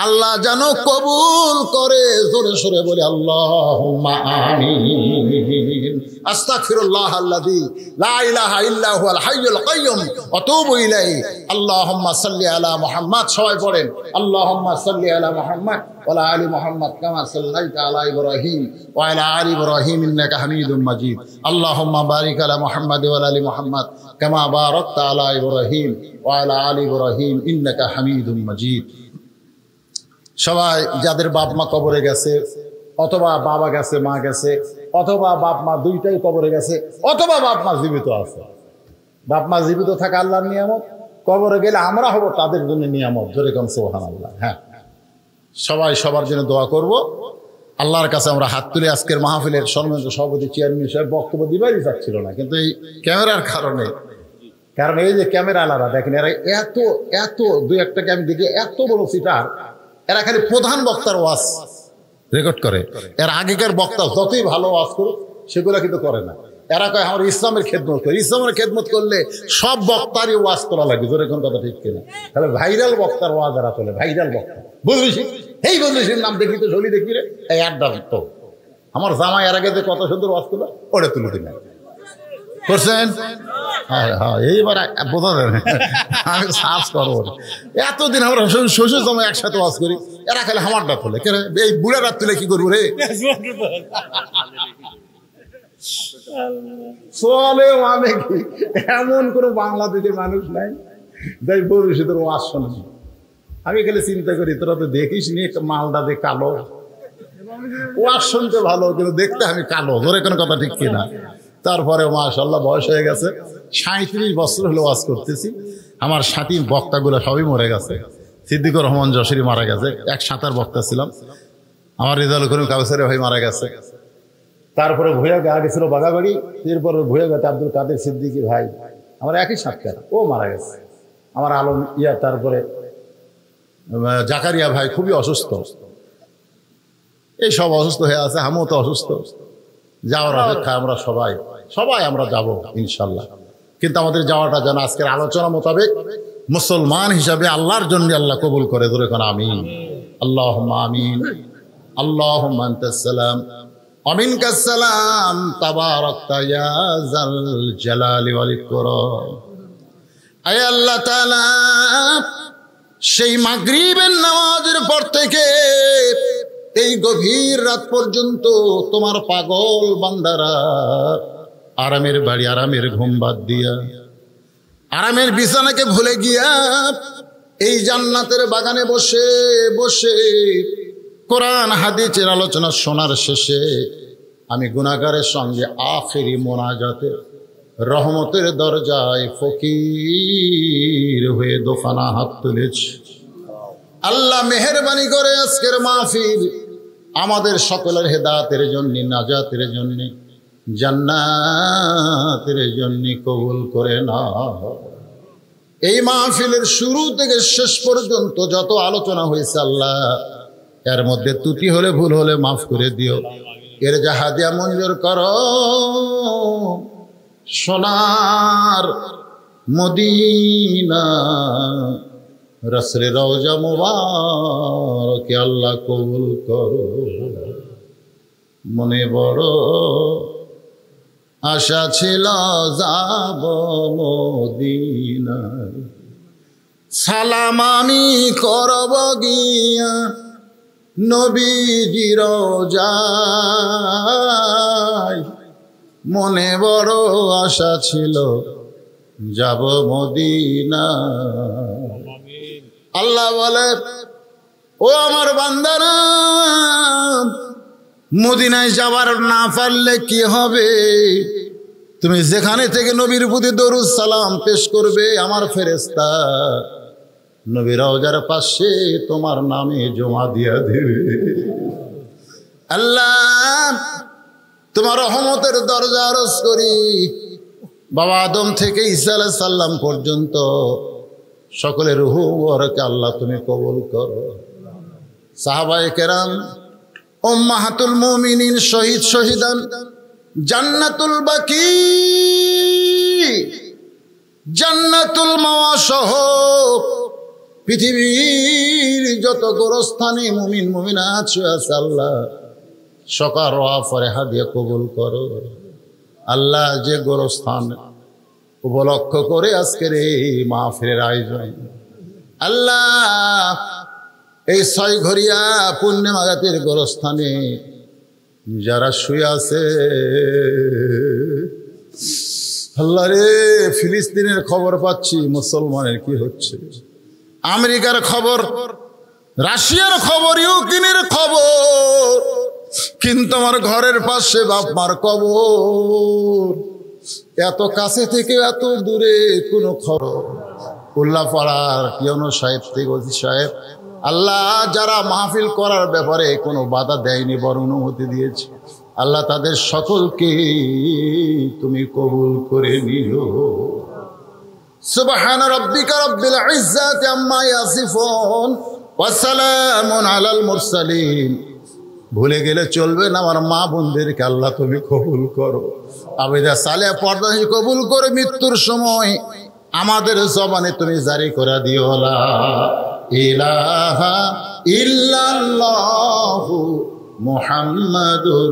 আল্লাহ যেন কবুল করে, জোরে সোরে বলি আল্লাহুম্মা আমিন। আস্তাগফিরুল্লাহ আল্লাযী লা ইলাহা ইল্লা হুয়াল হাইয়ুল কাইয়্যুম ওয়া তুবু ইলাইহি। আল্লাহুম্মা সাল্লি আলা মুহাম্মাদ, সবাই পড়েন আল্লাহুম্মা সাল্লি আলা মুহাম্মাদ ওয়া আলা আলি মুহাম্মাদ কামা সাল্লাইতা আলা ইব্রাহিম ওয়া আলা আলি ইব্রাহিম ইন্নাকা হামিদুম মাজিদ। আল্লাহুম্মা বারিক আলা মুহাম্মাদ ওয়া আলা আলি মুহাম্মাদ কামা বারাকতা আলা ইব্রাহিম ওয়া আলা আলি ইব্রাহিম ইন্নাকা হামিদুম মাজিদ। সবাই যাদের বাপ মা কবরে গেছে, অথবা বাবা গেছে, মা গেছে, অথবা বাপ মা দুইটাই কবরে গেছে, অথবা বাপ মা জীবিত আছে, বাপ মা জীবিত থাকা আল্লাহর নিয়ামত, কবরে গেলে আমরা হব তাদের জন্য নিয়ামত, যেরকম সুবহানাল্লাহ। হ্যাঁ, সবাই সবার জন্য দোয়া করব। আল্লাহর কাছে আমরা হাত তুলে আজকের মাহফিলের সম্মানিত সভাপতি চেয়ারম্যান সাহেব বক্তব্য দিবারই যাচ্ছিল না, কিন্তু এই ক্যামেরার কারণে, কারণ এই যে ক্যামেরা আলাদা দেখেন, এরা এত এত দুই একটাকে আমি দেখি এত বড় সিটার, এরা খালি প্রধান বক্তার ওয়াজ রেকর্ড করে, এর আগেকার বক্তা যতই ভালো ওয়াজ করুক সেগুলো কিন্তু করে না। এরা কয় আমার ইসলামের খেদমত করে, ইসলামের খেদমত করলে সব বক্তারই ওয়াজ করা লাগে, জোরে কোন কথা ঠিক কিনা? তাহলে ভাইরাল বক্তার ওয়াজ এরা চলে, ভাইরাল বক্তা বুঝলিস, এই বুঝলিসের নাম দেখলি তো চলি দেখবি রে, এই আড্ডা তো আমার জামাই এর আগে যে কত সুন্দর ওয়াজ করলো ওটা তুলে দিন করছেন। হ্যাঁ হ্যাঁ, এইবার বোঝা যাবে, আমি সার্চ করবো। এতদিন আমরা শ্বশুর জামাই একসাথে ওয়াজ করি, এরা খালি হামারটা তোলে, এই বুড়া রাত তুলে কি করবো রে? চলেও আমি কি এমন কোনো বাংলাদেশের মানুষ নাই যাই ভবিষ্যতের ওয়াজ শোনে। আমি খালি চিন্তা করি তোরা তো দেখিস নি মালদা দিয়ে কালো, ওয়াজ শুনতে ভালো কিন্তু দেখতে আমি কালো, ধরে কোনো কথা ঠিক কিনা? তারপরে মাশাআল্লাহ বয়স হয়ে গেছে, 37 বছর হলো ওয়াজ করতেছি। আমার সাথী বক্তাগুলো সবই মরে গেছে। সিদ্দিকুর রহমান যশোরী মারা গেছে, 1 বক্তা ছিলাম। আমার রেজাউল করিম কাউসারি ভাই মারা গেছে। তারপরে ভুয়া গা গেছিল বাগাবাড়ি, এরপরে ভুয়া গাতে আব্দুল কাদের সিদ্দিকী ভাই, আমার একই সাক্ষাৎ, ও মারা গেছে। আমার আলম ইয়া, তারপরে জাকারিয়া ভাই খুবই অসুস্থ, এই সব অসুস্থ হয়ে আছে, আমিও তো অসুস্থ। যাওয়ার অপেক্ষা আমরা সবাই আমরা যাব ইনশাল্লাহ। কিন্তু আমাদের যাওয়াটা যেন আজকের আলোচনা মোতাবেক মুসলমান হিসাবে আল্লাহর জন্য আল্লাহ কবুল করে। ধরে কোন আমিন। আল্লাহুম্মা আমিন। আল্লাহুম্মা আনতাস সালাম ওয়া মিনকাস সালাম তাবারাকতা ইয়া যাল জালালি ওয়াল ইকরাম। আয় আল্লাহ তাআলা, সেই মাগরিবের নামাজের পর থেকে এই গভীর রাত পর্যন্ত তোমার পাগল বান্দারা আরামের বাড়ি, আরামের ঘুম বাদ দিয়া, আরামের বিছানাকে ভুলে গিয়া এই জান্নাতের বাগানে বসে বসে কোরআন হাদিসের আলোচনা শোনার শেষে আমি গুনাহগারের সঙ্গে আখেরি মোনাজাতে রহমতের দরজায় ফকির হয়ে দোকানা হাত তুলেছি। আল্লাহ মেহেরবানি করে আজকের মাহফিল আমাদের সকলের হেদায়েতের জন্য, নাজাতের জন্য, জান্নাতের জন্য কবুল করে নাও। এই মাহফিলের শুরু থেকে শেষ পর্যন্ত যত আলোচনা হয়েছে আল্লাহ, এর মধ্যে ত্রুটি হলে, ভুল হলে মাফ করে দিও। এর যা হাদিয়া মঞ্জুর করো। সোনার মদিনা রাসূলের রওজা মুবারকে আল্লাহ কবুল করো। মনে বড় আশা ছিল যাব মদিনায়, সালাম আমি করব গিয়া নবীজির রওজায়। মনে বড় আশা ছিল যাব মদিনা। আল্লাহ বলে, ও আমার বান্দারা, মদিনায় যাবার না পারলে কি হবে? তুমি যেখানে থেকে নবীর প্রতি দরুদ সালাম পেশ করবে, আমার ফেরেশতা নবীর রওজার পাশে তোমার নামে জমা দিয়া দেবে। আল্লাহ, তোমার রহমতের দরজা আরজ করি। বাবা আদম থেকে ঈসা আলাইহিস সালাম পর্যন্ত সকলের রূহ মুবারকে আল্লাহ তুমি কবুল করো। সাহাবায়ে কেরাম, উম্মাহাতুল মুমিনিন, শহীদ শহীদান, জান্নাতুল বাকি, জান্নাতুল মাওয়া সহ পৃথিবীর যত গোরস্থানে মুমিন মুমিনাত আছে আল্লাহ সকার ওয়াফারেহা দিয়ে কবুল করো। আল্লাহ, যে গোরস্থান উপলক্ষ করে আজকের এই মাহফিলের আয়োজন, আল্লাহ এই 6 ঘরিয়া পুণ্যমাগাতির গোরস্থানে যারা শুয়ে আছে আল্লাহ রে, ফিলিস্তিনের খবর পাচ্ছি, মুসলমানের কি হচ্ছে, আমেরিকার খবর, রাশিয়ার খবর, ইউক্রেনের খবর, কিন্তু আমার ঘরের পাশে বাপ মার কবর। এত কাছে থেকে এত দূরে কোনো খবর। উল্লাপাড়ার পিয়নো সাহেব থেকে ওসি সাহেব, আল্লাহ যারা মাহফিল করার ব্যাপারে কোনো বাধা দেয়নি, বরং অনুমতি দিয়েছে, আল্লাহ তাদের সকলকে তুমি কবুল করে নিও। সুবহান রাব্বিকা রাব্বিল ইজ্জাতি আম্মা ইয়াসিফুন ওয়া সালামুন আলাল মুরসালিন। ভুলে গেলে চলবে না, আমার মা বোনদেরকে আল্লাহ তুমি কবুল করো। আবেদা সালেহ পর্দা কবুল করে মৃত্যুর সময় আমাদের জবানে তুমি জারি করে দিও লা ইলাহা ইল্লাল্লাহু মুহাম্মাদুর